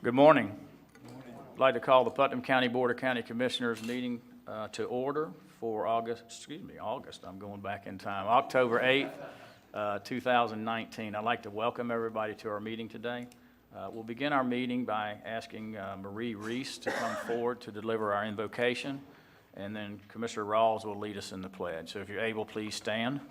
Good morning. I'd like to call the Putnam County Board of County Commissioners meeting to order for August, I'm going back in time, October 8th, 2019. I'd like to welcome everybody to our meeting today. We'll begin our meeting by asking Marie Reese to come forward to deliver our invocation, and then Commissioner Rawls will lead us in the pledge. So if you're able, please stand.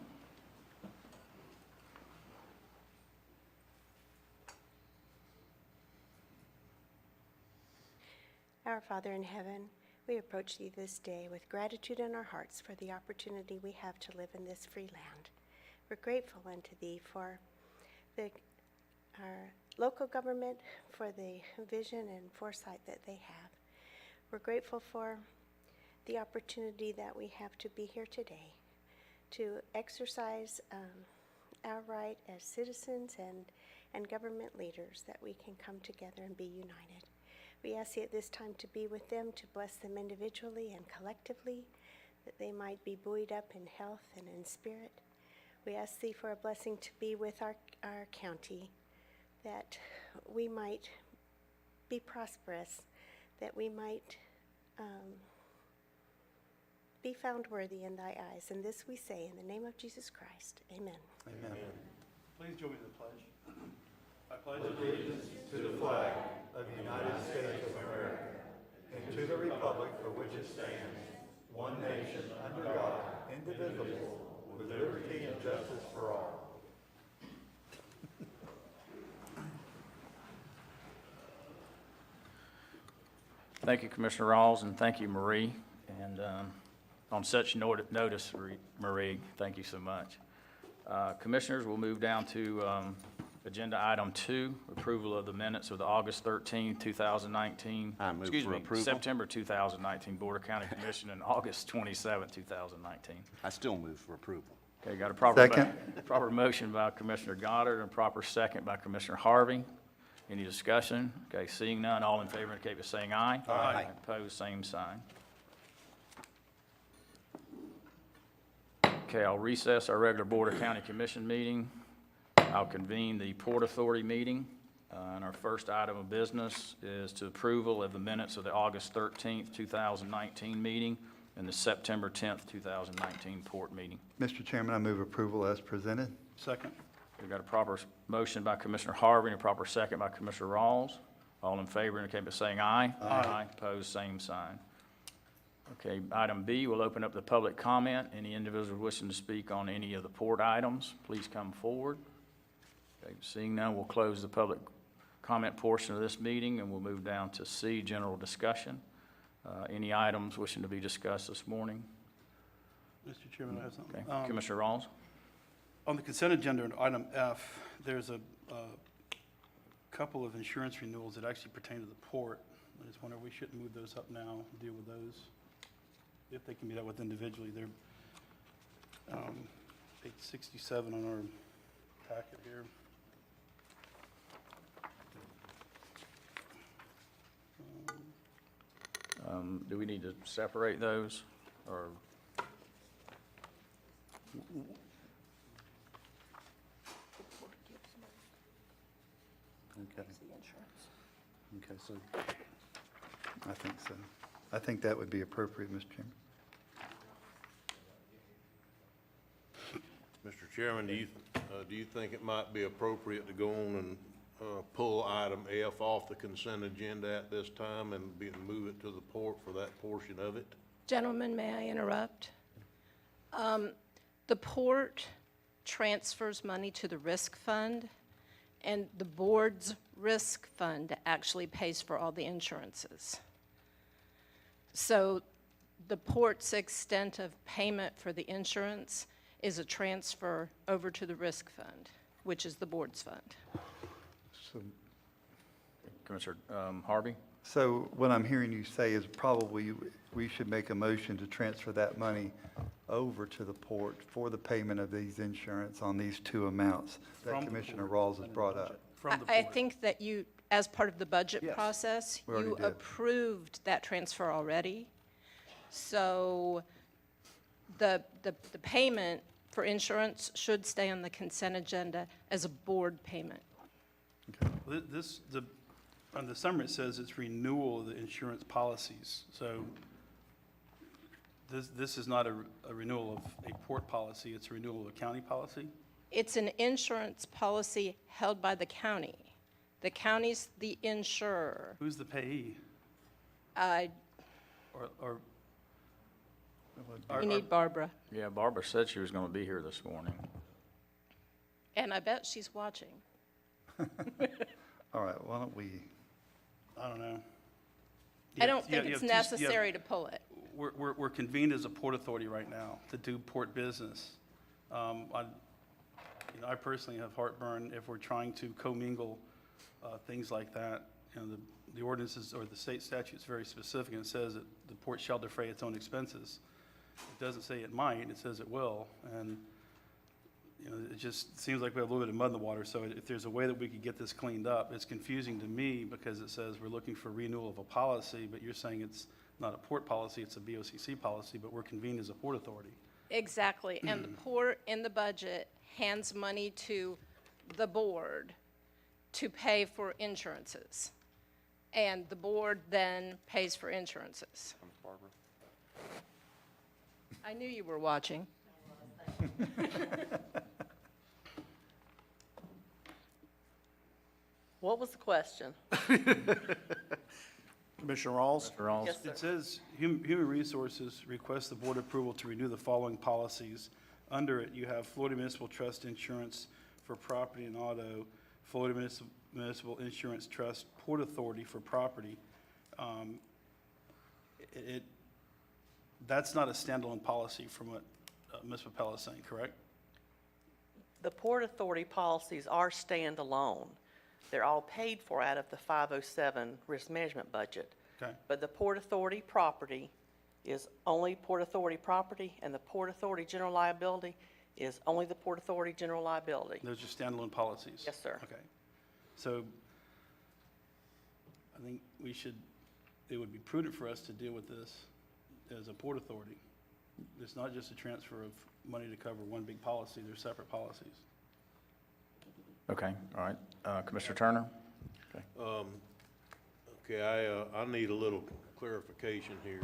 Our Father in heaven, we approach Thee this day with gratitude in our hearts for the opportunity we have to live in this free land. We're grateful unto Thee for our local government, for the vision and foresight that they have. We're grateful for the opportunity that we have to be here today, to exercise our right as citizens and government leaders, that we can come together and be united. We ask Thee at this time to be with them, to bless them individually and collectively, that they might be buoyed up in health and in spirit. We ask Thee for a blessing to be with our county, that we might be prosperous, that we might be found worthy in Thy eyes. And this we say in the name of Jesus Christ. Amen. Amen. Please join me in the pledge. I pledge allegiance to the flag of the United States of America and to the republic for which it stands, one nation, under God, indivisible, with liberty and justice for all. Thank you, Commissioner Rawls, and thank you, Marie. And on such notice, Marie, thank you so much. Commissioners, we'll move down to agenda item 2, approval of the minutes of the August 13, 2019. September 2019 Board of County Commission and August 27, 2019. I still move for approval. Okay, got a proper motion by Commissioner Goddard and proper second by Commissioner Harvey. Any discussion? Okay, seeing none, all in favor indicate by saying aye. Aye. Opposed, same sign. Okay, I'll recess our regular Board of County Commission meeting. I'll convene the Port Authority meeting. And our first item of business is to approval of the minutes of the August 13th, 2019 meeting and the September 10th, 2019 Port meeting. Mr. Chairman, I move approval as presented. Second. We've got a proper motion by Commissioner Harvey and a proper second by Commissioner Rawls. All in favor indicate by saying aye. Aye. Opposed, same sign. Okay, item B, we'll open up the public comment. Any individual wishing to speak on any of the port items, please come forward. Okay, seeing none, we'll close the public comment portion of this meeting and we'll move down to C, general discussion. Any items wishing to be discussed this morning? Mr. Chairman, I have something. Okay, Commissioner Rawls? On the consent agenda, in item F, there's a couple of insurance renewals that actually pertain to the port. I just wonder if we shouldn't move those up now, deal with those, if they can be dealt with individually. They're page 67 on our packet here. Do we need to separate those or? Okay. Okay, so I think so. I think that would be appropriate, Mr. Chairman. Mr. Chairman, do you think it might be appropriate to go on and pull item F off the consent agenda at this time and move it to the port for that portion of it? Gentlemen, may I interrupt? The port transfers money to the risk fund, and the board's risk fund actually pays for all the insurances. So the port's extent of payment for the insurance is a transfer over to the risk fund, which is the board's fund. So, Commissioner Harvey? so what I'm hearing you say is probably we should make a motion to transfer that money over to the port for the payment of these insurance on these two amounts From that the Commissioner port Rawls has brought up. From the I port. think that you, as part of the budget Yes, process, we already you did. approved that transfer already. So the payment for insurance should stay on the consent agenda as a board payment. This, On the summary, it says it's renewal of the insurance policies. So this is not a renewal of a port policy, it's a renewal of a county policy? It's an insurance policy held by the county. The county's the insurer. Who's the payee? I, Or you need Barbara, Yeah, Barbara said she was going to be here this morning. and I bet she's watching. All right, why don't we, I don't know. I don't Yeah, think you it's have two- you have- necessary to pull it. We're convened as a port authority right now to do port business. I personally have heartburn if we're trying to commingle things like that. The ordinances or the state statute's very specific, and it says that the port shall defray its own expenses. It doesn't say it might, it says it will, and, it just seems like we have a little bit of mud in the water, so if there's a way that we could get this cleaned up, it's confusing to me because it says we're looking for renewal of a policy, but you're saying it's not a port policy, it's a BOCC policy, but we're convened as a port authority. Exactly, and the port in the budget hands money to the board to pay for insurances. And the board then pays for insurances. I knew you were watching. What was the question? Commissioner Rawls? Mr. Rawls? Yes, sir. It says, Human Resources requests the board approval to renew the following policies. Under it, you have Florida Municipal Trust Insurance for property and auto, Florida Municipal Insurance Trust Port Authority for property. That's not a standalone policy from what Ms. Papella is saying, correct? The Port Authority policies are standalone. They're all paid for out of the 507 risk management budget. Okay. But the Port Authority property is only Port Authority property, and the Port Authority general liability is only the Port Authority general liability. Those are standalone policies? Yes, sir. Okay. So I think it would be prudent for us to deal with this as a port authority. It's not just a transfer of money to cover one big policy, they're separate policies. Okay, all right. Commissioner Turner? Okay, I need a little clarification here.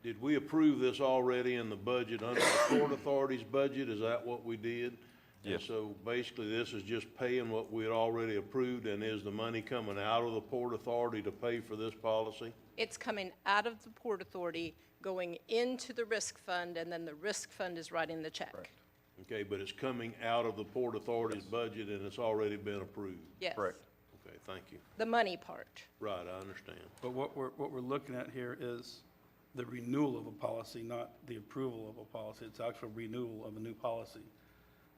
Did we approve this already in the budget, under the Port Authority's budget? Is that what we did? Yes. So basically, this is just paying what we had already approved, and is the money coming out of the Port Authority to pay for this policy? It's coming out of the Port Authority, going into the risk fund, and then the risk fund is writing the check. Okay, but it's coming out of the Port Authority's budget, and it's already been approved? Yes. Correct. Okay, thank you. The money part. Right, I understand. But what we're looking at here is the renewal of a policy, not the approval of a policy. It's actual renewal of a new policy.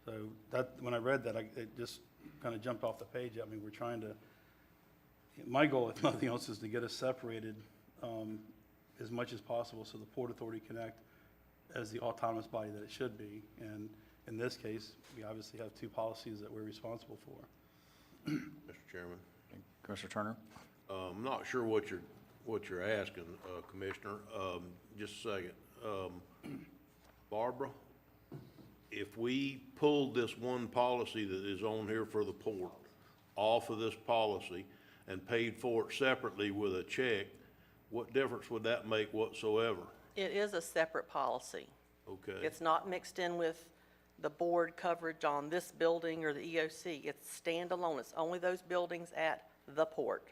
So that, when I read that, it just kind of jumped off the page at me. We're trying to, my goal, if nothing else, is to get us separated as much as possible so the Port Authority can act as the autonomous body that it should be. And in this case, we obviously have two policies that we're responsible for. Mr. Chairman, Commissioner Turner? I'm not sure what you're asking, Commissioner. Just a second. Barbara, if we pulled this one policy that is on here for the port off of this policy and paid for it separately with a check, what difference would that make whatsoever? It is a separate policy. Okay. It's not mixed in with the board coverage on this building or the EOC. It's standalone. It's only those buildings at the port.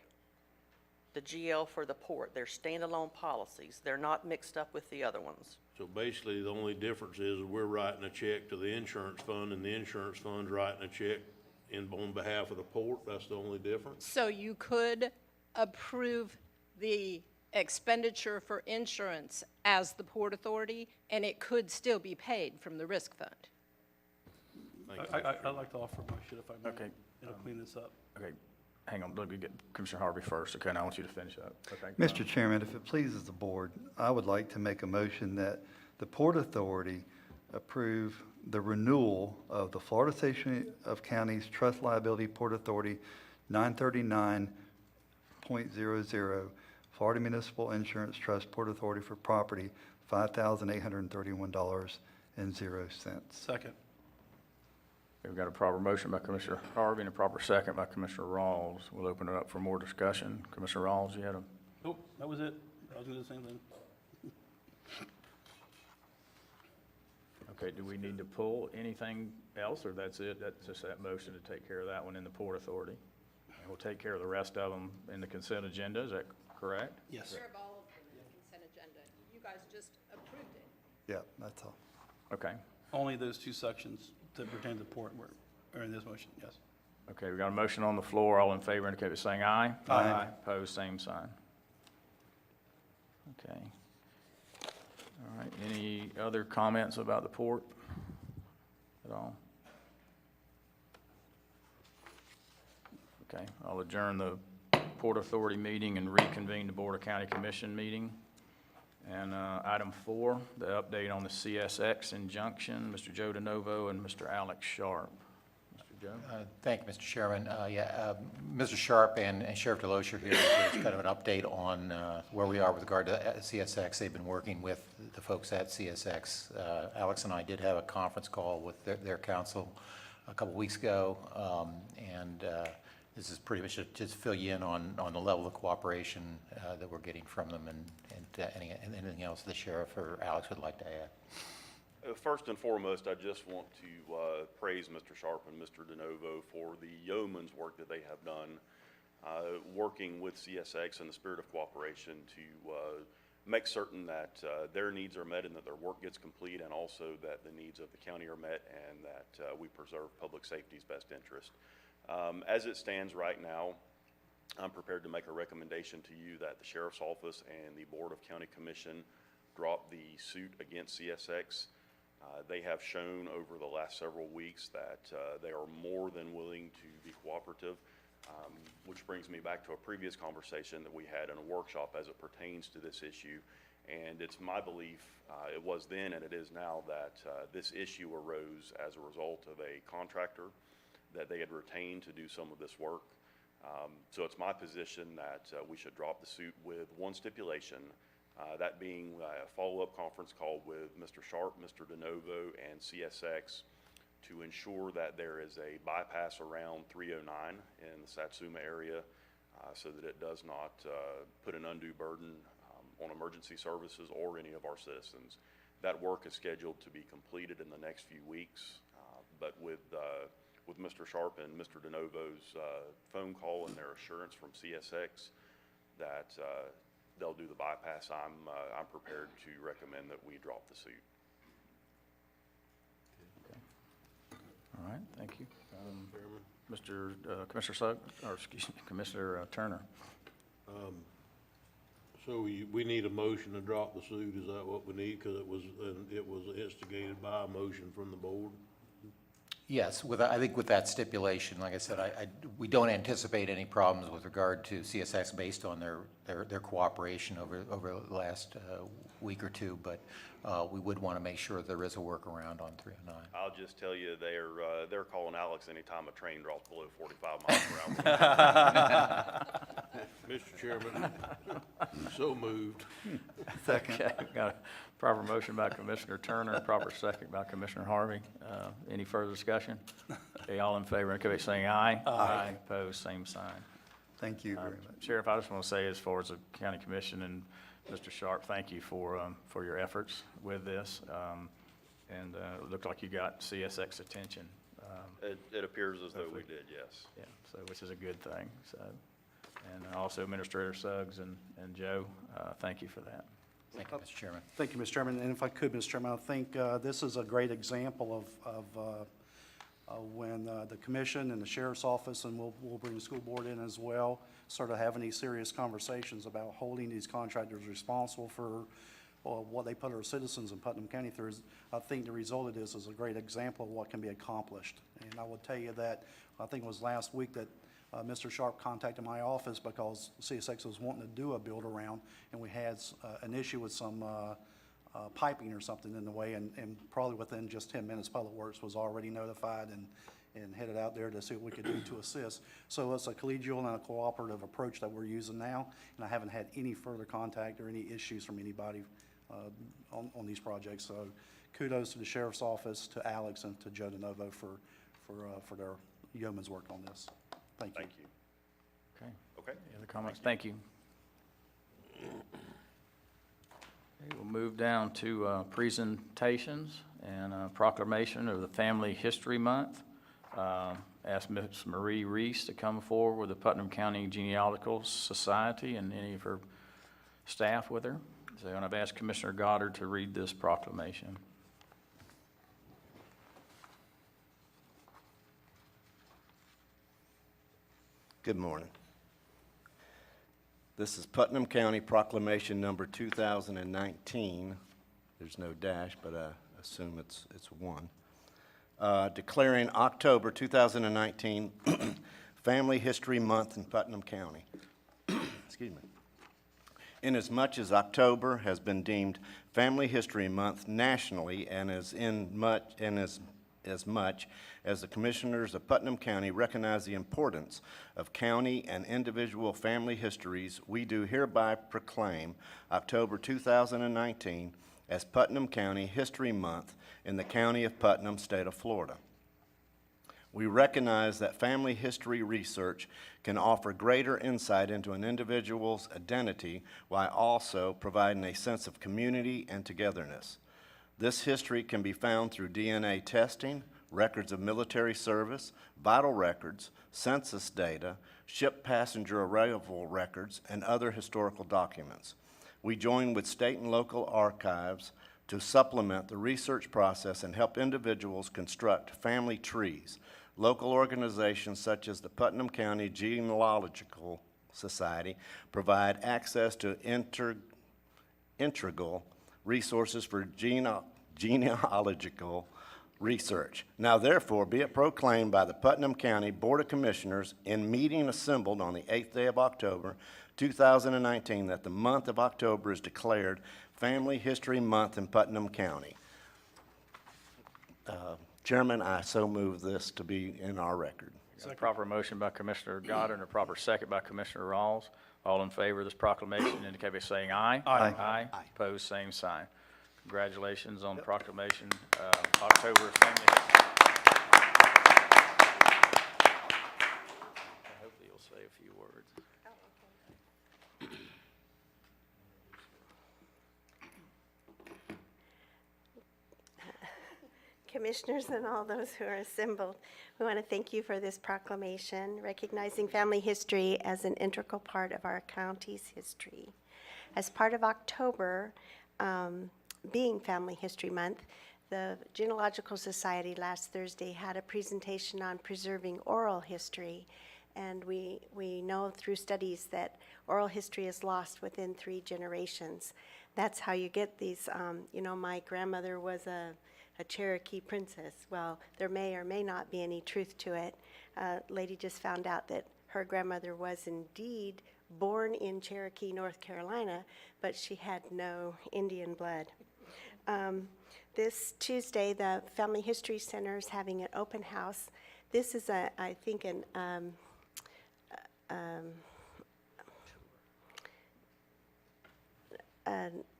The GL for the port. They're standalone policies. They're not mixed up with the other ones. So basically, the only difference is we're writing a check to the insurance fund, and the insurance fund's writing a check on behalf of the port. That's the only difference? So you could approve the expenditure for insurance as the Port Authority, and it could still be paid from the risk fund. Thank you. I'd like to offer a motion if I may. Okay. It'll clean this up. Okay, hang on, let me get Commissioner Harvey first, okay, and I want you to finish up. Okay. Mr. Chairman, if it pleases the board, I would like to make a motion that the Port Authority approve the renewal of the Florida Association of Counties Trust Liability Port Authority 939.00, Florida Municipal Insurance Trust Port Authority for property, $5,831.00. Second. We've got a proper motion by Commissioner Harvey and a proper second by Commissioner Rawls. We'll open it up for more discussion. Commissioner Rawls, you had a, Nope, that was it. I was gonna do the same thing. okay, do we need to pull anything else, or that's it? That's just that motion to take care of that one in the Port Authority? And we'll take care of the rest of them in the consent agenda, is that correct? Yes. Care of all of them in the consent agenda. You guys just approved it. Yeah, that's all. Okay. Only those two sections that pertain to the port are in this motion, yes. Okay, we got a motion on the floor. All in favor indicate by saying aye. Aye. Opposed, same sign. Okay. All right, any other comments about the port at all? Okay, I'll adjourn the Port Authority meeting and reconvene the Board of County Commission meeting. And item 4, the update on the CSX injunction, Mr. Joe DeNovo and Mr. Alex Sharp. Mr. Joe? Thank you, Mr. Chairman. Mr. Sharp and Sheriff DeLoach are here. There's kind of an update on where we are with regard to CSX. They've been working with the folks at CSX. Alex and I did have a conference call with their counsel a couple weeks ago, and this is pretty much just fill you in on the level of cooperation that we're getting from them, and anything else the sheriff or Alex would like to add. First and foremost, I just want to praise Mr. Sharp and Mr. DeNovo for the yeoman's work that they have done, working with CSX in the spirit of cooperation to make certain that their needs are met and that their work gets complete, and also that the needs of the county are met, and that we preserve public safety's best interest. As it stands right now, I'm prepared to make a recommendation to you that the Sheriff's Office and the Board of County Commission drop the suit against CSX. They have shown over the last several weeks that they are more than willing to be cooperative, which brings me back to a previous conversation that we had in a workshop as it pertains to this issue. And it's my belief, it was then and it is now, that this issue arose as a result of a contractor that they had retained to do some of this work. So it's my position that we should drop the suit with one stipulation, that being a follow-up conference call with Mr. Sharp, Mr. DeNovo, and CSX to ensure that there is a bypass around 309 in the Satsuma area, so that it does not put an undue burden on emergency services or any of our citizens. That work is scheduled to be completed in the next few weeks, but with Mr. Sharp and Mr. DeNovo's phone call and their assurance from CSX that they'll do the bypass, I'm prepared to recommend that we drop the suit. All right, thank you. Commissioner Sugg, or excuse me, Commissioner Turner. So we need a motion to drop the suit, is that what we need? Because it was instigated by a motion from the board? Yes, I think with that stipulation, like I said, we don't anticipate any problems with regard to CSX based on their cooperation over the last week or two, but we would want to make sure there is a workaround on 309. I'll just tell you, they're calling Alex anytime a train drops below 45 miles per hour. Mr. Chairman, so moved. Second. Okay, got a proper motion by Commissioner Turner, and proper second by Commissioner Harvey. Any further discussion? Okay, all in favor, indicate by saying aye. Aye. Opposed, same sign. Thank you very much. Sheriff, I just want to say, as far as the county commission and Mr. Sharp, thank you for your efforts with this. And it looked like you got CSX attention. It appears as though we did, yes. Yeah, so, which is a good thing, so. And also Administrator Suggs and Joe, thank you for that. Thank you, Mr. Chairman. Thank you, Mr. Chairman. And if I could, Mr. Chairman, I think this is a great example of when the commission and the sheriff's office, and we'll bring the school board in as well, started having these serious conversations about holding these contractors responsible for what they put our citizens in Putnam County through. I think the result of this is a great example of what can be accomplished. And I will tell you that, I think it was last week that Mr. Sharp contacted my office because CSX was wanting to do a build around, and we had an issue with some piping or something in the way, and probably within just 10 minutes, Public Works was already notified and headed out there to see what we could do to assist. So it's a collegial and a cooperative approach that we're using now, and I haven't had any further contact or any issues from anybody on these projects. So kudos to the sheriff's office, to Alex, and to Joe DeNovo for for their yeoman's work on this. Thank you. Thank you. Okay. Okay. Any other comments? Thank you. Okay, we'll move down to presentations and proclamation of the Family History Month. Ask Ms. Marie Reese to come forward with the Putnam County Genealogical Society and any of her staff with her. So I've asked Commissioner Goddard to read this proclamation. Good morning. This is Putnam County Proclamation Number 2019. There's no dash, but I assume it's one. Declaring October 2019 Family History Month in Putnam County. Excuse me. Inasmuch as October has been deemed Family History Month nationally, and as much as the Commissioners of Putnam County recognize the importance of county and individual family histories, we do hereby proclaim October 2019 as Putnam County History Month in the County of Putnam, State of Florida. We recognize that family history research can offer greater insight into an individual's identity while also providing a sense of community and togetherness. This history can be found through DNA testing, records of military service, vital records, census data, ship passenger arrival records, and other historical documents. We join with state and local archives to supplement the research process and help individuals construct family trees. Local organizations such as the Putnam County Genealogical Society provide access to integral resources for genealogical research. Now therefore be it proclaimed by the Putnam County Board of Commissioners in meeting assembled on the 8th day of October 2019 that the month of October is declared Family History Month in Putnam County. Chairman, I so move this to be in our record. Got a proper motion by Commissioner Goddard and a proper second by Commissioner Rawls. All in favor of this proclamation indicate by saying aye. Aye. Aye. Opposed, same sign. Congratulations on the proclamation, October Family History. Hopefully you'll say a few words. Commissioners and all those who are assembled, we want to thank you for this proclamation recognizing family history as an integral part of our county's history. As part of October, being Family History Month, the Genealogical Society last Thursday had a presentation on preserving oral history. And we know through studies that oral history is lost within 3 generations. That's how you get these, my grandmother was a Cherokee princess. Well, there may or may not be any truth to it. Lady just found out that her grandmother was indeed born in Cherokee, North Carolina, but she had no Indian blood. This Tuesday, the Family History Center is having an open house. This is, I think, an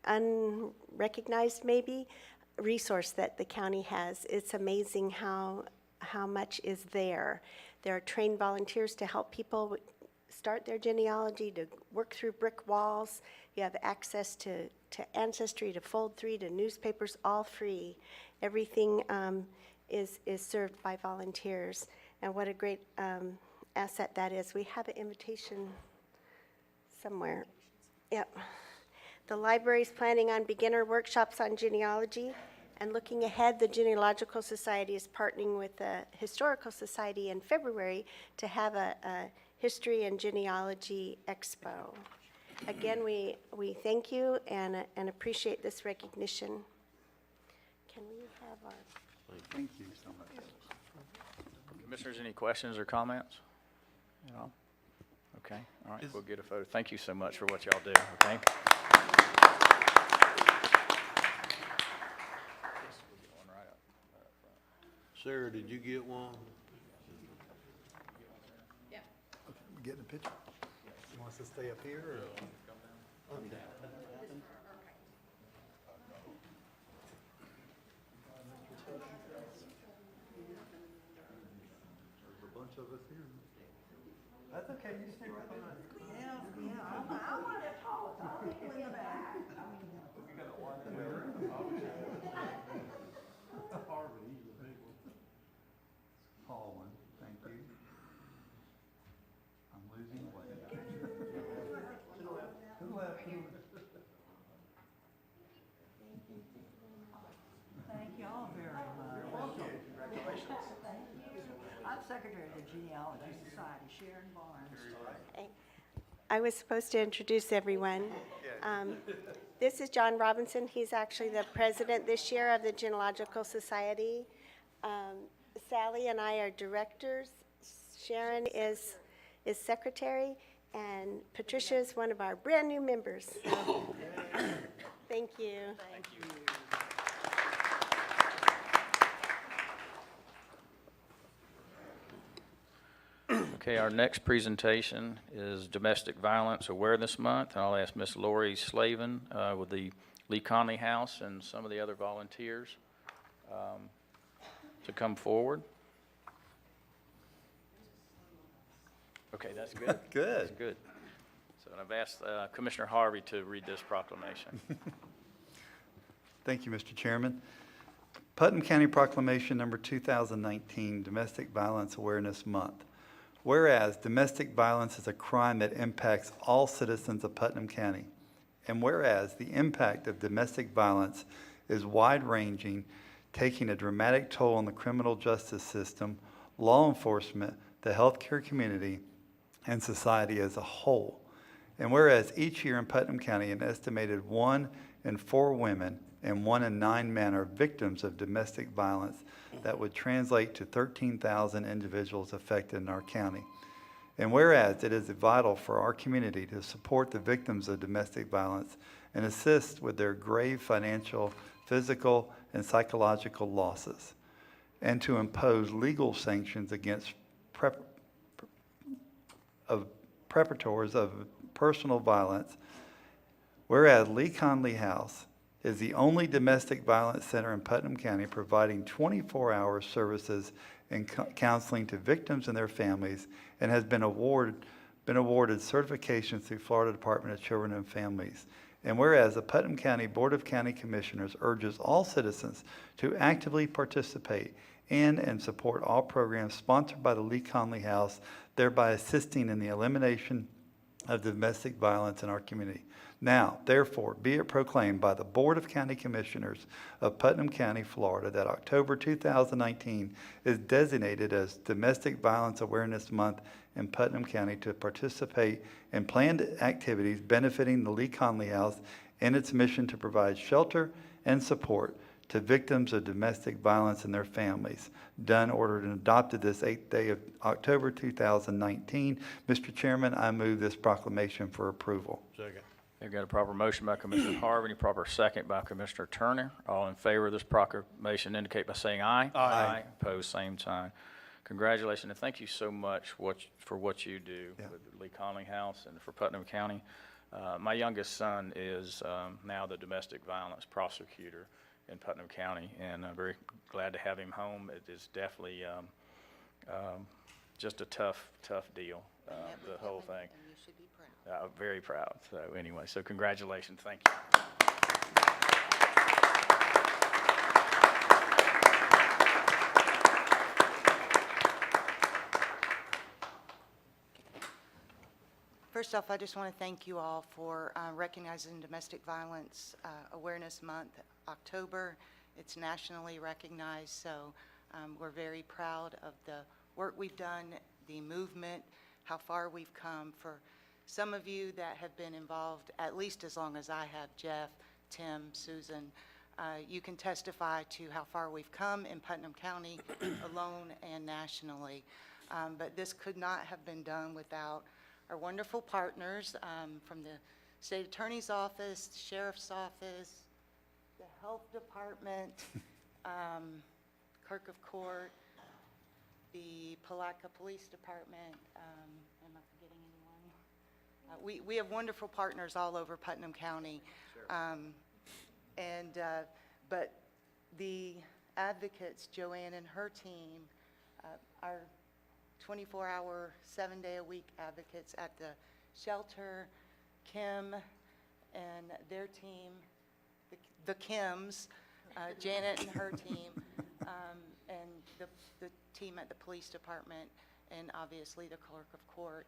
unrecognized, maybe, resource that the county has. It's amazing how much is there. There are trained volunteers to help people start their genealogy, to work through brick walls. You have access to Ancestry, to Fold3, to newspapers, all free. Everything is served by volunteers. And what a great asset that is. We have an invitation somewhere. Yep. The library's planning on beginner workshops on genealogy, and looking ahead, the Genealogical Society is partnering with the Historical Society in February to have a History and Genealogy Expo. Again, we thank you and appreciate this recognition. Can we have our... Thank you so much. Commissioners, any questions or comments? No? Okay, all right, we'll get a photo. Thank you so much for what y'all do, okay? Sarah, did you get one? We getting a picture? You want us to stay up here or? Okay. bunch of us here. That's okay, you stay right behind. Tall one, thank you. I'm losing weight. To the left. To the left. Thank you all very much. I'm Secretary of the Genealogy Society, Sharon Barnes. I was supposed to introduce everyone. This is John Robinson. He's actually the president this year of the Genealogical Society. Sally and I are directors. Sharon is secretary, and Patricia is one of our brand-new members. So, thank you. Thank you. Okay, our next presentation is Domestic Violence Awareness Month. And I'll ask Miss Lori Slavin with the Lee Conley House and some of the other volunteers to come forward. Okay, that's good. Good. That's good. So I've asked Commissioner Harvey to read this proclamation. Thank you, Mr. Chairman. Putnam County Proclamation Number 2019, Domestic Violence Awareness Month. Whereas domestic violence is a crime that impacts all citizens of Putnam County, and whereas the impact of domestic violence is wide-ranging, taking a dramatic toll on the criminal justice system, law enforcement, the healthcare community, and society as a whole. And whereas each year in Putnam County, an estimated 1 in 4 women and 1 in 9 men are victims of domestic violence that would translate to 13,000 individuals affected in our county. And whereas it is vital for our community to support the victims of domestic violence and assist with their grave financial, physical, and psychological losses, and to impose legal sanctions against perpetrators of personal violence, whereas Lee Conley House is the only domestic violence center in Putnam County providing 24-hour services and counseling to victims and their families, and has been awarded certifications through Florida Department of Children and Families. And whereas the Putnam County Board of County Commissioners urges all citizens to actively participate in and support all programs sponsored by the Lee Conley House, thereby assisting in the elimination of domestic violence in our community. Now, therefore, be it proclaimed by the Board of County Commissioners of Putnam County, Florida, that October 2019 is designated as Domestic Violence Awareness Month in Putnam County to participate in planned activities benefiting the Lee Conley House and its mission to provide shelter and support to victims of domestic violence and their families, done, ordered, and adopted this 8th day of October 2019. Mr. Chairman, I move this proclamation for approval. Second. We've got a proper motion by Commissioner Harvey, a proper second by Commissioner Turner. All in favor of this proclamation indicate by saying aye. Aye. Opposed, same sign. Congratulations, and thank you so much for what you do with the Lee Conley House and for Putnam County. My youngest son is now the domestic violence prosecutor in Putnam County, and I'm very glad to have him home. It is definitely just a tough deal, the whole thing. And you should be proud. I'm very proud. So anyway, so congratulations. Thank you. First off, I just want to thank you all for recognizing Domestic Violence Awareness Month, October. It's nationally recognized, so we're very proud of the work we've done, the movement, how far we've come. For some of you that have been involved at least as long as I have, Jeff, Tim, Susan, you can testify to how far we've come in Putnam County alone and nationally. But this could not have been done without our wonderful partners from the State Attorney's Office, the Sheriff's Office, the Health Department, Clerk of Court, the Palatka Police Department. Am I forgetting anyone? We have wonderful partners all over Putnam County. But the advocates, Joanne and her team, our 24-hour, 7-day-a-week advocates at the shelter, Kim and their team, the Kims, Janet and her team, and the team at the police department, and obviously the clerk of court.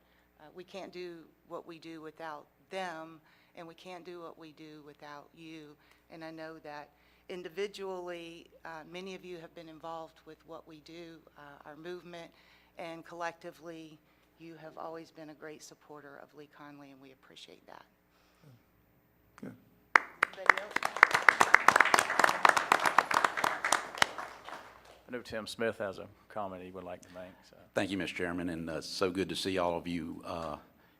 We can't do what we do without them, and we can't do what we do without you. And I know that individually, many of you have been involved with what we do, our movement, and collectively, you have always been a great supporter of Lee Conley, and we appreciate that. Good. Anybody else? I know Tim Smith has a comment he would like to make, so. Thank you, Mr. Chairman, and so good to see all of you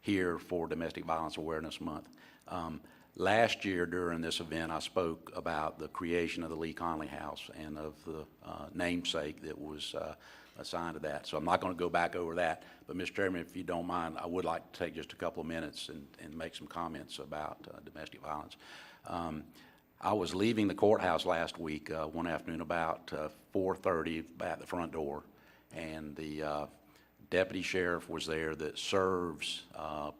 here for Domestic Violence Awareness Month. Last year during this event, I spoke about the creation of the Lee Conley House and of the namesake that was assigned to that. So I'm not going to go back over that, but Mr. Chairman, if you don't mind, I would like to take just a couple of minutes and make some comments about domestic violence. I was leaving the courthouse last week, one afternoon about 4:30 at the front door, and the deputy sheriff was there that serves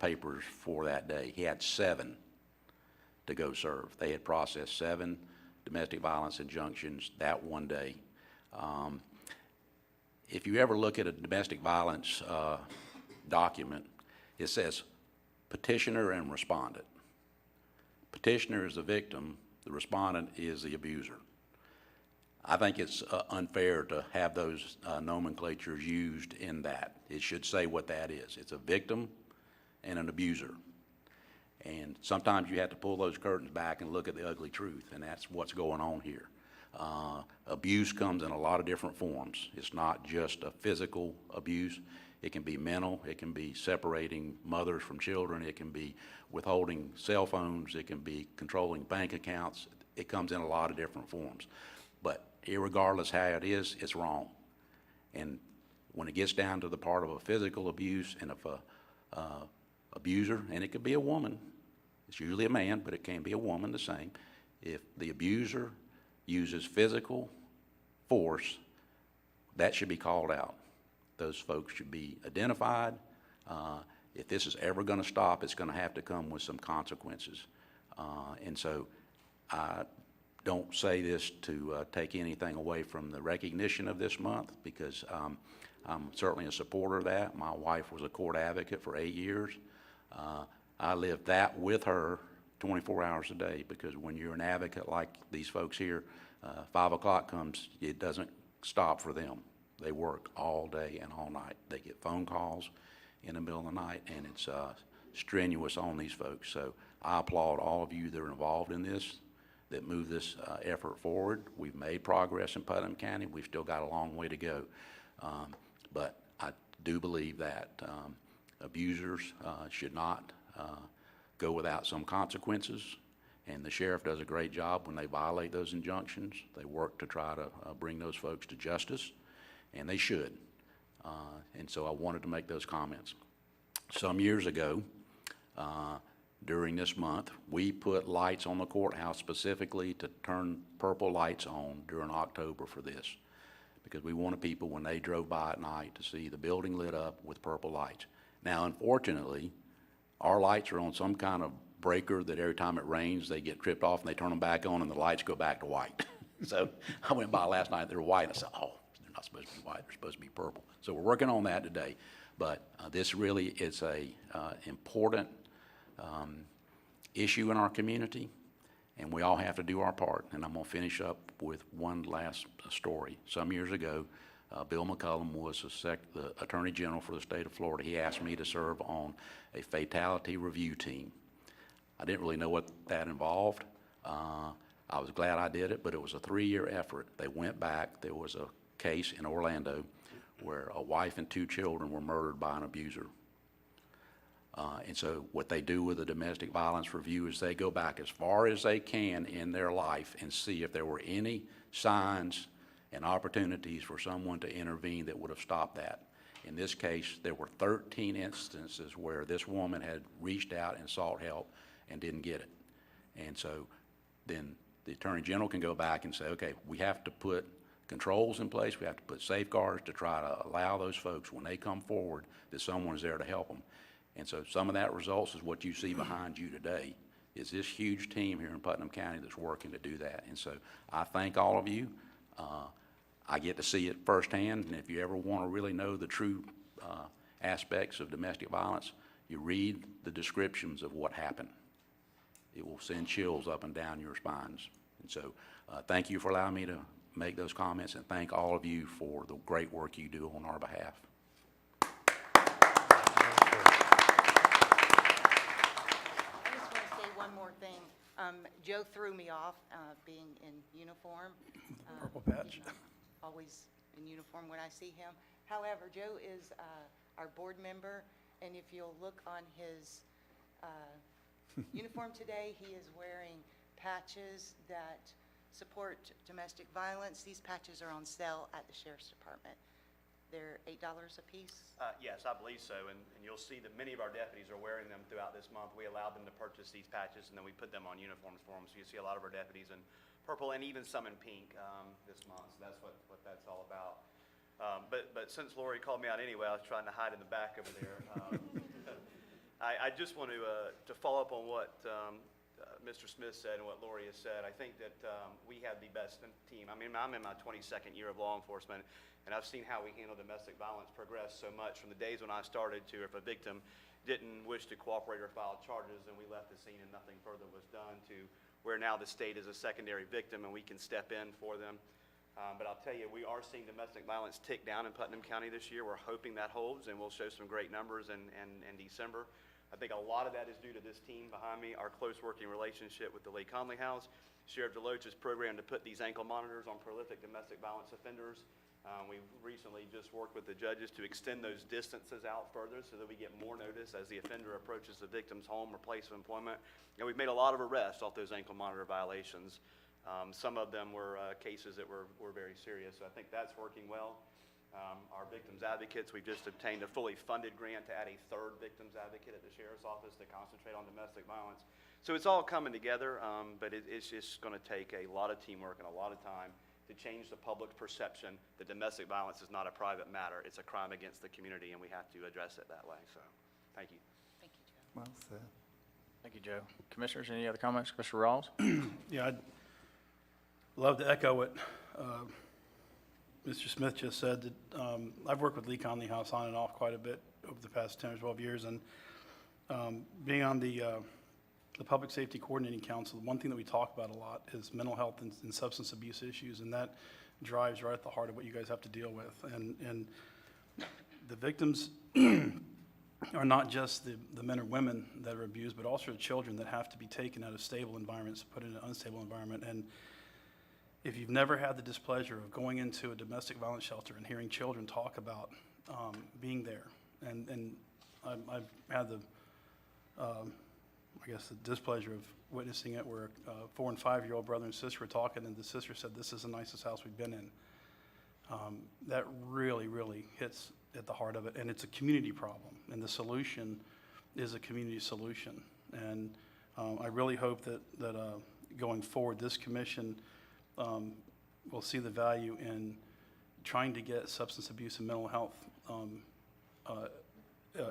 papers for that day. He had 7 to go serve. They had processed 7 domestic violence injunctions that one day. If you ever look at a domestic violence document, it says petitioner and respondent. Petitioner is the victim, the respondent is the abuser. I think it's unfair to have those nomenclatures used in that. It should say what that is. It's a victim and an abuser. And sometimes you have to pull those curtains back and look at the ugly truth, and that's what's going on here. Abuse comes in a lot of different forms. It's not just a physical abuse. It can be mental. It can be separating mothers from children. It can be withholding cell phones. It can be controlling bank accounts. It comes in a lot of different forms. But irregardless how it is, it's wrong. And when it gets down to the part of a physical abuse and of a abuser, and it could be a woman, it's usually a man, but it can be a woman, the same. If the abuser uses physical force, that should be called out. Those folks should be identified. If this is ever going to stop, it's going to have to come with some consequences. And so I don't say this to take anything away from the recognition of this month, because I'm certainly a supporter of that. My wife was a court advocate for 8 years. I lived that with her 24 hours a day, because when you're an advocate like these folks here, 5 o'clock comes, it doesn't stop for them. They work all day and all night. They get phone calls in the middle of the night, and it's strenuous on these folks. So I applaud all of you that are involved in this, that move this effort forward. We've made progress in Putnam County. We've still got a long way to go. But I do believe that abusers should not go without some consequences, and the sheriff does a great job when they violate those injunctions. They work to try to bring those folks to justice, and they should. And so I wanted to make those comments. Some years ago, during this month, we put lights on the courthouse specifically to turn purple lights on during October for this, because we wanted people, when they drove by at night, to see the building lit up with purple lights. Now, unfortunately, our lights are on some kind of breaker that every time it rains, they get tripped off and they turn them back on and the lights go back to white. So I went by last night, they were white, and I said, oh, they're not supposed to be white, they're supposed to be purple. So we're working on that today. But this really is a important issue in our community, and we all have to do our part. And I'm gonna finish up with one last story. Some years ago, Bill McCullum was the Attorney General for the state of Florida. He asked me to serve on a fatality review team. I didn't really know what that involved. I was glad I did it, but it was a 3-year effort. They went back. There was a case in Orlando where a wife and 2 children were murdered by an abuser. And so what they do with the domestic violence review is they go back as far as they can in their life and see if there were any signs and opportunities for someone to intervene that would have stopped that. In this case, there were 13 instances where this woman had reached out and sought help and didn't get it. And so then the Attorney General can go back and say, okay, we have to put controls in place. We have to put safeguards to try to allow those folks, when they come forward, that someone is there to help them. And so some of that results is what you see behind you today, is this huge team here in Putnam County that's working to do that. And so I thank all of you. I get to see it firsthand, and if you ever want to really know the true aspects of domestic violence, you read the descriptions of what happened. It will send chills up and down your spines. And so thank you for allowing me to make those comments, and thank all of you for the great work you do on our behalf. I just want to say one more thing. Joe threw me off being in uniform. Purple patch. He's always in uniform when I see him. However, Joe is our board member, and if you'll look on his uniform today, he is wearing patches that support domestic violence. These patches are on sale at the Sheriff's Department. They're $8 a piece. Yes, I believe so, and you'll see that many of our deputies are wearing them throughout this month. We allowed them to purchase these patches, and then we put them on uniforms for them, so you see a lot of our deputies in purple and even some in pink this month, so that's what that's all about. But since Lori called me out anyway, I was trying to hide in the back over there. I just want to follow up on what Mr. Smith said and what Lori has said. I think that we have the best team. I mean, I'm in my 22nd year of law enforcement, and I've seen how we handle domestic violence progress so much from the days when I started to if a victim didn't wish to cooperate or file charges and we left the scene and nothing further was done, to where now the state is a secondary victim and we can step in for them. But I'll tell you, we are seeing domestic violence tick down in Putnam County this year. We're hoping that holds, and we'll show some great numbers in December. I think a lot of that is due to this team behind me, our close working relationship with the Lee Conley House, Sheriff DeLoach's program to put these ankle monitors on prolific domestic violence offenders. We've recently just worked with the judges to extend those distances out further so that we get more notice as the offender approaches the victim's home or place of employment. And we've made a lot of arrests off those ankle monitor violations. Some of them were cases that were very serious, so I think that's working well. Our victims advocates, we've just obtained a fully funded grant to add a third victims advocate at the Sheriff's Office to concentrate on domestic violence. So it's all coming together, but it's just going to take a lot of teamwork and a lot of time to change the public perception that domestic violence is not a private matter. It's a crime against the community, and we have to address it that way. So, thank you. Thank you, Joe. Well said. Thank you, Joe. Commissioners, any other comments? Commissioner Rawls? Yeah, I'd love to echo what Mr. Smith just said. That I've worked with Lee Conley House on and off quite a bit over the past 10 or 12 years, and being on the Public Safety Coordinating Council, one thing that we talk about a lot is mental health and substance abuse issues, and that drives right at the heart of what you guys have to deal with. And the victims are not just the men or women that are abused, but also the children that have to be taken out of stable environments, put in an unstable environment. And if you've never had the displeasure of going into a domestic violence shelter and hearing children talk about being there, and I've had the I guess the displeasure of witnessing it where a 4- and 5-year-old brother and sister were talking, and the sister said, "This is the nicest house we've been in." That really, really hits at the heart of it, and it's a community problem, and the solution is a community solution. And I really hope that going forward, this commission will see the value in trying to get substance abuse and mental health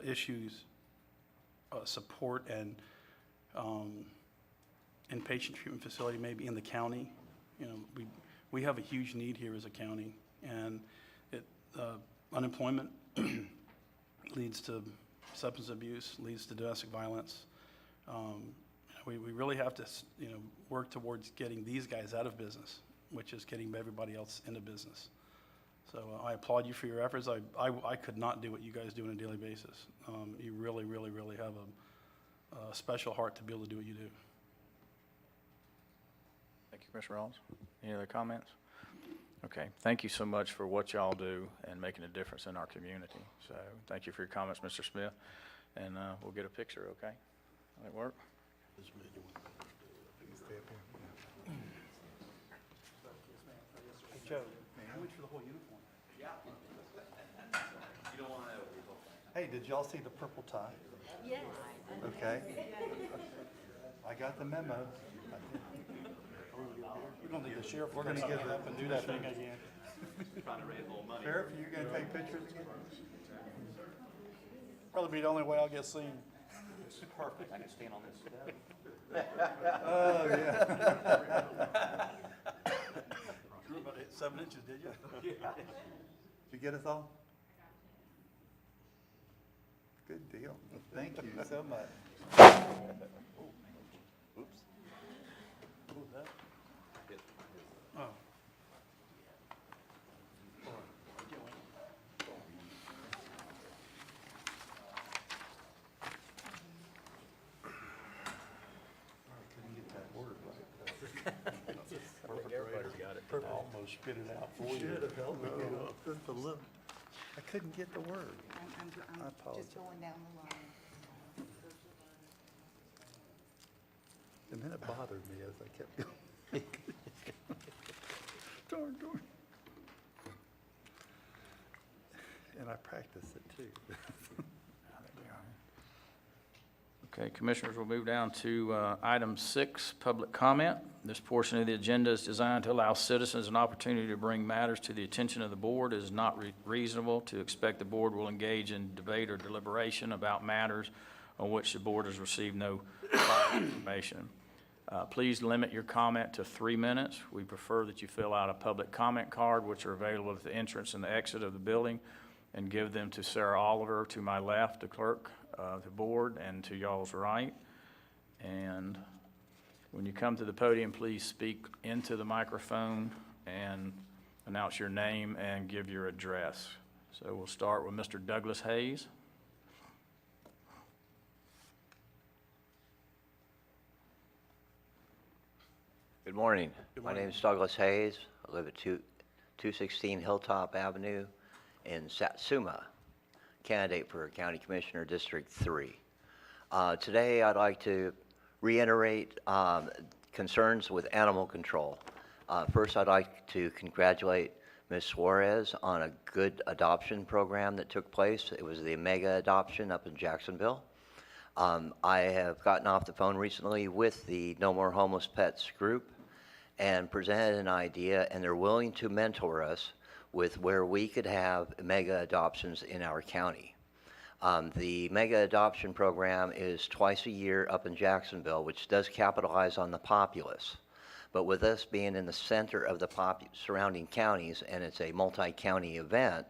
issues support and inpatient treatment facility maybe in the county. You know, we have a huge need here as a county, and unemployment leads to substance abuse, leads to domestic violence. We really have to, work towards getting these guys out of business, which is getting everybody else into business. So I applaud you for your efforts. I could not do what you guys do on a daily basis. You really, really, really have a special heart to be able to do what you do. Thank you, Commissioner Rawls. Any other comments? Okay, thank you so much for what y'all do and making a difference in our community. So thank you for your comments, Mr. Smith, and we'll get a picture, okay? That work? Hey, Joe, how much for the whole uniform? You don't want to know. Hey, did y'all see the purple tie? Yes. Okay. I got the memo. We're gonna need the sheriff. We're gonna to get get the- up and do that thing again. Trying to raise a little money. Sheriff, you gonna take pictures again? Probably be the only way I'll get seen. Perfect, I can stand on this step. Oh, yeah. You were about to hit 7 inches, did you? Did you get us all? Good deal. Thank you so much. Oops. What was that? Oh. Almost spit it out for you. Should have helped me, just a little. I couldn't get the word. I'm I apologize. just going down the line. And then it bothered me as I kept going. Darn. And I practiced it too. Okay, Commissioners, we'll move down to item 6, public comment. This portion of the agenda is designed to allow citizens an opportunity to bring matters to the attention of the board. It is not reasonable to expect the board will engage in debate or deliberation about matters on which the board has received no prior information. Please limit your comment to 3 minutes. We prefer that you fill out a public comment card, which are available at the entrance and the exit of the building, and give them to Sarah Oliver, to my left, the clerk of the board, and to y'all's right. And when you come to the podium, please speak into the microphone and announce your name and give your address. So we'll start with Mr. Douglas Hayes. Good morning. Good My morning. name is Douglas Hayes. I live at 216 Hilltop Avenue in Satsuma, candidate for County Commissioner, District 3. Today, I'd like to reiterate concerns with animal control. First, I'd like to congratulate Ms. Suarez on a good adoption program that took place. It was the mega adoption up in Jacksonville. I have gotten off the phone recently with the No More Homeless Pets group and presented an idea, and they're willing to mentor us with where we could have mega adoptions in our county. The mega adoption program is twice a year up in Jacksonville, which does capitalize on the populace. But with us being in the center of the surrounding counties, and it's a multi-county event,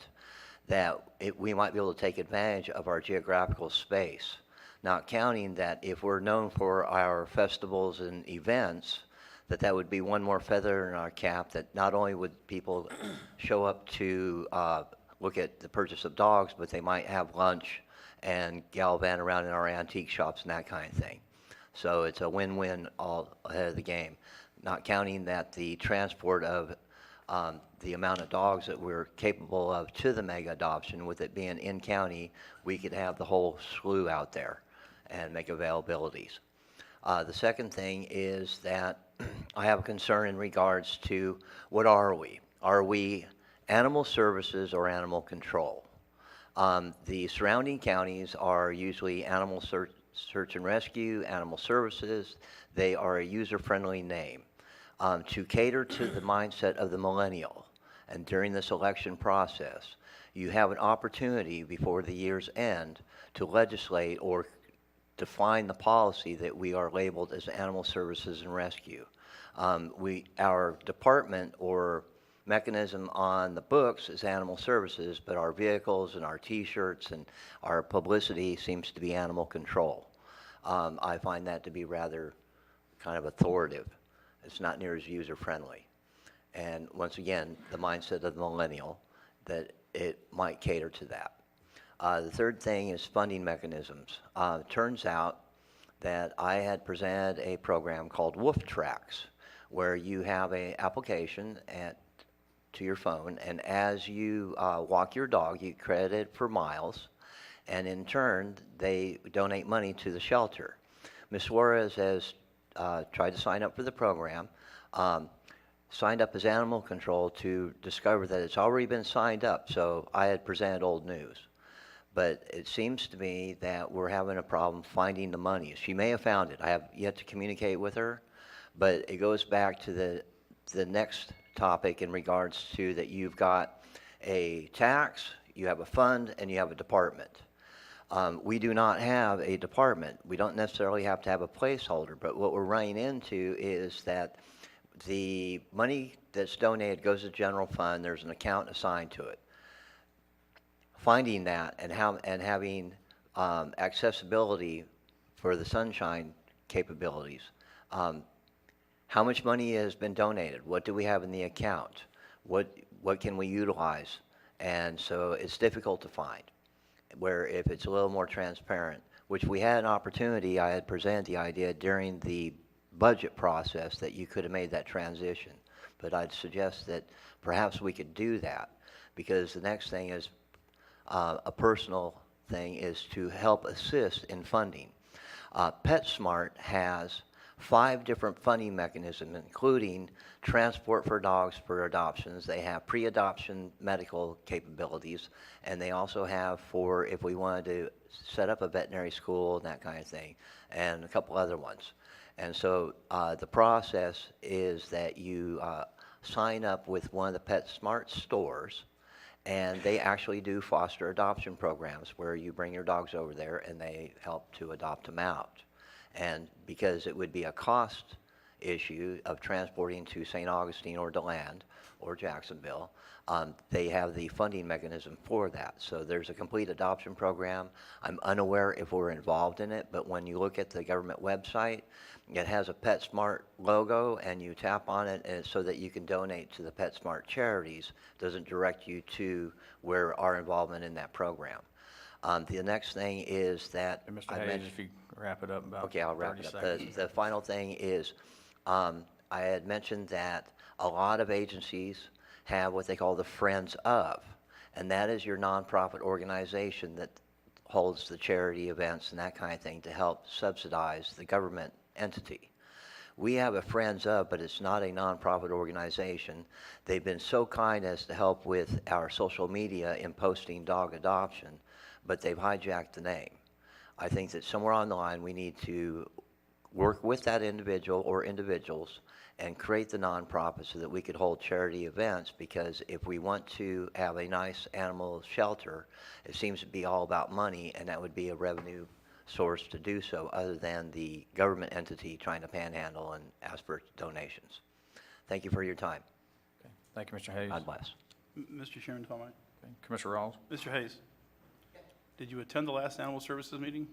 we might be able to take advantage of our geographical space. Not counting that if we're known for our festivals and events, that would be one more feather in our cap, that not only would people show up to look at the purchase of dogs, but they might have lunch and galvan around in our antique shops and that kind of thing. So it's a win-win all ahead of the game. Not counting that the transport of the amount of dogs that we're capable of to the mega adoption, with it being in county, we could have the whole slew out there and make availabilities. The second thing is that I have a concern in regards to what are we? Are we animal services or animal control? The surrounding counties are usually animal search and rescue, animal services. They are a user-friendly name. To cater to the mindset of the millennial, and during this election process, you have an opportunity before the year's end to legislate or define the policy that we are labeled as animal services and rescue. Our department or mechanism on the books is animal services, but our vehicles and our T-shirts and our publicity seems to be animal control. I find that to be rather kind of authoritative. It's not near as user-friendly. And once again, the mindset of the millennial, that it might cater to that. The third thing is funding mechanisms. Turns out that I had presented a program called Wolf Tracks, where you have an application to your phone, and as you walk your dog, you credit it for miles, and in turn, they donate money to the shelter. Ms. Suarez has tried to sign up for the program, signed up as animal control to discover that it's already been signed up, so I had presented old news. But it seems to me that we're having a problem finding the money. She may have found it. I have yet to communicate with her, but it goes back to the next topic in regards to that you've got a tax, you have a fund, and you have a department. We do not have a department. We don't necessarily have to have a placeholder, but what we're running into is that the money that's donated goes to general fund, there's an account assigned to it. Finding that and having accessibility for the Sunshine capabilities. How much money has been donated? What do we have in the account? What can we utilize? And so it's difficult to find. Where if it's a little more transparent, which we had an opportunity, I had presented the idea during the budget process that you could have made that transition. But I'd suggest that perhaps we could do that, because the next thing is a personal thing is to help assist in funding. PetSmart has 5 different funding mechanisms, including transport for dogs for adoptions. They have pre-adoption medical capabilities, and they also have for if we wanted to set up a veterinary school and that kind of thing, and a couple other ones. And so the process is that you sign up with one of the PetSmart stores, and they actually do foster adoption programs where you bring your dogs over there and they help to adopt them out. And because it would be a cost issue of transporting to St. Augustine or DeLand or Jacksonville, they have the funding mechanism for that. So there's a complete adoption program. I'm unaware if we're involved in it, but when you look at the government website, it has a PetSmart logo, and you tap on it, and it's so that you can donate to the PetSmart charities. It doesn't direct you to where our involvement in that program. The next thing is that And Mr. I Hayes, mentioned- if you wrap it up about Okay, I'll wrap 30 it up. seconds. The final thing is, I had mentioned that a lot of agencies have what they call the Friends of, and that is your nonprofit organization that holds the charity events and that kind of thing to help subsidize the government entity. We have a Friends of, but it's not a nonprofit organization. They've been so kind as to help with our social media in posting dog adoption, but they've hijacked the name. I think that somewhere on the line we need to work with that individual or individuals and create the nonprofit so that we could hold charity events, because if we want to have a nice animal shelter, it seems to be all about money, and that would be a revenue source to do so, other than the government entity trying to panhandle and ask for donations. Thank you for your time. Thank you, Mr. Hayes. God bless. Mr. Chairman, if I might. Okay, Commissioner Rawls? Mr. Hayes, did you attend the last Animal Services meeting?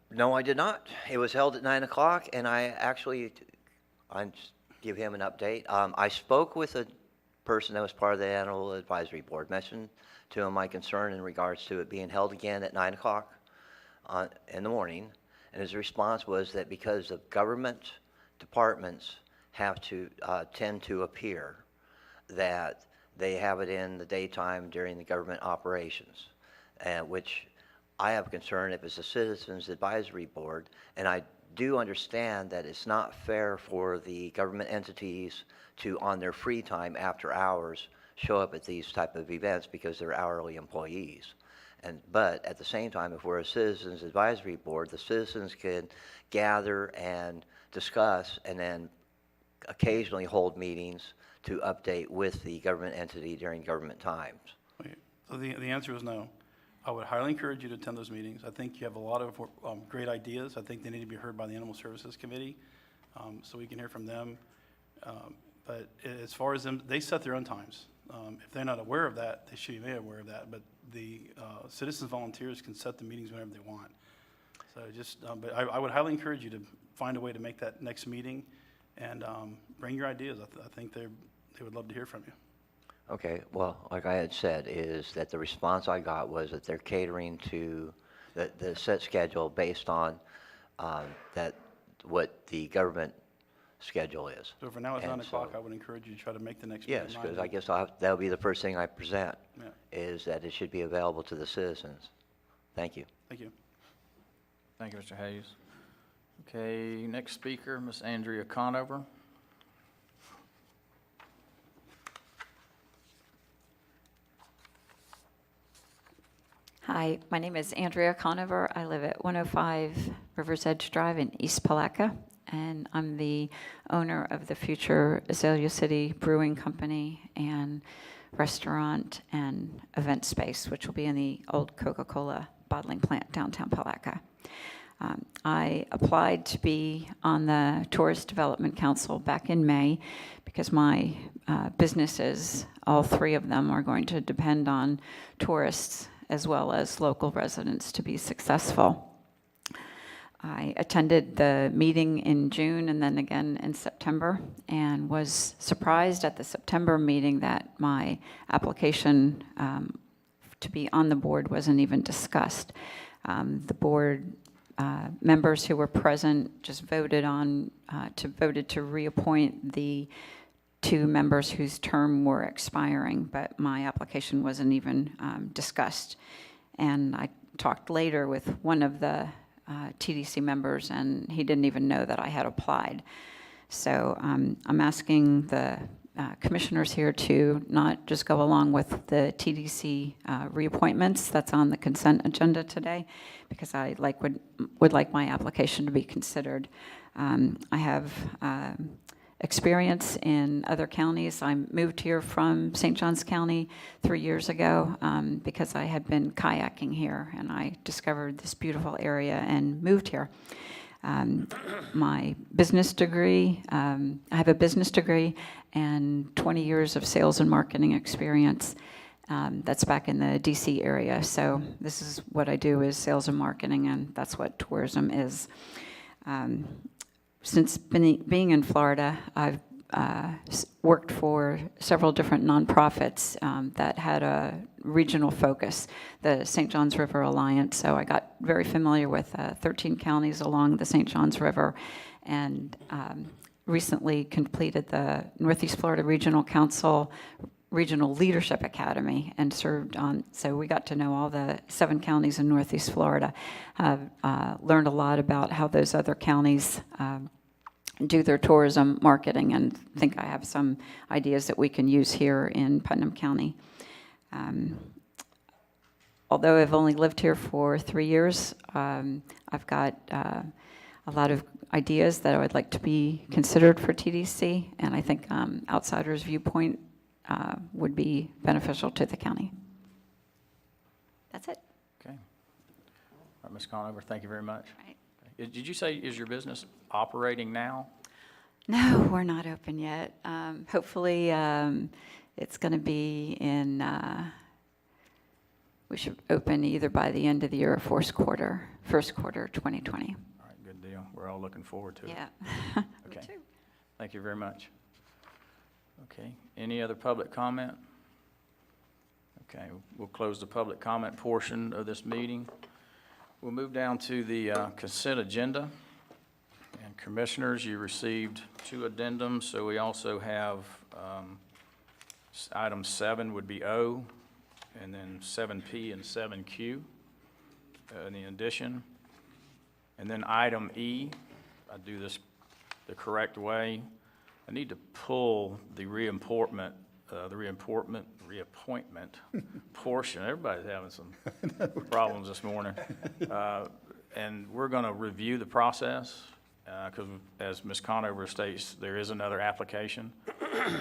No, I did not. It was held at 9 o'clock, and I'll give him an update. I spoke with a person that was part of the Animal Advisory Board, mentioned to him my concern in regards to it being held again at 9 o'clock in the morning, and his response was that because of government departments have to tend to appear, that they have it in the daytime during the government operations, which I have concern if it's a Citizens Advisory Board, and I do understand that it's not fair for the government entities to, on their free time after hours, show up at these type of events because they're hourly employees. But at the same time, if we're a Citizens Advisory Board, the citizens can gather and discuss and then occasionally hold meetings to update with the government entity during government times. Okay, so the answer is no. I would highly encourage you to attend those meetings. I think you have a lot of great ideas. I think they need to be heard by the Animal Services Committee, so we can hear from them. But as far as them, they set their own times. If they're not aware of that, they should be made aware of that. But the citizens volunteers can set the meetings whenever they want. So but I would highly encourage you to find a way to make that next meeting and bring your ideas. I think they would love to hear from you. Okay, well, like I had said, is that the response I got was that they're catering to the set schedule based on what the government schedule is. So for now, it's And 9 o'clock. so- I would encourage you to try to make the next meeting. Yes, at because 9. I guess that'll be the first thing I present, Yeah. is that it should be available to the citizens. Thank you. Thank you. Thank you, Mr. Hayes. Okay, next speaker, Ms. Andrea Conover. Hi, my name is Andrea Conover. I live at 105 Rivers Edge Drive in East Palatka. and I'm the owner of the future Azalea City Brewing Company and restaurant and event space, which will be in the old Coca-Cola bottling plant downtown Palatka. I applied to be on the Tourist Development Council back in May because my businesses, all three of them, are going to depend on tourists as well as local residents to be successful. I attended the meeting in June and then again in September, and was surprised at the September meeting that my application to be on the board wasn't even discussed. The board members who were present just voted to reappoint the two members whose term were expiring, but my application wasn't even discussed. And I talked later with one of the TDC members, and he didn't even know that I had applied. So I'm asking the commissioners here to not just go along with the TDC reappointments that's on the consent agenda today, because I would like my application to be considered. I have experience in other counties. I moved here from St. Johns County 3 years ago because I had been kayaking here, and I discovered this beautiful area and moved here. My business degree, I have a business degree and 20 years of sales and marketing experience. That's back in the DC area. So this is what I do, is sales and marketing, and that's what tourism is. Since being in Florida, I've worked for several different nonprofits that had a regional focus, the St. Johns River Alliance. So I got very familiar with 13 counties along the St. Johns River, and recently completed the Northeast Florida Regional Council Regional Leadership Academy and served on, so we got to know all the 7 counties in Northeast Florida. Learned a lot about how those other counties do their tourism marketing, and think I have some ideas that we can use here in Putnam County. Although I've only lived here for 3 years, I've got a lot of ideas that I would like to be considered for TDC, and I think outsiders' viewpoint would be beneficial to the county. That's it. Okay. All right, Ms. Conover, thank you very much. Right. Did you say, is your business operating now? No, we're not open yet. Hopefully, it's going to be in, we should open either by the end of the year or first quarter 2020. All right, good deal. We're all looking forward to it. Yeah. Okay. Me too. Thank you very much. Okay, any other public comment? Okay, we'll close the public comment portion of this meeting. We'll move down to the consent agenda. And commissioners, you received 2 addendums, so we also have item 7 would be O, and then 7P and 7Q in the addition. And then item E, I do this the correct way. I need to pull the reappointment portion. Everybody's having some problems this morning. And we're going to review the process, because as Ms. Conover states, there is another application.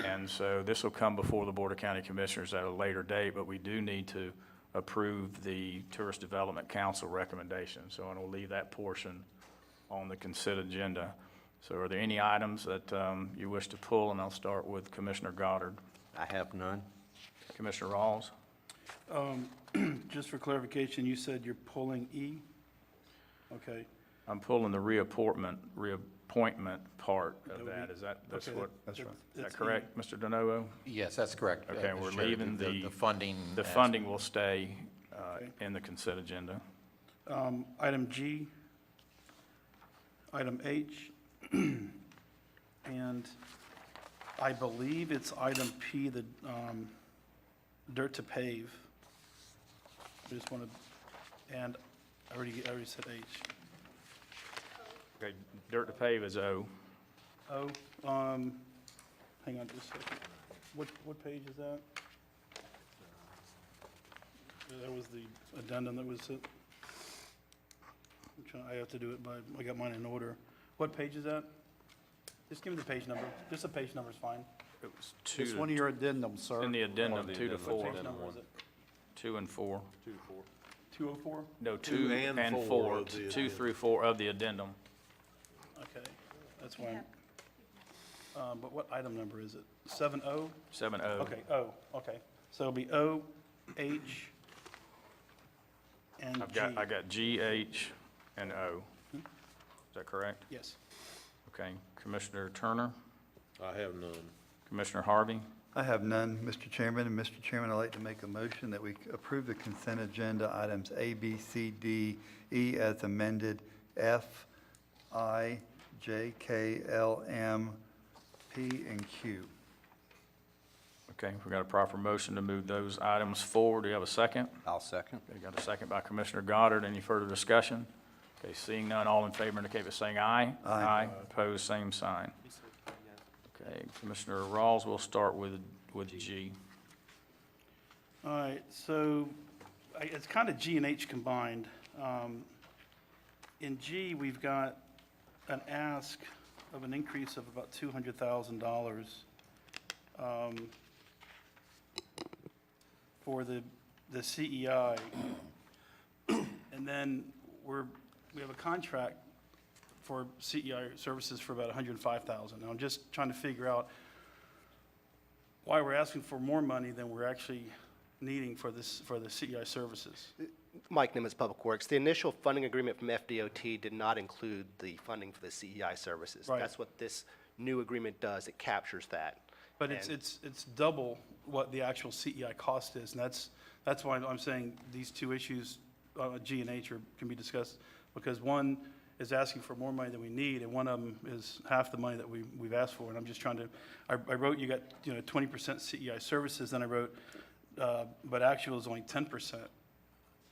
And so this will come before the Board of County Commissioners at a later date, but we do need to approve the Tourist Development Council recommendation. So I'm going to leave that portion on the consent agenda. So are there any items that you wish to pull? And I'll start with Commissioner Goddard. I have none. Commissioner Rawls? Just for clarification, you said you're pulling E? Okay. I'm pulling the reappointment part of that. Is that, that's Okay, what, that's right. is that correct, Mr. DeNovo? Yes, that's correct. Okay, Mr. we're Chair. leaving The funding. The funding will stay in the consent agenda. Item G, item H, and I believe it's item P, the dirt to pave. I just want to, and I already said H. Okay, dirt to pave is O. Oh, hang on just a second. What page is that? That was the addendum that was it. I have to do it by, I got mine in order. What page is that? Just give me the page number. Just the page number is fine. It was It's one of your addendums, sir. in the addendum, 2 to 4. What page number is it? 2 and 4. 204? No, 2 and 4. 2 through 4 of the addendum. Okay, that's fine. But what item number is it? 7O? 7O. Okay, O, okay. So it'll be O, H, and G. I got G, H, and O. Is that correct? Yes. Okay. Commissioner Turner, I have none. Commissioner Harvey, I have none, Mr. Chairman, and Mr. Chairman, I'd like to make a motion that we approve the consent agenda items A, B, C, D, E as amended, F, I, J, K, L, M, P, and Q. okay, we got a proper motion to move those items forward. Do you have a second? I'll second. Okay, got a second by Commissioner Goddard. Any further discussion? Okay, seeing none, all in favor indicate by saying aye. Aye. Opposed, same sign. Okay, Commissioner Rawls, we'll start with G. All right, so it's kind of G and H combined. In G, we've got an ask of an increase of about $200,000 for the CEI. And then we have a contract for CEI services for about $105,000. Now, I'm just trying to figure out why we're asking for more money than we're actually needing for this, for the CEI services. Mike Nimitz, Public Works. The initial funding agreement from FDOT did not include the funding for the CEI services. Right. That's what this new agreement does. It captures that. But And- it's double what the actual CEI cost is, and that's why I'm saying these two issues, G and H, can be discussed, because one is asking for more money than we need, and one of them is half the money that we've asked for, and I'm just trying to, I wrote, you got, 20% CEI services, then I wrote, but actual is only 10%,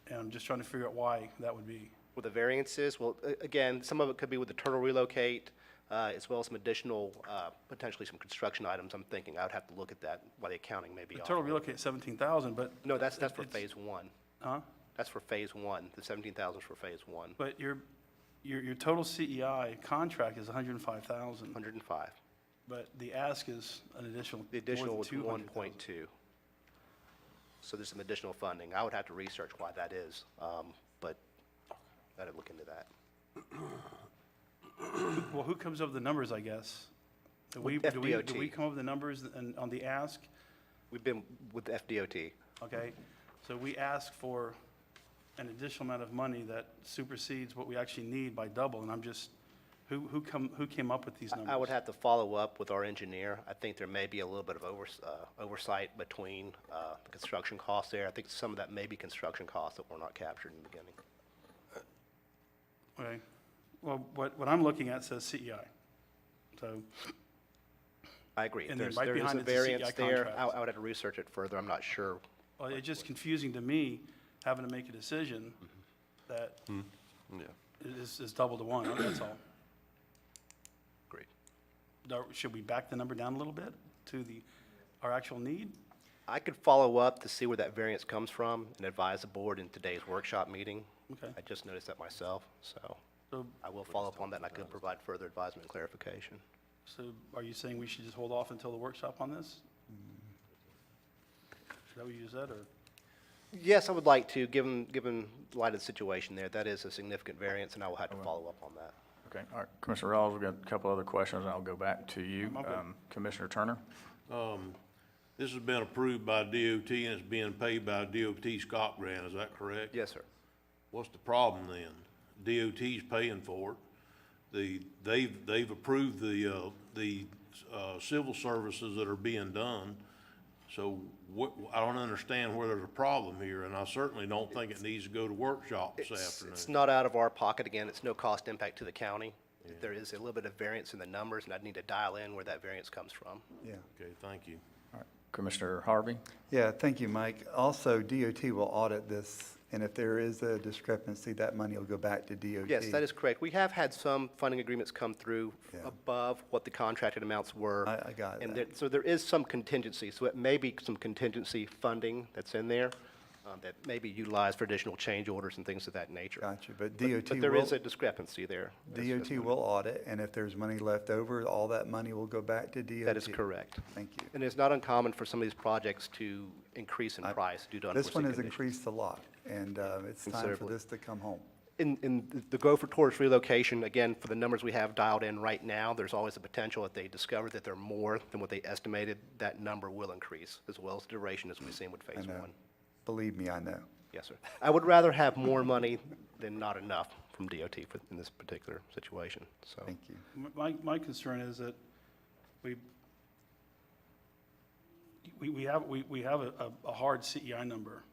and I'm just trying to figure out why that would be. With the variances, well, again, some of it could be with the Turtle relocate, as well as some additional, potentially some construction items. I'm thinking I would have to look at that, why the accounting may be The off. total relocate 17,000, but. No, that's for it's- phase one. Huh? That's for phase one. The 17,000 is for phase one. But your total CEI contract is 105,000, 105. but the ask is an additional. The additional was 200,000. 1.2. So there's some additional funding. I would have to research why that is, but I'd look into that. Well, who comes up with the numbers, I guess? Do we FDOT. come up with the numbers on the ask? We've been with FDOT. Okay, so we ask for an additional amount of money that supersedes what we actually need by double, and I'm just, who came up with these numbers? I would have to follow up with our engineer. I think there may be a little bit of oversight between the construction costs there. I think some of that may be construction costs that were not captured in the beginning. Okay, well, what I'm looking at says CEI, so, I agree. And then There's right there is behind a it's the CEI variance there. contract. I would have to research it further. I'm not sure. well, it's just confusing to me, having to make a decision that is double to one, that's all. Agreed. Should we back the number down a little bit to our actual need? I could follow up to see where that variance comes from and advise the board in today's workshop meeting. Okay. I just noticed that myself, so So, I will follow up on that, and I could provide further advisement and clarification. so are you saying we should just hold off until the workshop on this? Is that what you just said, or? Yes, I would like to, given the light of the situation there. That is a significant variance, and I will have to follow up on that. Okay, all right, Commissioner Rawls, we've got a couple other questions, and I'll go back to you. I'm okay. Commissioner Turner? This has been approved by DOT and it's being paid by DOT Scott grant, is that correct? Yes, sir. What's the problem then? DOT's paying for it. They've approved the civil services that are being done. So I don't understand where there's a problem here, and I certainly don't think it needs to go to workshop this afternoon. It's not out of our pocket. Again, it's no cost impact to the county. There is a little bit of variance in the numbers, and I'd need to dial in where that variance comes from. Yeah. Okay, thank you. All right, Commissioner Harvey? Yeah, thank you, Mike. Also, DOT will audit this, and if there is a discrepancy, that money will go back to DOT. Yes, that is correct. We have had some funding agreements come through Yeah. above what the contracted amounts were. I got And that. so there is some contingency, so it may be some contingency funding that's in there. that may be utilized for additional change orders and things of that nature. Gotcha, but DOT But there is will- a discrepancy there. DOT will audit, and if there's money left over, all that money will go back to DOT? That is correct. Thank you. And it's not uncommon for some of these projects to increase in price due to unforeseen This one has conditions. increased a lot, and it's time for Considerably. this to come home. In the growth for tourist relocation, again, for the numbers we have dialed in right now, there's always a potential that they discover that they're more than what they estimated, that number will increase, as well as duration as we've seen with I phase know. one. Believe me, I know. Yes, sir. I would rather have more money than not enough from DOT in this particular situation, so. Thank you. My concern is that we have a hard CEI number,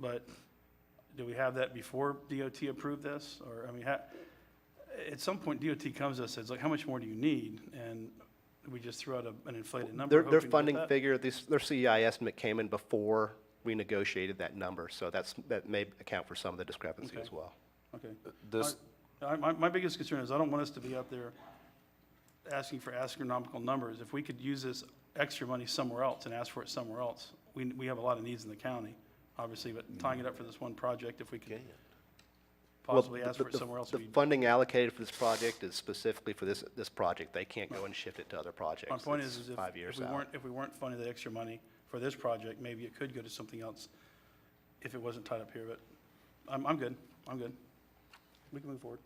but do we have that before DOT approved this? Or, I mean, at some point, DOT comes to us and says, like, how much more do you need? And we just throw out an inflated number. Their hoping to get funding that? figure, their CEI estimate came in before we negotiated that number, so that may account for some of the discrepancy Okay. as well. Okay. This- My biggest concern is I don't want us to be out there asking for astronomical numbers. If we could use this extra money somewhere else and ask for it somewhere else, we have a lot of needs in the county, obviously, but tying it up for this one project, if we could possibly Well, ask for it somewhere else. The would be- funding allocated for this project is specifically for this project. They can't go and shift it to other projects. My point It's is 5 years out. if we weren't funding that extra money for this project, maybe it could go to something else if it wasn't tied up here, but I'm good. We can move forward.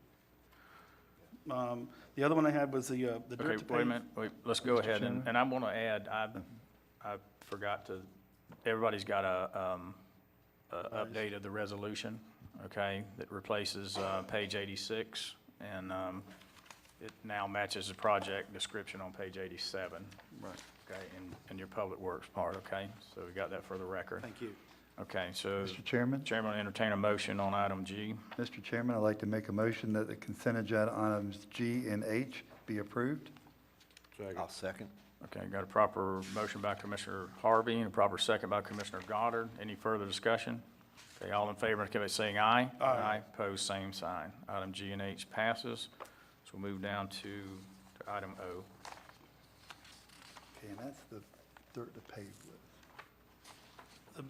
The other one I had was the dirt to Okay, pave. wait a minute, let's go ahead, and I want to add, I forgot to, everybody's got a update of the resolution, okay, that replaces page 86, and it now matches the project description on page 87. Right. Okay, in your public works part, okay? So we got that for the record. Thank you. Okay, so. Mr. Chairman? Chairman will entertain a motion on item G. Mr. Chairman, I'd like to make a motion that the consent agenda items G and H be approved. I'll second. Okay, got a proper motion by Commissioner Harvey and a proper second by Commissioner Goddard. Any further discussion? Okay, all in favor, indicate by saying aye. Aye. Opposed, same sign. Item G and H passes. So we'll move down to item O. Okay, and that's the dirt to pave list.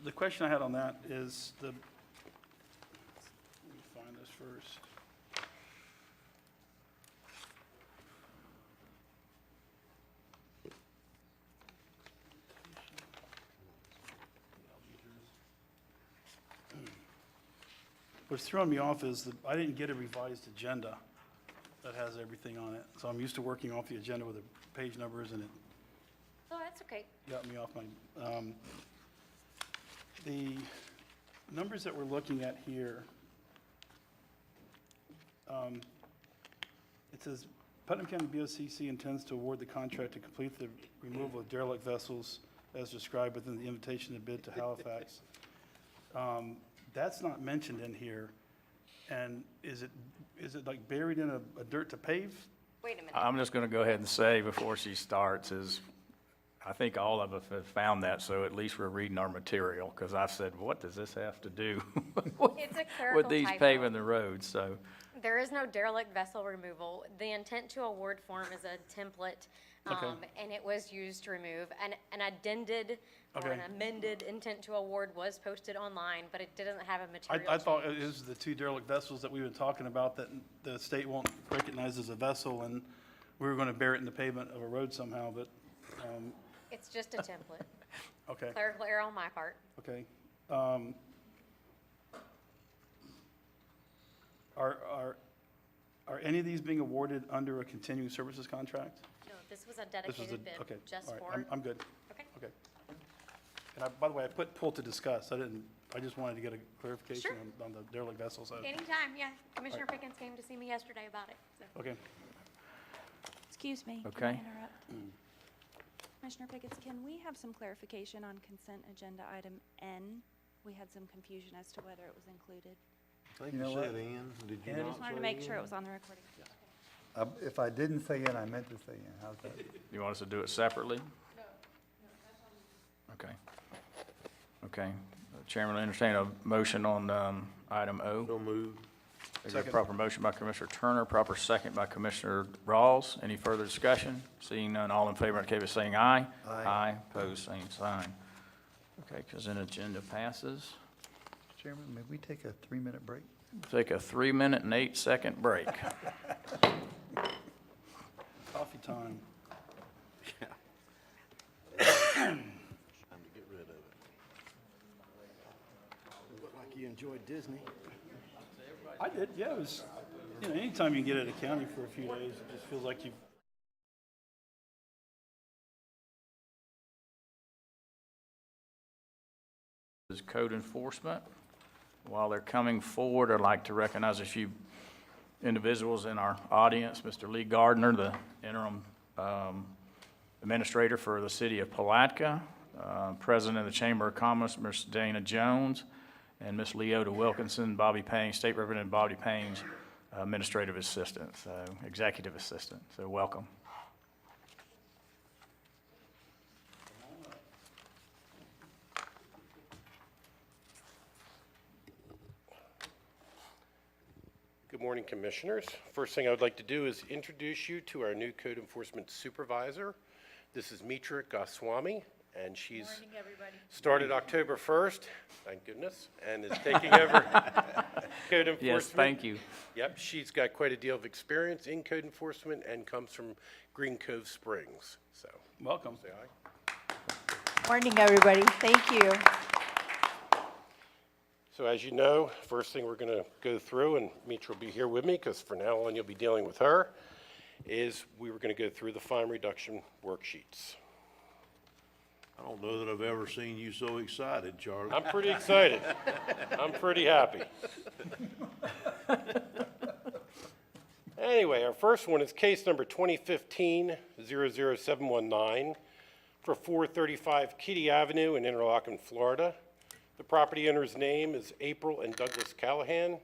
The question I had on that is let me find this first. What's throwing me off is that I didn't get a revised agenda that has everything on it. So I'm used to working off the agenda with the page numbers, and it Oh, that's okay. got me off my, the numbers that we're looking at here, it says Putnam County BOCC intends to award the contract to complete the removal of derelict vessels as described within the invitation to bid to Halifax. That's not mentioned in here, and is it like buried in a dirt to pave? Wait a minute. I'm just going to go ahead and say before she starts is, I think all of us have found that, so at least we're reading our material, because I said, what does this have to do It's a clerical with these typo. paving the roads? So, There is no derelict vessel removal. The intent to award form is a template, Okay. and it was used to remove. An addended or an Okay. amended intent to award was posted online, but it didn't have a material I thought change. it was the two derelict vessels that we've been talking about that the state won't recognize as a vessel, and we were going to bury it in the pavement of a road somehow, but, It's just a template. okay, Clerical error on my part. okay. Are any of these being awarded under a continuing services contract? No, this was a This was dedicated bid okay, just all right, for. I'm good. Okay. Okay. And by the way, I put pull to discuss. I just wanted to get a clarification Sure. on the derelict vessels. Anytime, yeah. Commissioner Pickens came to see me yesterday about it, so. Okay. Excuse me. can Okay. I interrupt? Commissioner Pickens, can we have some clarification on consent agenda item N? We had some confusion as to whether it was included. I think You know you what? said N, did you N? I not just wanted to say make sure N? it was on the recording. If I didn't say in, I meant to say in. How's that? you want us to do it separately? Okay. Okay. Chairman will entertain a motion on item O. So moved. There's a Second. proper motion by Commissioner Turner, proper second by Commissioner Rawls. Any further discussion? Seeing none, all in favor indicate by saying aye. Aye. Aye, opposed, same sign. Okay, consent agenda passes. Chairman, may we take a 3-minute break? Take a 3-minute and 8-second break. Coffee time. Time to get rid of it. Look like you enjoyed Disney. I did, yeah, it was, you know, anytime you get out of county for a few days, it just feels like you've Is code enforcement. While they're coming forward, I'd like to recognize a few individuals in our audience. Mr. Lee Gardner, the interim administrator for the city of Palatka, president of the Chamber of Commerce, Ms. Dana Jones, and Ms. Leota Wilkinson, Bobby Payne, State Representative Bobby Payne's administrative assistant, so executive assistant. So welcome. Good morning, Commissioners. First thing I would like to do is introduce you to our new code enforcement supervisor. This is Mitra Goswami, and she's started October 1st, thank goodness, and is taking over code enforcement. Yes, thank you. Yep, she's got quite a deal of experience in code enforcement and comes from Green Cove Springs, so. welcome. Say aye. Morning, everybody. Thank you. So as you know, first thing we're going to go through, and Mitra will be here with me because for now on you'll be dealing with her, is we were going to go through the fine reduction worksheets. I don't know that I've ever seen you so excited, Charlie. I'm pretty excited. I'm pretty happy. Anyway, our first one is case number 2015-00719 for 435 Kitty Avenue in Interlochen, Florida. The property owner's name is April and Douglas Callahan.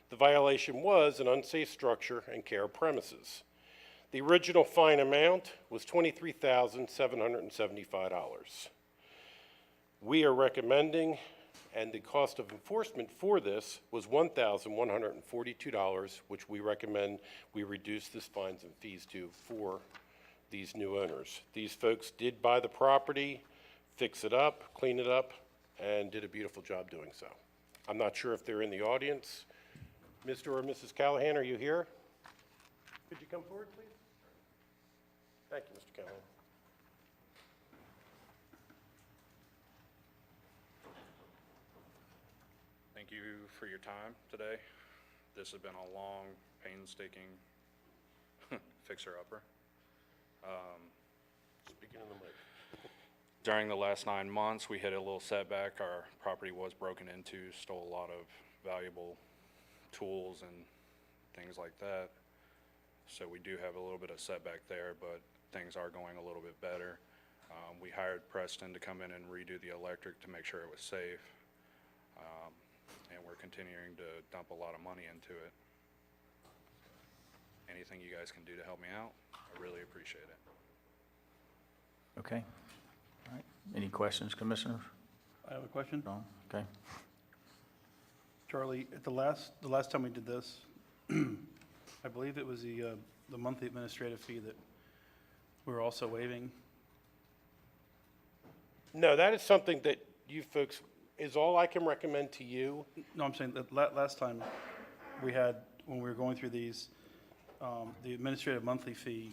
The violation was an unsafe structure and care premises. The original fine amount was $23,775. We are recommending, and the cost of enforcement for this was $1,142, which we recommend we reduce this fines and fees to for these new owners. These folks did buy the property, fix it up, clean it up, and did a beautiful job doing so. I'm not sure if they're in the audience. Mr. or Mrs. Callahan, are you here? Could you come forward, please? Thank you, Mr. Callahan. Thank you for your time today. This has been a long, painstaking fixer-upper. Speaking of the mic. During the last 9 months, we hit a little setback. Our property was broken into, stole a lot of valuable tools and things like that. So we do have a little bit of setback there, but things are going a little bit better. We hired Preston to come in and redo the electric to make sure it was safe. And we're continuing to dump a lot of money into it. Anything you guys can do to help me out, I really appreciate it. Okay. All right. Any questions, Commissioners? I have a question. No? Okay. Charlie, at the last time we did this, I believe it was the monthly administrative fee that we were also waiving. No, that is something that you folks, is all I can recommend to you. No, I'm saying that last time we had, when we were going through these, the administrative monthly fee,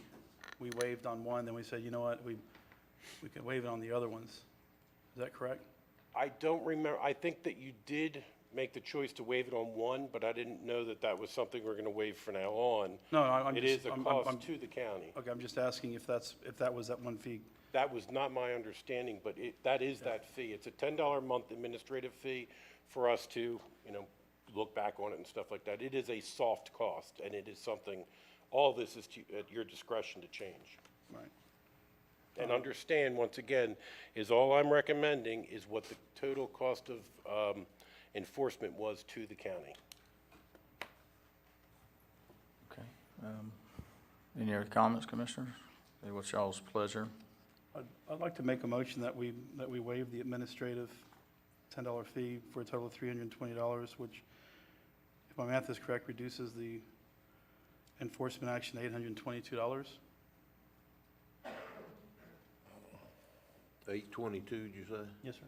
we waived on one, then we said, you know what, we can waive it on the other ones. Is that correct? I don't remember, I think that you did make the choice to waive it on one, but I didn't know that that was something we're gonna waive from now on. No, I'm It just- is a I'm- cost to the county. Okay, I'm just asking if that was that one fee. That was not my understanding, but that is that fee. It's a $10 a month administrative fee for us to, look back on it and stuff like that. It is a soft cost, and it is something, all this is at your discretion to change. Right. And understand, once again, is all I'm recommending is what the total cost of enforcement was to the county. Okay. Any other comments, Commissioners? What's y'all's pleasure? I'd like to make a motion that we waive the administrative $10 fee for a total of $320, which, if my math is correct, reduces the enforcement action to $822. 822, did you say? Yes, sir.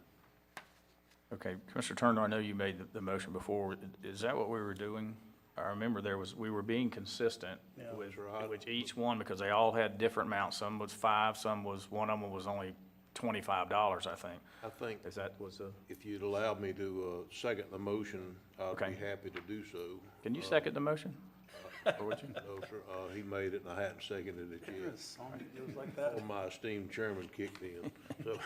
Okay, Commissioner Turner, I know you made the motion before. Is that what we were doing? I remember we were being consistent with each one because they all had different amounts. Some was 5, one of them was only $25, I think. I think Is that was the, if you'd allow me to second the motion, I'd Okay. be happy to do so. can you second the motion? Or would you? No, sir, he made it and I hadn't seconded it yet. It was like that. Before my esteemed chairman kicked in, so.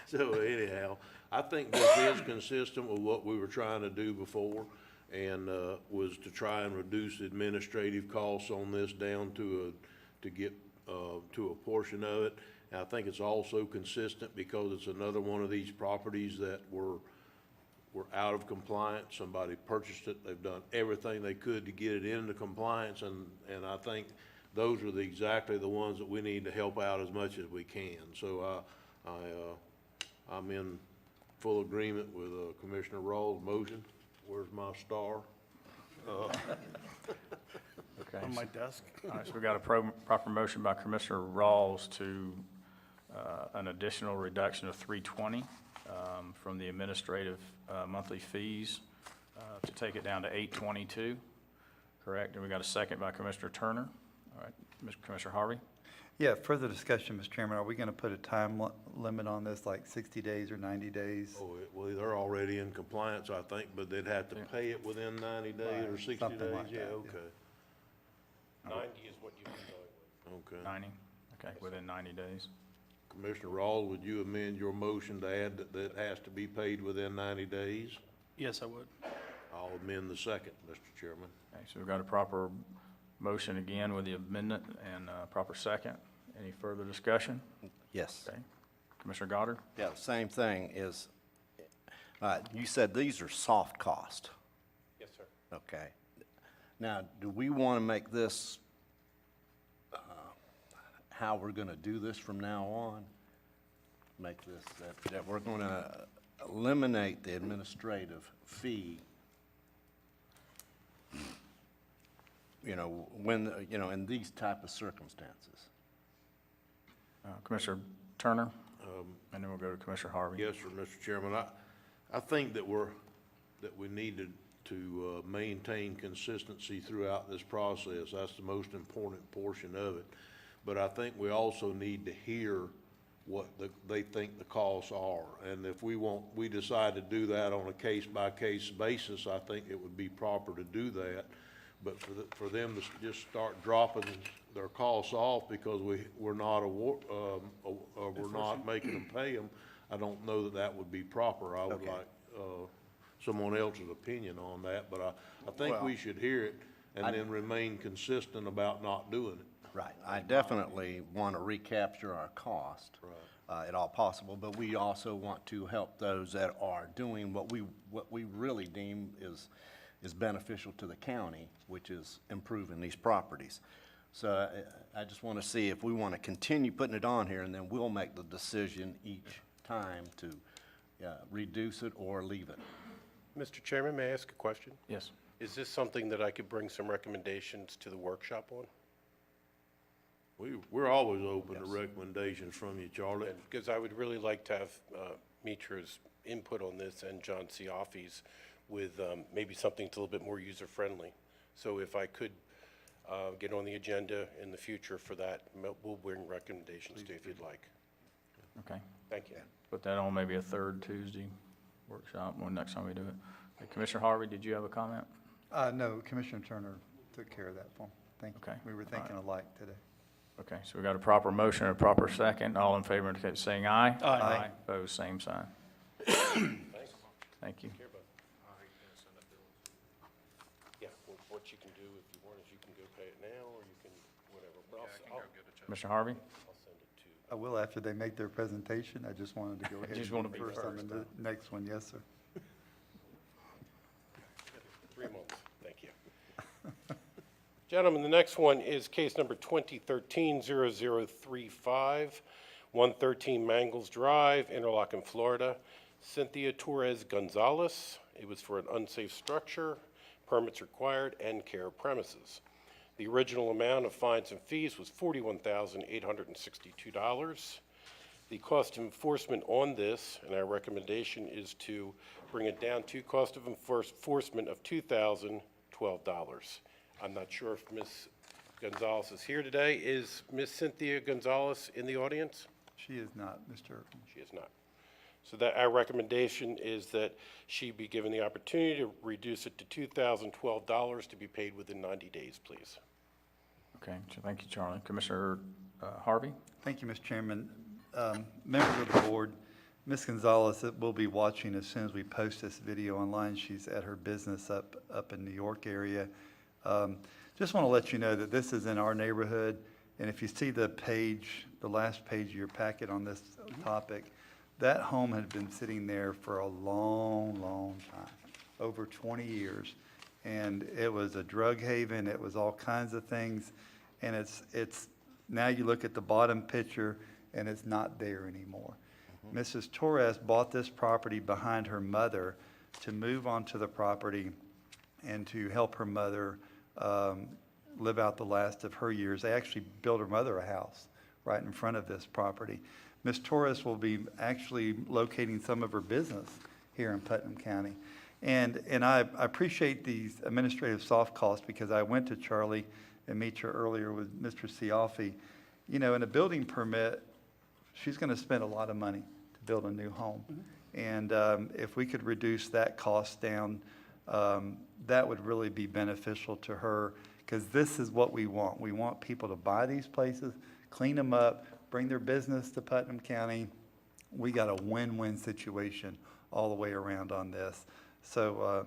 So anyhow, I think this is consistent with what we were trying to do before, and, was to try and reduce administrative costs on this down to a portion of it. And I think it's also consistent because it's another one of these properties that were out of compliance. Somebody purchased it, they've done everything they could to get it into compliance, and I think those are exactly the ones that we need to help out as much as we can. So I'm in full agreement with Commissioner Rawls' motion. Where's my star? Okay. On my desk. All right, so we got a proper motion by Commissioner Rawls to an additional reduction of $320 from the administrative monthly fees to take it down to $822, correct? And we got a second by Commissioner Turner. All right, Commissioner Harvey? Yeah, further discussion, Mr. Chairman. Are we going to put a time limit on this, like 60 days or 90 days? Oh, well, they're already in compliance, I think, but they'd have to pay it within 90 days or Right, 60 something days? like Yeah, that, yeah. okay. 90 is what you've been going with. Okay. 90? Okay, within 90 days. Commissioner Rawls, would you amend your motion to add that that has to be paid within 90 days? Yes, I would. I'll amend the second, Mr. Chairman. Okay, so we've got a proper motion again with the amendment and proper second. Any further discussion? Yes. Okay. Commissioner Goddard? Yeah, same thing is, you said these are soft cost. Yes, sir. Okay. Now, do we want to make this, how we're going to do this from now on? Make this, that we're going to eliminate the administrative fee, in these type of circumstances? Commissioner Turner? And then we'll go to Commissioner Harvey. Yes, sir, Mr. Chairman. I think that we need to maintain consistency throughout this process. That's the most important portion of it. But I think we also need to hear what they think the costs are. And if we decide to do that on a case-by-case basis, I think it would be proper to do that. But for them to just start dropping their costs off because we're not making them pay them, I don't know that would be proper. I would like someone else's opinion on that, but I think we should hear it and then remain consistent about not doing it. Right. I definitely want to recapture our cost. At all possible, but we also want to help those that are doing what we really deem is beneficial to the county, which is improving these properties. So I just want to see if we want to continue putting it on here, and then we'll make the decision each time to reduce it or leave it. Mr. Chairman, may I ask a question? Yes. Is this something that I could bring some recommendations to the workshop on? We're always open to recommendations from you, Charlie. Because I would really like to have Mitra's input on this and John Ciaffi's with maybe something that's a little bit more user-friendly. So if I could get on the agenda in the future for that, we'll bring recommendations to you if you'd like. Okay. Thank you. Put that on maybe a third Tuesday workshop, when next time we do it. Okay, Commissioner Harvey, did you have a comment? No, Commissioner Turner took care of that for me. Thank you. Okay. We were thinking alike today. Okay, so we got a proper motion and a proper second. All in favor indicate by saying aye. Aye. Opposed, same sign. Thank you. Yeah, what you can do if you want is you can go pay it now, or you can, whatever. But I'll Commissioner Harvey? send it to. I will after they make their presentation. I just wanted to go ahead. Just and wanna be be first on first, the next one. Yes, sir. 3 months, thank you. Gentlemen, the next one is case number 2013-0035, 113 Mangles Drive, Interlochen, Florida. Cynthia Torres Gonzalez. It was for an unsafe structure, permits required, and care premises. The original amount of fines and fees was $41,862. The cost of enforcement on this, and our recommendation is to bring it down to cost of enforcement of $2,012. I'm not sure if Ms. Gonzalez is here today. Is Ms. Cynthia Gonzalez in the audience? She is not, Mr. She is not. So that our recommendation is that she be given the opportunity to reduce it to $2,012 to be paid within 90 days, please. Okay, so thank you, Charlie. Commissioner Harvey? Thank you, Mr. Chairman. Members of the board, Ms. Gonzalez will be watching as soon as we post this video online. She's at her business up in New York area. Just want to let you know that this is in our neighborhood, and if you see the page, the last page of your packet on this topic, that home had been sitting there for a long, long time, over 20 years. And it was a drug haven, it was all kinds of things. And it's now you look at the bottom picture and it's not there anymore. Mrs. Torres bought this property behind her mother to move onto the property and to help her mother live out the last of her years. They actually built her mother a house right in front of this property. Ms. Torres will be actually locating some of her business here in Putnam County. And I appreciate these administrative soft costs because I went to Charlie and Mitra earlier with Mr. Cialfi. You know, in a building permit, she's going to spend a lot of money to build a new home. And if we could reduce that cost down, that would really be beneficial to her because this is what we want. We want people to buy these places, clean them up, bring their business to Putnam County. We got a win-win situation all the way around on this. So,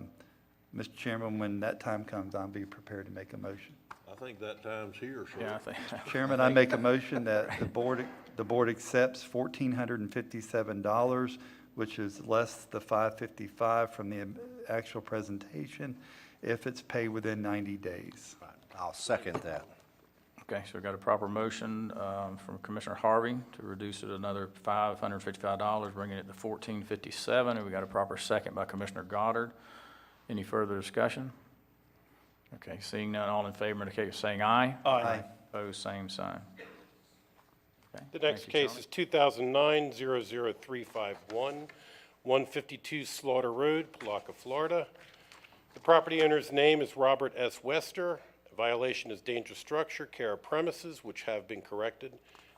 Mr. Chairman, when that time comes, I'll be prepared to make a motion. I think that time's here, sir. Yeah, I think. Chairman, I make a motion that the board accepts $1,457, which is less the $555 from the actual presentation, if it's paid within 90 days. I'll second that. Okay, so we've got a proper motion from Commissioner Harvey to reduce it another $555, bringing it to $1,457, and we got a proper second by Commissioner Goddard. Any further discussion? Okay, seeing none, all in favor indicate by saying aye. Aye. Opposed, same sign. Okay, The next thank you, case is 2009-00351, 152 Slaughter Road, Palaca, Florida. The property owner's name is Robert S. Wester. Violation is dangerous structure, care of premises, which have been corrected.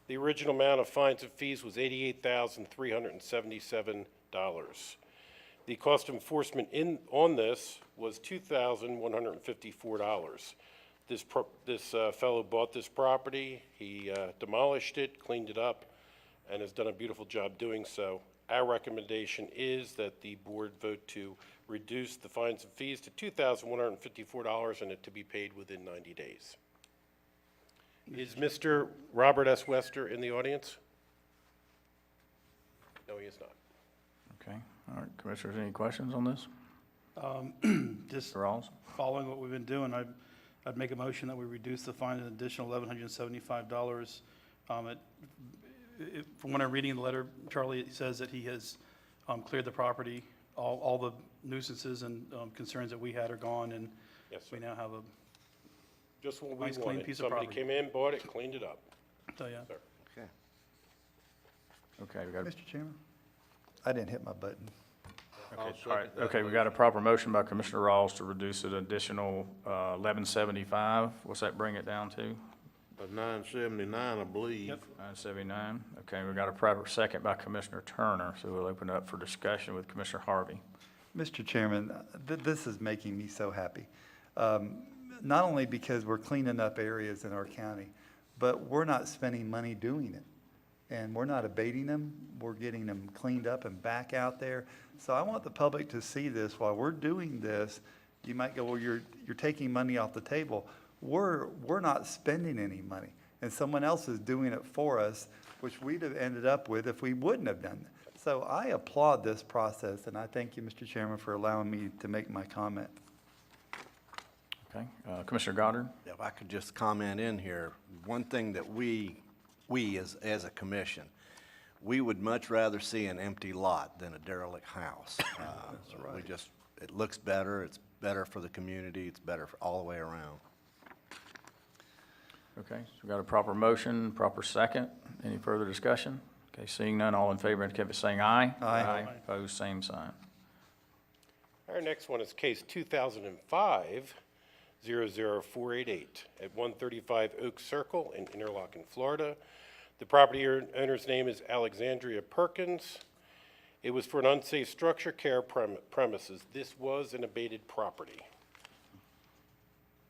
The original amount of fines and fees was $88,377. The cost of enforcement on this was $2,154. This fellow bought this property, he demolished it, cleaned it up, and has done a beautiful job doing so. Our recommendation is that the board vote to reduce the fines and fees to $2,154 and it to be paid within 90 days. Is Mr. Robert S. Wester in the audience? No, he is not. Okay, all right, Commissioners, any questions on this? Just Mr. Rawls? following what we've been doing, I'd make a motion that we reduce the fine an additional $1,175. From when I'm reading the letter, Charlie, it says that he has cleared the property. All the nuisances and concerns that we had are gone, and Yes, sir. we now have a, Just what we Nice, clean wanted. piece of Somebody property. came in, bought it, cleaned it up. so yeah. Sir. Okay. Okay, we got, Mr. Chairman, I didn't hit my button. I'll okay, all right, second that okay, we got a proper motion by Commissioner Rawls to reduce it an additional $1175. What's that bring it down to? $979, I believe. Yep. 979. Okay, we got a proper second by Commissioner Turner, so we'll open it up for discussion with Commissioner Harvey. Mr. Chairman, this is making me so happy. Not only because we're cleaning up areas in our county, but we're not spending money doing it. And we're not abating them, we're getting them cleaned up and back out there. So I want the public to see this while we're doing this. You might go, well, you're taking money off the table. We're not spending any money, and someone else is doing it for us, which we'd have ended up with if we wouldn't have done that. So I applaud this process, and I thank you, Mr. Chairman, for allowing me to make my comment. Okay, Commissioner Goddard? If I could just comment in here, one thing that we as a commission, we would much rather see an empty lot than a derelict house. We just, it looks better, it's better for the community, it's better for all the way around. Okay, so we got a proper motion, proper second. Any further discussion? Okay, seeing none, all in favor indicate by saying aye. Aye. Opposed, same sign. Our next one is case 2005-00488 at 135 Oak Circle in Interlaken, Florida. The property owner's name is Alexandria Perkins. It was for an unsafe structure care premises. This was an abated property.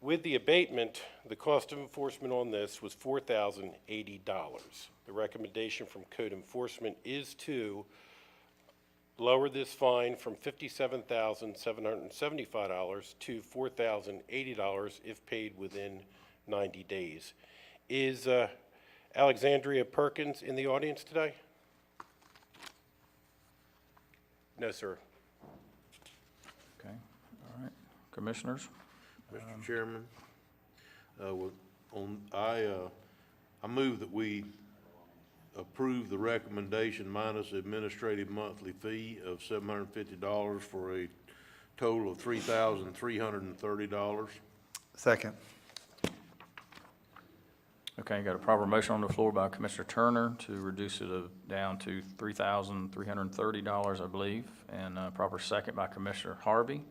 With the abatement, the cost of enforcement on this was $4,080. The recommendation from code enforcement is to lower this fine from $57,775 to $4,080 if paid within 90 days. Is Alexandria Perkins in the audience today? No, sir. Okay, all right. Commissioners? Mr. Chairman, I move that we approve the recommendation minus administrative monthly fee of $750 for a total of $3,330. Second. Okay, got a proper motion on the floor by Commissioner Turner to reduce it down to $3,330, I believe, and a proper second by Commissioner Harvey. Is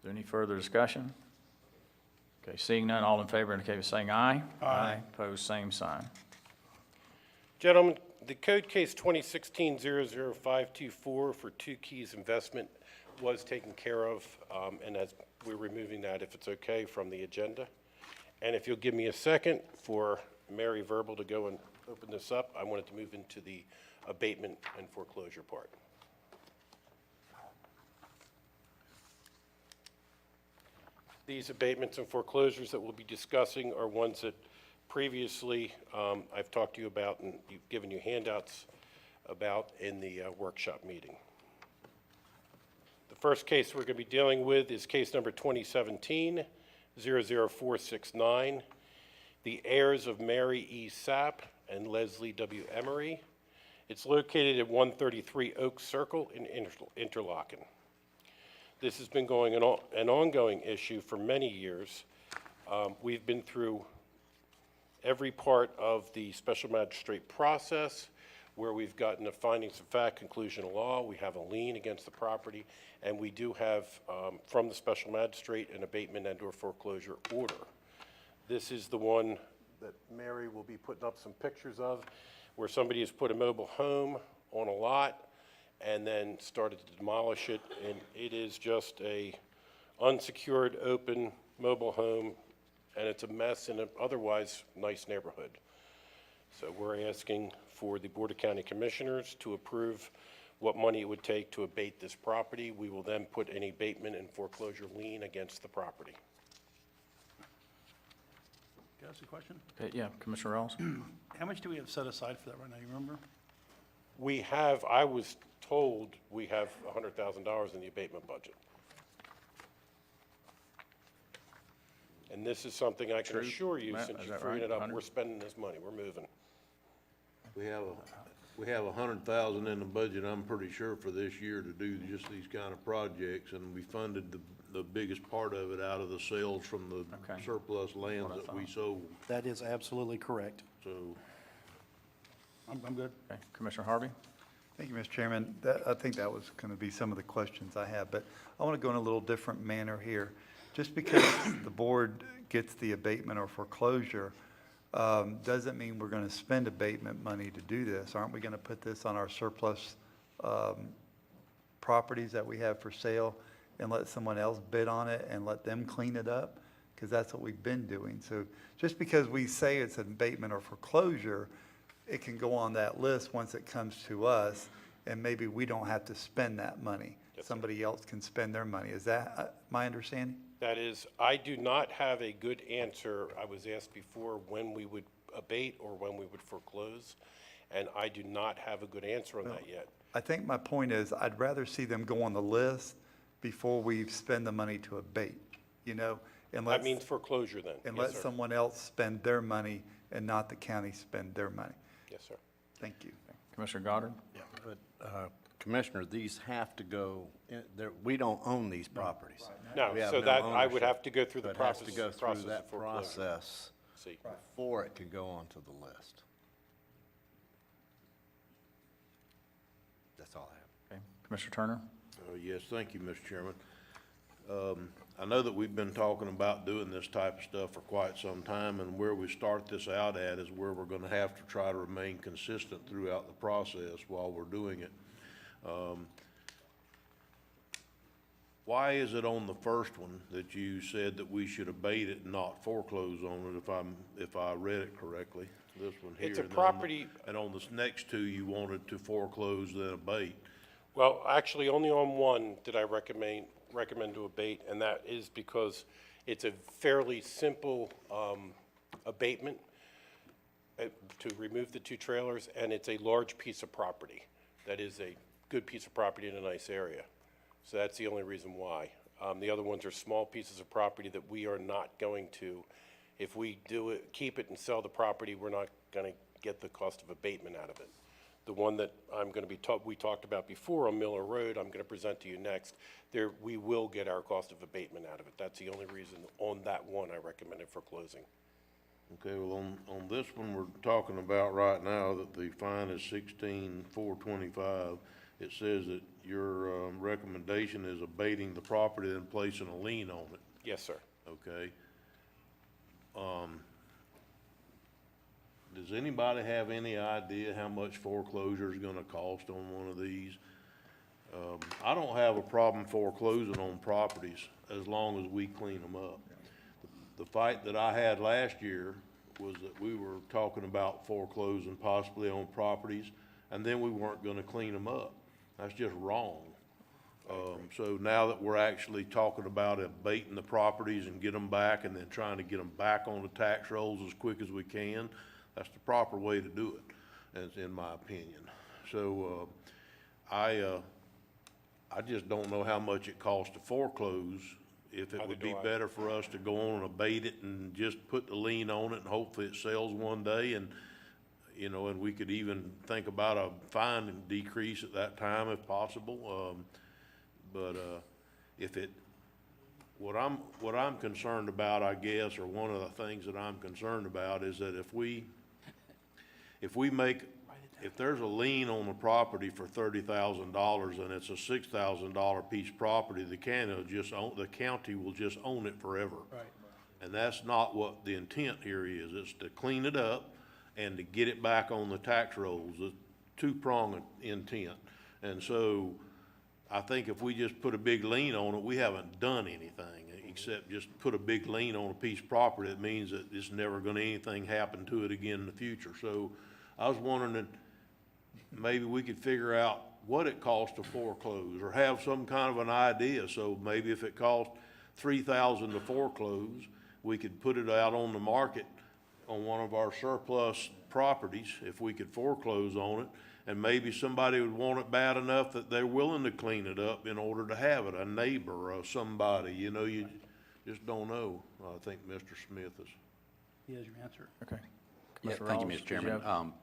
there any further discussion? Okay, seeing none, all in favor indicate by saying aye. Aye. Opposed, same sign. Gentlemen, the code case 2016-00524 for Two Keys Investment was taken care of, and as we're removing that, if it's okay, from the agenda. And if you'll give me a second for Mary Verbal to go and open this up, I wanted to move into the abatement and foreclosure part. These abatements and foreclosures that we'll be discussing are ones that previously I've talked to you about and you've given you handouts about in the workshop meeting. The first case we're going to be dealing with is case number 2017-00469, the heirs of Mary E. Sapp and Leslie W. Emery. It's located at 133 Oak Circle in Interlaken. This has been an ongoing issue for many years. We've been through every part of the special magistrate process where we've gotten a findings of fact, conclusion of law. We have a lien against the property, and we do have, from the special magistrate, an abatement and/or foreclosure order. This is the one that Mary will be putting up some pictures of, where somebody has put a mobile home on a lot and then started to demolish it, and it is just a unsecured, open mobile home, and it's a mess in an otherwise nice neighborhood. So we're asking for the Board of County Commissioners to approve what money it would take to abate this property. We will then put an abatement and foreclosure lien against the property. Can I ask a question? Okay, yeah, Commissioner Rawls? How much do we have set aside for that right now, you remember? We have, I was told we have $100,000 in the abatement budget. And this is something I can True. assure you, Matt, since is you're that freeing right? it up, 100? we're spending this money, we're moving. We have $100,000 in the budget, I'm pretty sure, for this year to do just these kind of projects, and we funded the biggest part of it out of the sales from the Okay. surplus lands that we sold, That is absolutely correct. so. I'm good. Okay, Commissioner Harvey? Thank you, Mr. Chairman. I think that was going to be some of the questions I have, but I want to go in a little different manner here. Just because the board gets the abatement or foreclosure, doesn't mean we're going to spend abatement money to do this. Aren't we going to put this on our surplus properties that we have for sale and let someone else bid on it and let them clean it up? Because that's what we've been doing. So just because we say it's an abatement or foreclosure, it can go on that list once it comes to us, and maybe we don't have to spend that money. Yes, sir. Somebody else can spend their money. Is that my understanding? That is, I do not have a good answer. I was asked before when we would abate or when we would foreclose, and I do not have a good answer on that yet. I think my point is, I'd rather see them go on the list before we spend the money to abate, and That let, means foreclosure then? and Yes, let sir. someone else spend their money and not the county spend their money. Yes, sir. Thank you. Commissioner Goddard? But, Commissioner, these have to go, we don't own these properties. No, We have so no that, I would ownership. have to go through the So it has process to go through process of that foreclosure. process See. before it can go onto the list. Commissioner Turner? Yes, thank you, Mr. Chairman. I know that we've been talking about doing this type of stuff for quite some time, and where we start this out at is where we're gonna have to try to remain consistent throughout the process while we're doing it. Why is it on the first one that you said that we should abate it and not foreclose on it, if I read it correctly? This one here. It's a and on the- property- And on this next two, you wanted to foreclose then abate. Well, actually, only on one did I recommend to abate, and that is because it's a fairly simple abatement to remove the two trailers, and it's a large piece of property. That is a good piece of property in a nice area. So that's the only reason why. The other ones are small pieces of property that we are not going to, if we do it, keep it and sell the property, we're not going to get the cost of abatement out of it. The one that I'm going to be we talked about before on Miller Road, I'm going to present to you next. There, we will get our cost of abatement out of it. That's the only reason on that one I recommended for closing. Okay, well, on this one, we're talking about right now that the fine is $16,425. It says that your recommendation is abating the property and placing a lien on it. Yes, sir. Okay. Does anybody have any idea how much foreclosure is gonna cost on one of these? I don't have a problem foreclosing on properties as long as we clean them up. The fight that I had last year was that we were talking about foreclosing possibly on properties, and then we weren't gonna clean them up. That's just wrong. So now that we're actually talking about abating the properties and get them back, and then trying to get them back on the tax rolls as quick as we can, that's the proper way to do it, as in my opinion. So, I just don't know how much it costs to foreclose. If it Neither would do be I. better for us to go on and abate it and just put the lien on it and hopefully it sells one day, and, you know, and we could even think about a fine and decrease at that time if possible. If it, what I'm concerned about, I guess, or one of the things that I'm concerned about is that if there's a lien on the property for $30,000 and it's a $6,000 piece of property, the county will just own it forever. Right. And that's not what the intent here is. It's to clean it up and to get it back on the tax rolls, a two-pronged intent. And so I think if we just put a big lien on it, we haven't done anything except just put a big lien on a piece of property. It means that it's never gonna anything happen to it again in the future. So I was wondering that maybe we could figure out what it costs to foreclose or have some kind of an idea. So maybe if it cost $3,000 to foreclose, we could put it out on the market on one of our surplus properties, if we could foreclose on it, and maybe somebody would want it bad enough that they're willing to clean it up in order to have it, a neighbor or somebody, you know, you just don't know. I think Mr. Smith is. He has your answer. Okay. Yeah, Commissioner thank you, Rawls, Mr. did you Chairman. have-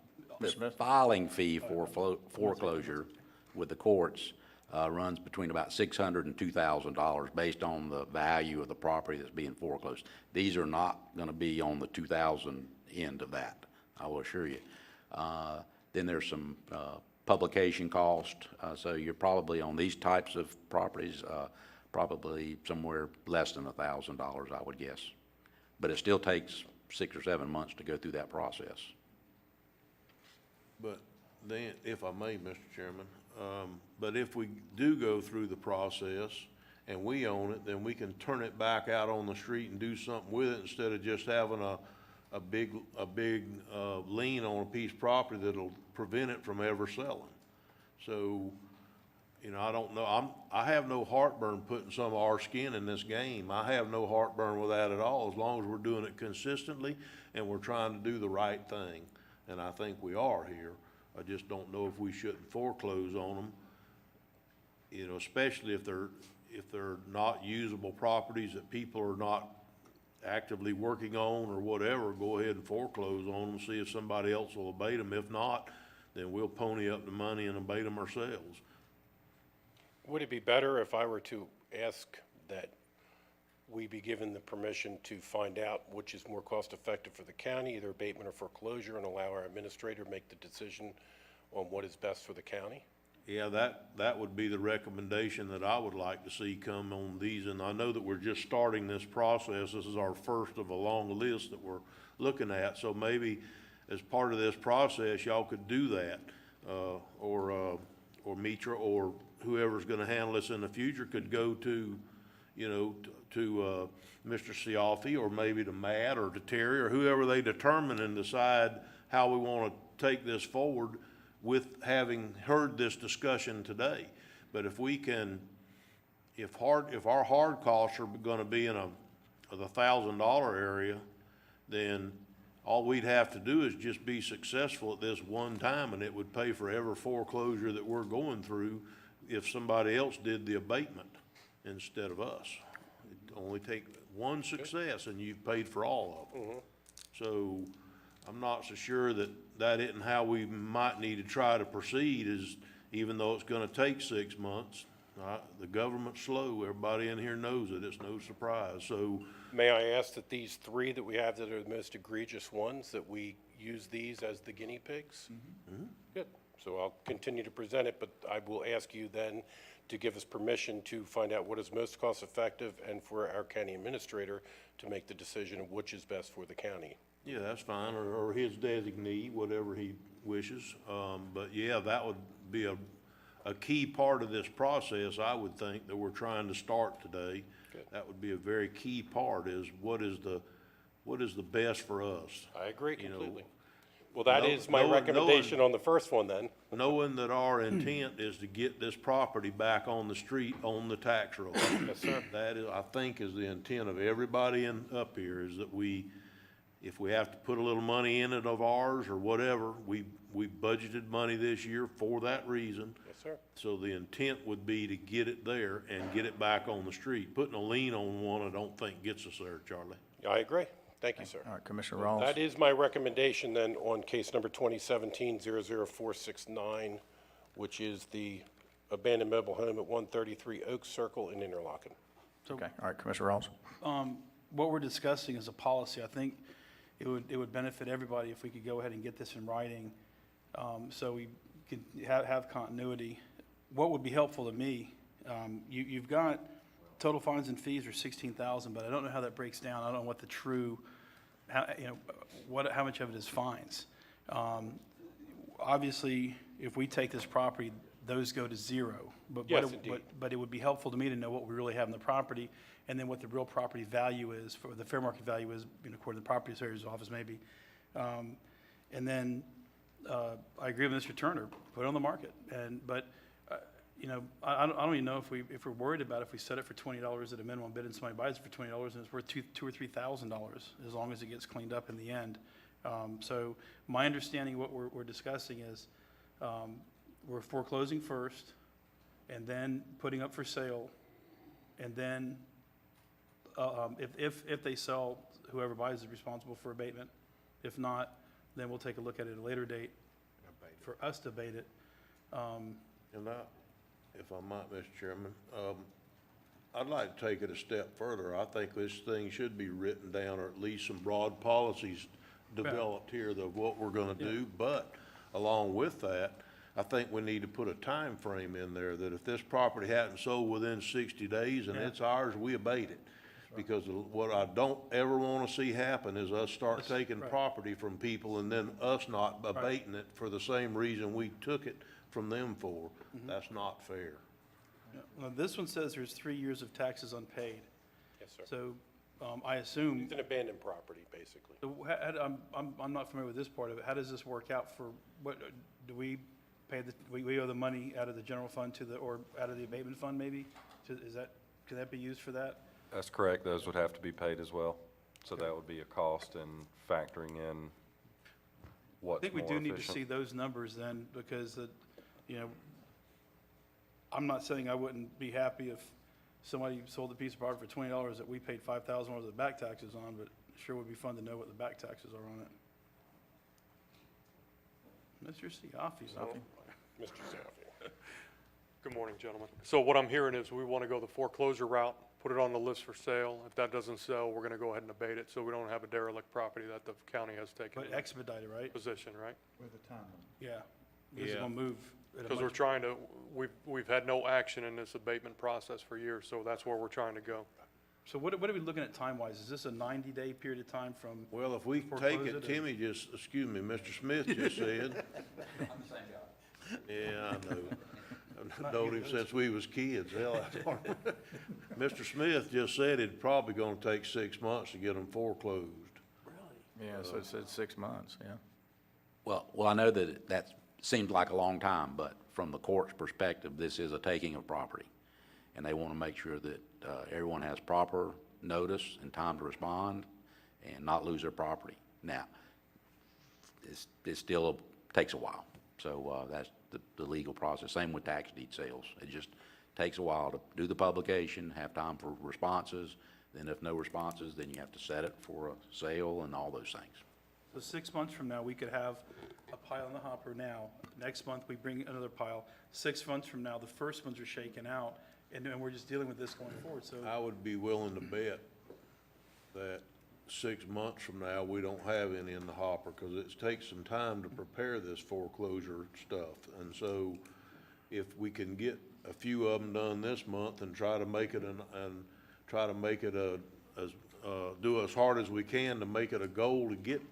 The Smith? filing fee for foreclosure with the courts runs between about $600 and $2,000 based on the value of the property that's being foreclosed. These are not going to be on the 2,000 end of that, I will assure you. Then there's some publication cost, so you're probably on these types of properties, probably somewhere less than $1,000, I would guess. But it still takes 6 or 7 months to go through that process. But then, if I may, Mr. Chairman, but if we do go through the process and we own it, then we can turn it back out on the street and do something with it instead of just having a big lien on a piece of property that'll prevent it from ever selling. So, you know, I don't know, I have no heartburn putting some of our skin in this game. I have no heartburn with that at all, as long as we're doing it consistently and we're trying to do the right thing. And I think we are here. I just don't know if we shouldn't foreclose on them, you know, especially if they're not usable properties that people are not actively working on or whatever. Go ahead and foreclose on them, see if somebody else will abate them. If not, then we'll pony up the money and abate them ourselves. Would it be better if I were to ask that we be given the permission to find out which is more cost-effective for the county, either abatement or foreclosure, and allow our administrator to make the decision on what is best for the county? Yeah, that would be the recommendation that I would like to see come on these, and I know that we're just starting this process. This is our first of a long list that we're looking at, so maybe as part of this process, y'all could do that. Or Mitra, or whoever's gonna handle this in the future could go to, you know, to Mr. Cioffi, or maybe to Matt, or to Terry, or whoever they determine, and decide how we wanna take this forward with having heard this discussion today. But if we can, if our hard costs are gonna be in the $1,000 area, then all we'd have to do is just be successful at this one time, and it would pay for every foreclosure that we're going through if somebody else did the abatement instead of us. It'd only take one success and you've paid for all of them. So I'm not so sure that isn't how we might need to try to proceed, is even though it's gonna take 6 months. The government's slow. Everybody in here knows it. It's no surprise. So May I ask that these three that we have that are the most egregious ones, that we use these as the guinea pigs? Good. So I'll continue to present it, but I will ask you then to give us permission to find out what is most cost-effective, and for our county administrator to make the decision of which is best for the county. yeah, that's fine, or his designee, whatever he wishes. But yeah, that would be a key part of this process, I would think, that we're trying to start today. Good. That would be a very key part, is what is the best for us? I agree You know, completely. Well, that is my knowing- recommendation on the first one then. Knowing that our intent is to get this property back on the street, on the tax roll. Yes, sir. That is, I think, is the intent of everybody up here, is that if we have to put a little money in it of ours or whatever, we budgeted money this year for that reason. Yes, sir. So the intent would be to get it there and get it back on the street. Putting a lien on one, I don't think gets us there, Charlie. I agree. Thank you, sir. All right, Commissioner Rawls. That is my recommendation then on case number 2017-00469, which is the abandoned mobile home at 133 Oak Circle in Interlochen. Okay, all right, Commissioner Rawls. What we're discussing is a policy. I think it would benefit everybody if we could go ahead and get this in writing, so we could have continuity. What would be helpful to me, you've got total fines and fees are 16,000, but I don't know how that breaks down. I don't know what the true, how much of it is fines. Obviously, if we take this property, those go to zero. Yes, indeed. But it would be helpful to me to know what we really have in the property, and then what the real property value is, for the fair market value is, according to the property assessor's office maybe. And then, I agree with Mr. Turner, put it on the market. But I don't even know if we're worried about if we set it for $20 at a minimum bid and somebody buys it for $20 and it's worth $2,000 or $3,000, as long as it gets cleaned up in the end. So my understanding, what we're discussing is, we're foreclosing first, and then putting up for sale, and then, if they sell, whoever buys is responsible for abatement. If not, then we'll take a look at it at a later date for us to abate it. And if I might, Mr. Chairman, I'd like to take it a step further. I think this thing should be written down, or at least some broad policies developed here of what we're gonna do. But along with that, I think we need to put a time frame in there, that if this property hadn't sold within 60 days and it's ours, we abate it. Because what I don't ever wanna see happen is us start taking property from people and then us not abating it for the same reason we took it from them for. That's not fair. Well, this one says there's 3 years of taxes unpaid. Yes, sir. So, I assume, It's an abandoned property, basically. I'm not familiar with this part of it. How does this work out for, what, do we pay we owe the money out of the general fund or out of the abatement fund maybe? Could that be used for that? That's correct. Those would have to be paid as well. So that would be a cost in factoring in what's more efficient. I think we do need to see those numbers then, because, I'm not saying I wouldn't be happy if somebody sold a piece of property for $20 that we paid $5,000 worth of back taxes on, but it sure would be fun to know what the back taxes are on it. Mr. Cioffi. Mr. Cioffi. Good morning, gentlemen. So what I'm hearing is we want to go the foreclosure route, put it on the list for sale. If that doesn't sell, we're going to go ahead and abate it, so we don't have a derelict property that the county has taken But expedited, right? position, right? With a time limit. Yeah. This is gonna move. at a Because we're much- trying to, we've had no action in this abatement process for years, so that's where we're trying to go. So what are we looking at time-wise? Is this a 90-day period of time from? Well, if we take Foreclose it, it or- Timmy just, excuse me, Mr. Smith just said. Yeah, I know. I've known him since we was kids. Hell, Mr. Smith just said it's probably gonna take 6 months to get them foreclosed. Yeah, so it said 6 months, yeah. Well, I know that that seems like a long time, but from the court's perspective, this is a taking of property. And they want to make sure that everyone has proper notice and time to respond and not lose their property. Now, it still takes a while. So that's the legal process. Same with tax deed sales. It just takes a while to do the publication, have time for responses. Then if no responses, then you have to set it for a sale and all those things. So 6 months from now, we could have a pile in the hopper now. Next month, we bring another pile. 6 months from now, the first ones are shaken out, and then we're just dealing with this going forward, so. I would be willing to bet that 6 months from now, we don't have any in the hopper, because it takes some time to prepare this foreclosure stuff. And so if we can get a few of them done this month and try to make it do as hard as we can to make it a goal to get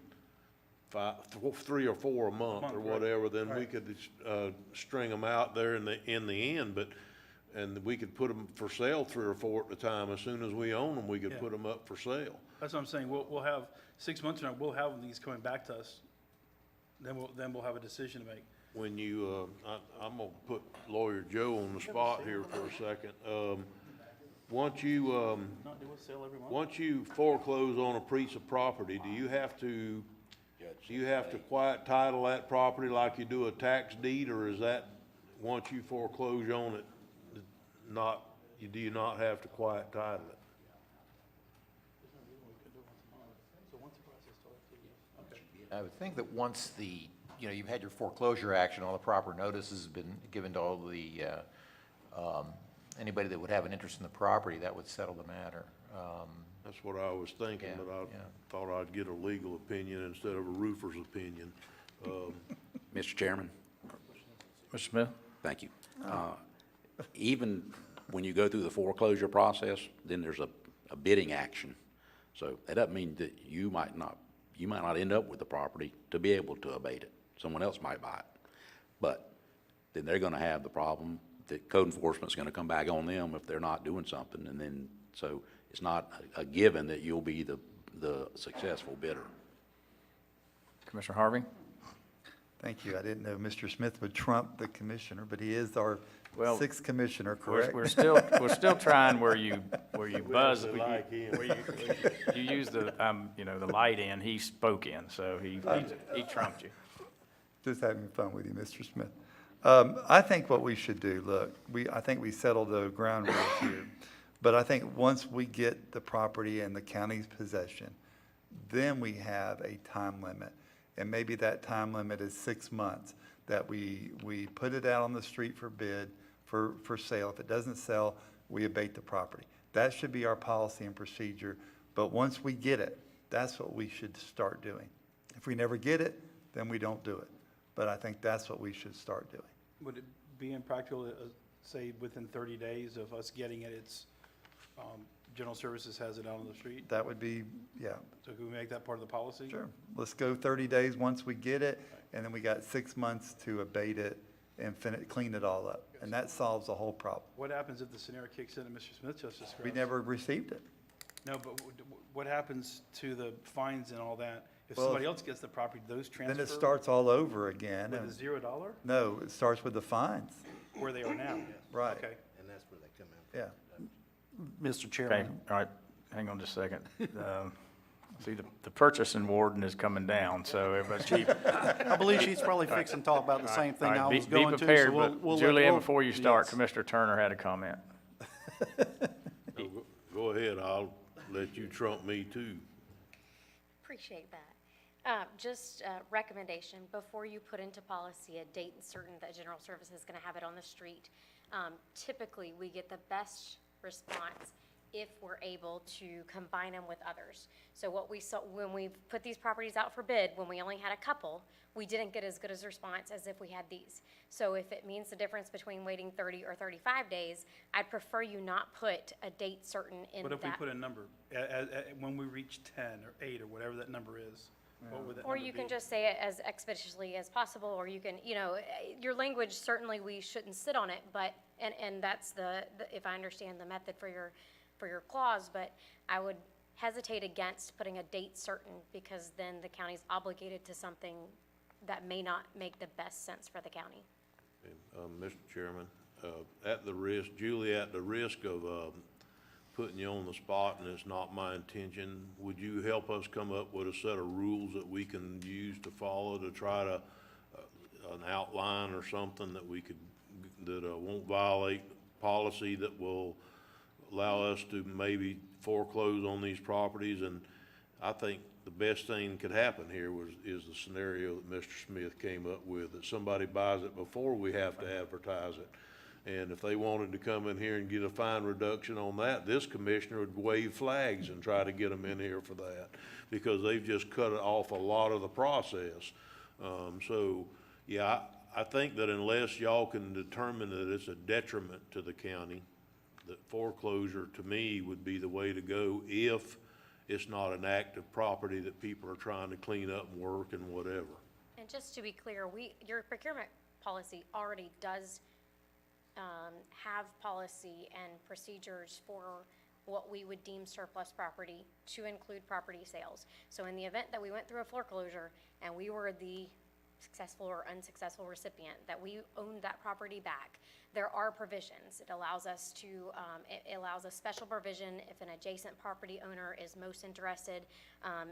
3 or 4 a month or right. whatever, then we Right. could string them out there in the end, and we could put them for sale 3 or 4 at a time. As soon as we own them, we could Yeah. put them up for sale. That's what I'm saying. We'll have, 6 months from now, we'll have these coming back to us. Then we'll have a decision to make. When you, I'm gonna put Lawyer Joe on the spot here for a second. Once you, Not do a sale every month? once you foreclose on a piece of property, do you have to quiet title that property like you do a tax deed, or is that, once you foreclose on it, do you not have to quiet title it? I would think that once you've had your foreclosure action, all the proper notices have been given to all the, anybody that would have an interest in the property, that would settle the matter. That's what I was thinking, Yeah, but I yeah. thought I'd get a legal opinion instead of a roofer's opinion. Mr. Chairman? Mr. Smith? Thank you. Even when you go through the foreclosure process, then there's a bidding action. So that doesn't mean that you might not end up with the property to be able to abate it. Someone else might buy it. But then they're gonna have the problem that code enforcement's gonna come back on them if they're not doing something. And then, so it's not a given that you'll be the successful bidder. Commissioner Harvey? Thank you. I didn't know Mr. Smith would trump the commissioner, but he is our Well, sixth commissioner, We're correct? we're still trying where you buzz, actually like him. where you use the, the light in, he spoke in, so he trumped you. Just having fun with you, Mr. Smith. I think what we should do, look, I think we settled the ground rules here. But I think once we get the property in the county's possession, then we have a time limit. And maybe that time limit is 6 months, that we put it out on the street for bid, for sale. If it doesn't sell, we abate the property. That should be our policy and procedure. But once we get it, that's what we should start doing. If we never get it, then we don't do it. But I think that's what we should start doing. Would it be impractical, say, within 30 days of us getting it, it's, General Services has it out on the street? That would be, yeah, So can we make that part of the policy? sure. Let's go 30 days once we get it, and then we got 6 months to abate it and clean it all up. And that solves the whole problem. What happens if the scenario kicks in and Mr. Smith just described? We never received it. No, but what happens to the fines and all that? If Well, somebody else gets the property, those transfer? Then it starts all over again. With and- a $0? No, it starts with the fines. Where they are now? Right. Okay. And that's where they come in. Yeah. Mr. Okay, Chairman, all right, hang on just a second. See, the purchasing warden is coming down, so everybody's cheap. I believe she's probably fixing to talk about the same thing I was going to. Be prepared, so we'll- but we'll let- Julianne, we'll- before you start, yes. Commissioner Turner had a comment. Go ahead, I'll let you trump me too. Appreciate that. Just a recommendation, before you put into policy a date and certain that General Services is going to have it on the street, typically we get the best response if we're able to combine them with others. So what we saw, when we put these properties out for bid, when we only had a couple, we didn't get as good a response as if we had these. So if it means the difference between waiting 30 or 35 days, I'd prefer you not put a date certain in that. But if we put a number, when we reach 10 or 8 or whatever that number is, what would that Or number you be? can just say it as expeditiously as possible, or you can, your language, certainly we shouldn't sit on it, but, and that's if I understand the method for your clause, but I would hesitate against putting a date certain, because then the county's obligated to something that may not make the best sense for the county. Mr. Chairman, Julie, at the risk of putting you on the spot, and it's not my intention, would you help us come up with a set of rules that we can use to follow to try to, an outline or something that we could, that won't violate policy, that will allow us to maybe foreclose on these properties? And I think the best thing could happen here is the scenario that Mr. Smith came up with, that somebody buys it before we have to advertise it. And if they wanted to come in here and get a fine reduction on that, this commissioner would wave flags and try to get them in here for that, because they've just cut off a lot of the process. So, yeah, I think that unless y'all can determine that it's a detriment to the county, that foreclosure, to me, would be the way to go if it's not an active property that people are trying to clean up and work and whatever. And just to be clear, your procurement policy already does have policy and procedures for what we would deem surplus property, to include property sales. So in the event that we went through a foreclosure and we were the successful or unsuccessful recipient, that we owned that property back, there are provisions. It allows us to, it allows a special provision if an adjacent property owner is most interested.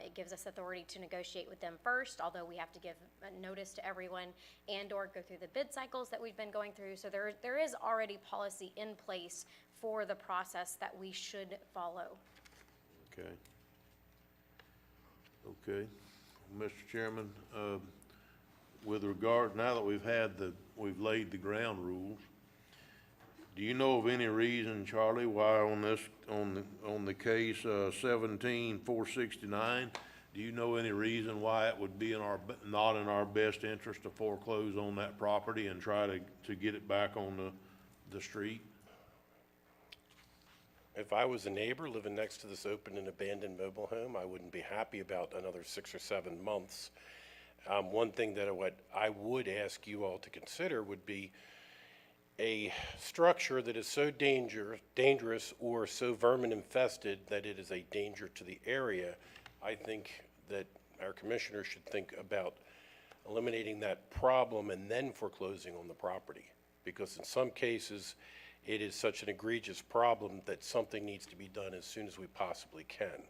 It gives us authority to negotiate with them first, although we have to give a notice to everyone, and or go through the bid cycles that we've been going through. So there is already policy in place for the process that we should follow. Okay. Okay. Mr. Chairman, with regard, now that we've laid the ground rules, do you know of any reason, Charlie, why on the case 17-469, do you know any reason why it would be not in our best interest to foreclose on that property and try to get it back on the street? If I was a neighbor living next to this open and abandoned mobile home, I wouldn't be happy about another 6 or 7 months. One thing that I would ask you all to consider would be a structure that is so dangerous or so vermin infested that it is a danger to the area. I think that our commissioners should think about eliminating that problem and then foreclosing on the property. Because in some cases, it is such an egregious problem that something needs to be done as soon as we possibly can.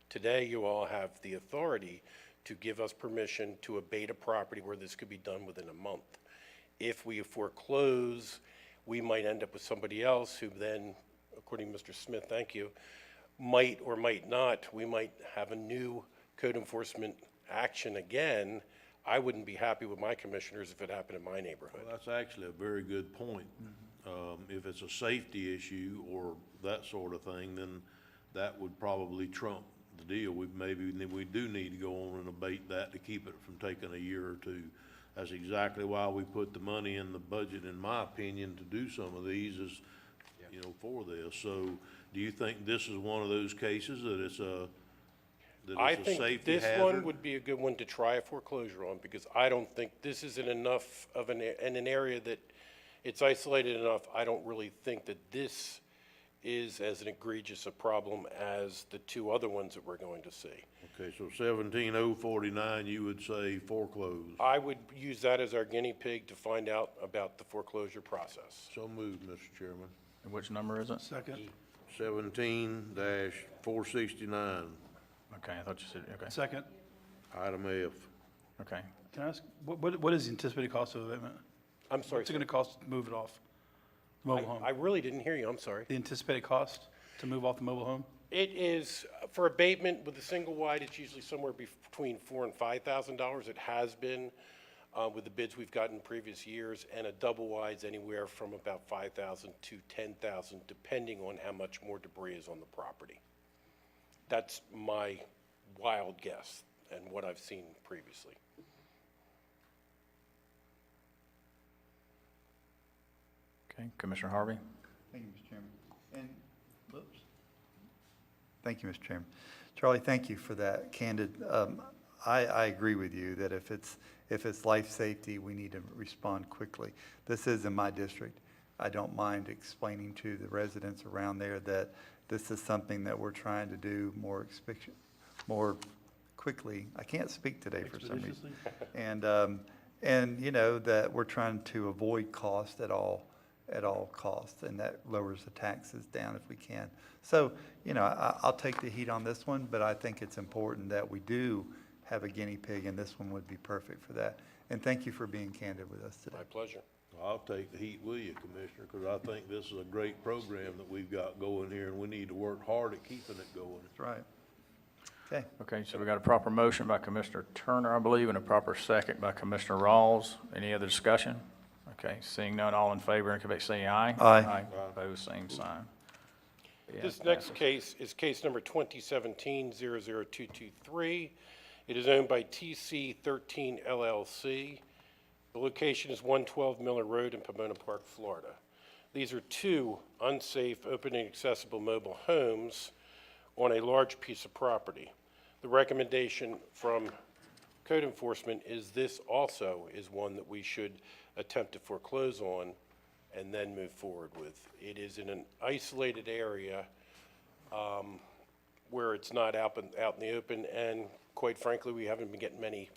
Today, you all have the authority to give us permission to abate a property where this could be done within a month. If we foreclose, we might end up with somebody else who then, according to Mr. Smith, thank you, might or might not, we might have a new code enforcement action again. I wouldn't be happy with my commissioners if it happened in my neighborhood. Well, that's actually a very good point. If it's a safety issue or that sort of thing, then that would probably trump the deal. We do need to go on and abate that to keep it from taking a year or two. That's exactly why we put the money in the budget, in my opinion, to do some of these is, for this. So do you think this is one of those cases that it's a I safety hazard? think this one would be a good one to try a foreclosure on, because I don't think this is in enough of in an area that it's isolated enough. I don't really think that this is as an egregious a problem as the 2 other ones that we're going to see. Okay, so 17-049, you would say foreclose. I would use that as our guinea pig to find out about the foreclosure process. So moved, Mr. Chairman. And which number is it? Second. 17-469. Okay, I thought you said, okay. Second. Item F. Okay. Can I ask, what is the anticipated cost of abatement? I'm sorry, What's it going to cost to move it off the mobile home? I really didn't hear you, I'm sorry. The anticipated cost to move off the mobile home? It is, for abatement with a single wide, it's usually somewhere between $4,000 and $5,000. It has been. with the bids we've gotten in previous years, and a double wide's anywhere from about 5,000 to 10,000, depending on how much more debris is on the property. That's my wild guess and what I've seen previously. Okay, Commissioner Harvey? Thank you, Mr. Chairman. And, whoops. Thank you, Mr. Chairman. Charlie, thank you for that candid, I agree with you that if it's life safety, we need to respond quickly. This is in my district. I don't mind explaining to the residents around there that this is something that we're trying to do more quickly. I can't speak today for some reason. And you know, that we're trying to avoid cost at all costs, and that lowers the taxes down if we can. So, you know, I'll take the heat on this one, but I think it's important that we do have a guinea pig, and this one would be perfect for that. And thank you for being candid with us today. My pleasure. I'll take the heat with you, Commissioner, because I think this is a great program that we've got going here, and we need to work hard at keeping it going. That's right. Okay. Okay, so we got a proper motion by Commissioner Turner, I believe, and a proper second by Commissioner Rawls. Any other discussion? Okay, seeing none, all in favor, indicate by saying aye. Aye. Opposed, same sign. Yeah, This next passes. case is case number 2017-00223. It is owned by TC 13 LLC. The location is 112 Miller Road in Pomona Park, Florida. These are two unsafe, open and accessible mobile homes on a large piece of property. The recommendation from code enforcement is this also is one that we should attempt to foreclose on and then move forward with. It is in an isolated area where it's not out in the open, and quite frankly, we haven't been getting many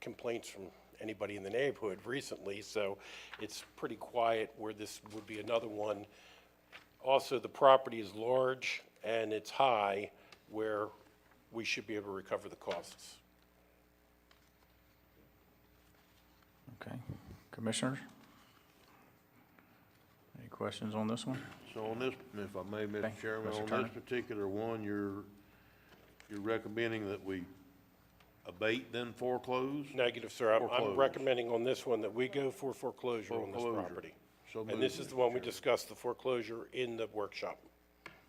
complaints from anybody in the neighborhood recently, so it's pretty quiet, where this would be another one. Also, the property is large and it's high, where we should be able to recover the costs. Okay, Commissioners? Any questions on this one? So on this, if I may, Okay. Mr. Chairman, Mr. on Turner. this particular one, you're recommending that we abate then foreclose? Negative, sir. I'm Foreclose. recommending on this one that we go for foreclosure on this Foreclosure. property. So And this moved, is the one we Mr. discussed, the foreclosure in the workshop.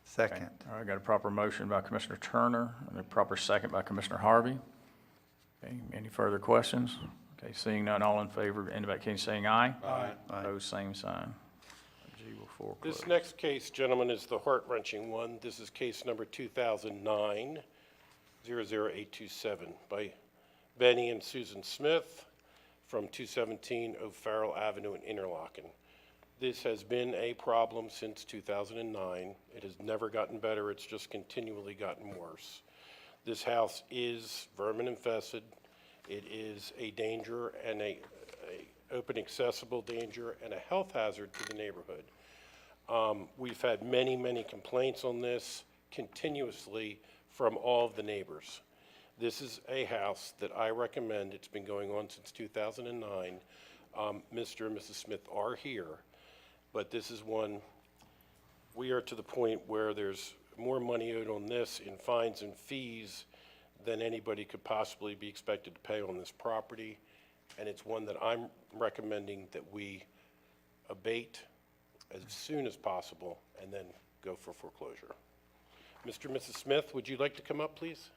Second. All right, got a proper motion by Commissioner Turner and a proper second by Commissioner Harvey. Okay, any further questions? Okay, seeing none, all in favor, indicate by saying aye. Aye. Opposed, same sign. G will foreclose. This next case, gentlemen, is the heart-wrenching one. This is case number 2009-00827 by Benny and Susan Smith from 217 O'Farrell Avenue in Interlochen. This has been a problem since 2009. It has never gotten better. It's just continually gotten worse. This house is vermin infested. It is a danger and a open accessible danger and a health hazard to the neighborhood. We've had many, many complaints on this continuously from all of the neighbors. This is a house that I recommend. It's been going on since 2009. Mr. and Mrs. Smith are here, but this is one, we are to the point where there's more money owed on this in fines and fees than anybody could possibly be expected to pay on this property. And it's one that I'm recommending that we abate as soon as possible and then go for foreclosure. Mr. and Mrs. Smith, would you like to come up, please?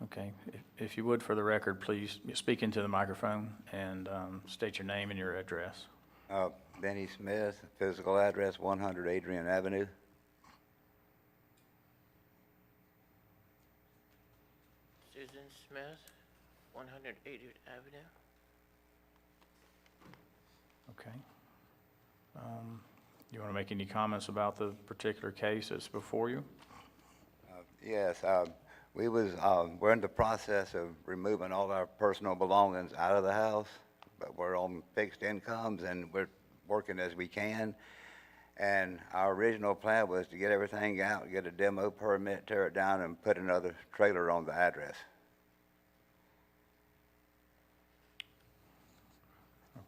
Okay, if you would, for the record, please speak into the microphone and state your name and your address. Benny Smith, physical address 100 Adrian Avenue. Susan Smith, 100 Adrian Avenue. Okay. You want to make any comments about the particular case that's before you? Yes, we're in the process of removing all our personal belongings out of the house but we're on fixed incomes and we're working as we can. And our original plan was to get everything out, get a demo permit, tear it down, and put another trailer on the address.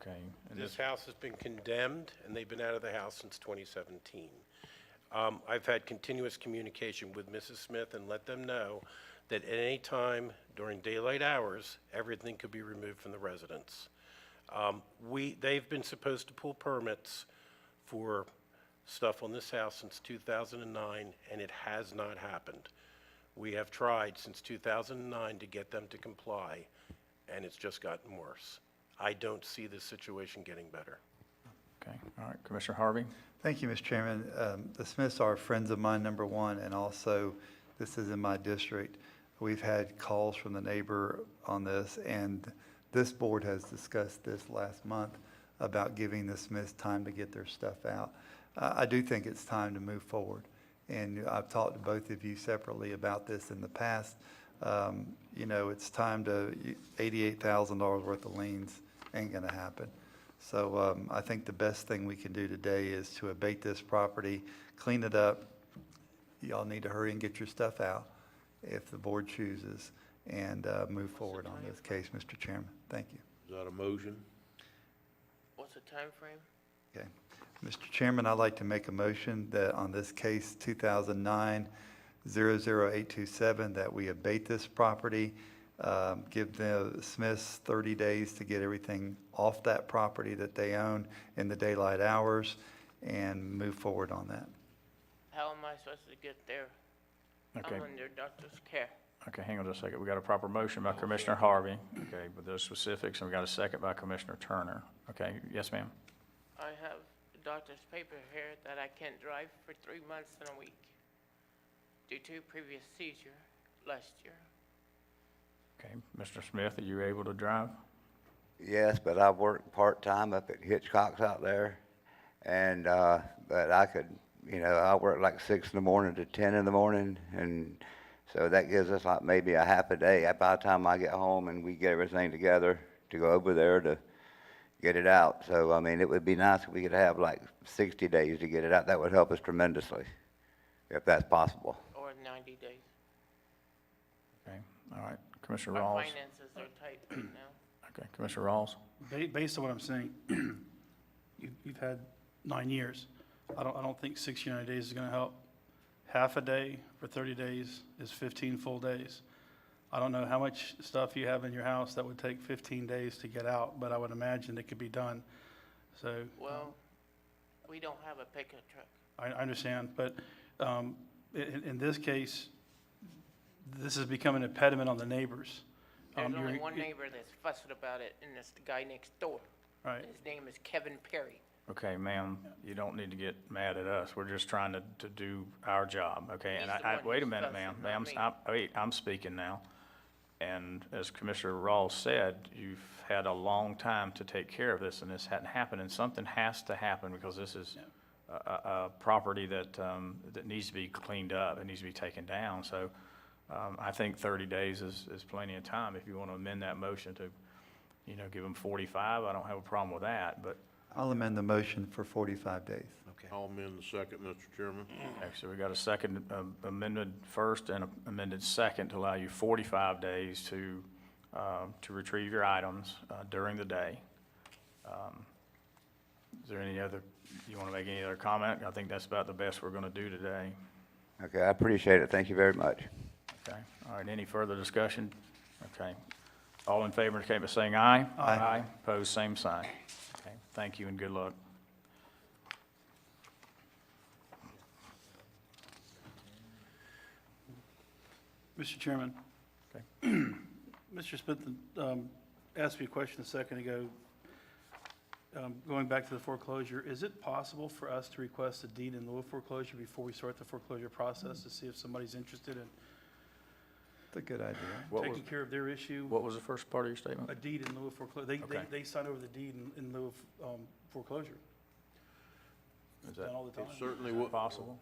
Okay. and This house has been condemned, and they've been out of the house since 2017. I've had continuous communication with Mrs. Smith and let them know that at any time during daylight hours, everything could be removed from the residence. They've been supposed to pull permits for stuff on this house since 2009, and it has not happened. We have tried since 2009 to get them to comply, and it's just gotten worse. I don't see this situation getting better. Okay, all right, Commissioner Harvey? Thank you, Mr. Chairman. The Smiths are friends of mine, number one, and also this is in my district. We've had calls from the neighbor on this, and this board has discussed this last month about giving the Smiths time to get their stuff out. I do think it's time to move forward, and I've talked to both of you separately about this in the past. You know, it's time to, $88,000 worth of liens ain't gonna happen. So I think the best thing we can do today is to abate this property, clean it up. Y'all need to hurry and get your stuff out if the board chooses, and move forward on this case, Mr. Chairman. Thank you. Is that a motion? What's the time frame? Okay. Mr. Chairman, I'd like to make a motion that on this case 2009-00827, that we abate this property, give the Smiths 30 days to get everything off that property that they own in the daylight hours, and move forward on that. How am I supposed to get there? Okay. I'm under doctor's care. Okay, hang on just a second. We got a proper motion by Commissioner Harvey, okay, with those specifics, and we got a second by Commissioner Turner. Okay, yes, ma'am? I have the doctor's paper here that I can't drive for 3 months and a week due to previous seizure last year. Okay, Mr. Smith, are you able to drive? Yes, but I work part-time up at Hitchcock's out there, and, but I could, you know, I work like 6 in the morning to 10 in the morning, and so that gives us like maybe a half a day by the time I get home and we get everything together to go over there to get it out. So, I mean, it would be nice if we could have like 60 days to get it out. That would help us tremendously, if that's possible. Or 90 days. Okay, all right. Commissioner My Rawls? finances are tight right now. Okay, Commissioner Rawls? Based on what I'm saying, you've had 9 years. I don't think 60 or 90 days is going to help. Half a day for 30 days is 15 full days. I don't know how much stuff you have in your house that would take 15 days to get out, but I would imagine it could be done. So. Well, we don't have a pickup truck. I understand, but in this case, this has become an impediment on the neighbors. There's only one neighbor that's fussing about it, and it's the guy next door. Right. His name is Kevin Perry. Okay, ma'am, you don't need to get mad at us. We're just trying to do our job, okay? And He's the one wait a who's minute, fussing, ma'am. not me. I'm speaking now. And as Commissioner Rawls said, you've had a long time to take care of this, and this hadn't happened, and something has to happen because this is a property that needs to be cleaned up. It needs to be taken down. So I think 30 days is plenty of time. If you want to amend that motion to, you know, give them 45, I don't have a problem with that, but. I'll amend the motion for 45 days. I'll amend the second, Mr. Chairman. Actually, we got a second amended first and amended second to allow you 45 days to retrieve your items during the day. Is there any other, you want to make any other comment? I think that's about the best we're going to do today. Okay, I appreciate it. Thank you very much. Okay, all right, any further discussion? Okay, all in favor indicate by saying aye. Aye. Opposed, same sign. Okay, thank you and good luck. Mr. Chairman. Okay. Mr. Smith asked me a question a second ago. Going back to the foreclosure, is it possible for us to request a deed in lieu of foreclosure before we start the foreclosure process to see if somebody's interested in That's a good idea. taking care of their issue? What was the first part of your statement? A deed in lieu of foreclosure. They sign over the deed in lieu of foreclosure. Is that Done all the time. It certainly would. possible?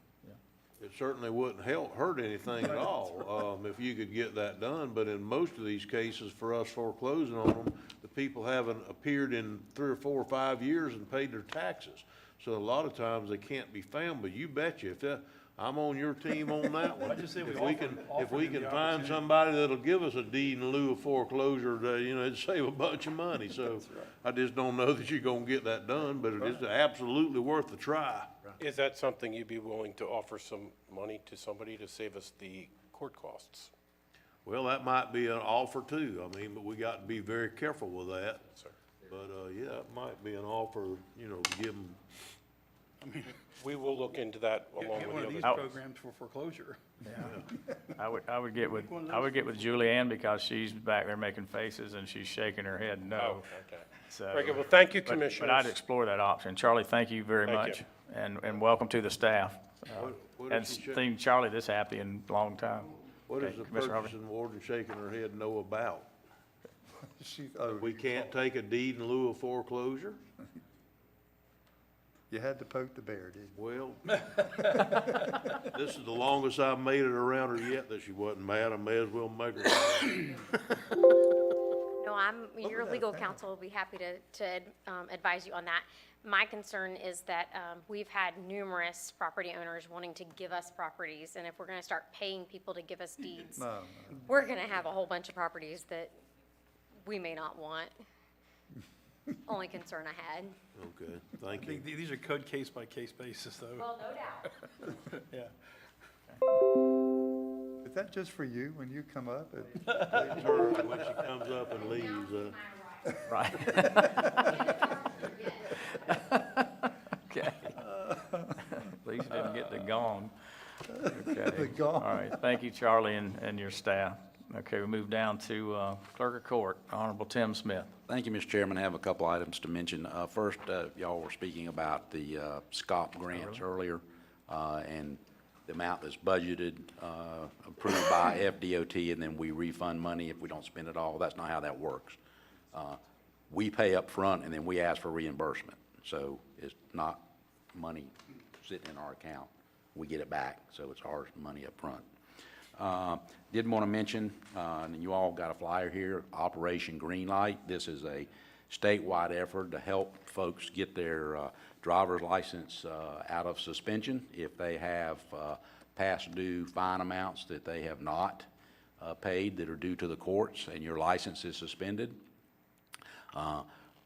It certainly wouldn't hurt anything at all, if you could get that done, but in most of these cases, for us foreclosing on them, the people haven't appeared in 3 or 4 or 5 years and paid their taxes. So a lot of times they can't be found, but you betcha, I'm on your team on that one. I just say we If we offer- can, offer if we them the can find opportunity. somebody that'll give us a deed in lieu of foreclosure, it'd save a bunch of money. So I just don't know that you're gonna get that done, but it's absolutely worth a try. Is that something you'd be willing to offer some money to somebody to save us the court costs? Well, that might be an offer too. I mean, but we got to be very careful with that. Sir. But, yeah, it might be an offer, to give them. We will look into that along Get with one of the these other. programs for foreclosure. I would get with Julianne because she's back there making faces and she's shaking her head no. Oh, okay. So- Very good. Well, thank you, but- Commissioners. But I'd explore that option. Charlie, thank you very Thank much. And welcome to the staff. What And is she seen Charlie this happy in a long time. What Okay, is the Commissioner Harvey? purchasing warden shaking her head no about? Oh, We can't take a deed in lieu of foreclosure? you had to poke the bear, didn't you? Well, this is the longest I've made it around her yet that she wasn't mad. I may as well make her mad. No, your legal counsel will be happy to advise you on that. My concern is that we've had numerous property owners wanting to give us properties, and if we're gonna start paying people to give us deeds, No, we're gonna have a whole bunch of properties that we may not want. Only concern I had. Okay, I thank you. think these are code case by case basis, though. Well, no doubt. Yeah. is that just for you when you come up? It's her when she comes up and leaves, Right. Okay. At least you didn't get the gong. Okay. The gong. All right, thank you, Charlie, and your staff. Okay, we move down to Clerk of Court, Honorable Tim Smith. Thank you, Mr. Chairman. I have a couple items to mention. First, y'all were speaking about the SCOP grants earlier, and the amount that's budgeted, approved by FDOT, and then we refund money if we don't spend it all. That's not how that works. We pay up front, and then we ask for reimbursement. So it's not money sitting in our account. We get it back, so it's our money up front. Did want to mention, and you all got a flyer here, Operation Greenlight. This is a statewide effort to help folks get their driver's license out of suspension if they have past due fine amounts that they have not paid that are due to the courts and your license is suspended.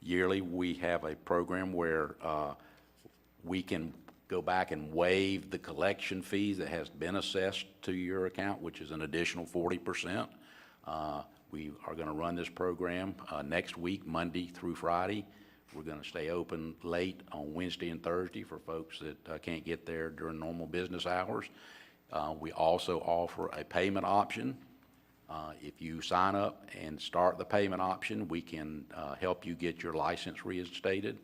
Yearly, we have a program where we can go back and waive the collection fees that has been assessed to your account, which is an additional 40%. We are going to run this program next week, Monday through Friday. We're going to stay open late on Wednesday and Thursday for folks that can't get there during normal business hours. We also offer a payment option. If you sign up and start the payment option, we can help you get your license reinstated.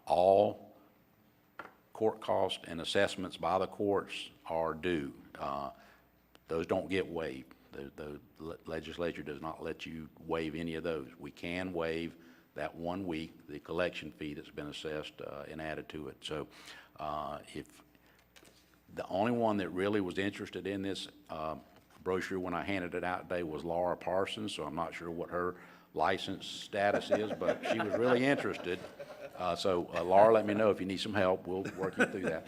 All court costs and assessments by the courts are due. Those don't get waived. The legislature does not let you waive any of those. We can waive that 1 week, the collection fee that's been assessed and added to it. So if the only one that really was interested in this brochure when I handed it out today was Laura Parsons, so I'm not sure what her license status is, but she was really interested. So Laura, let me know if you need some help. We'll work you through that.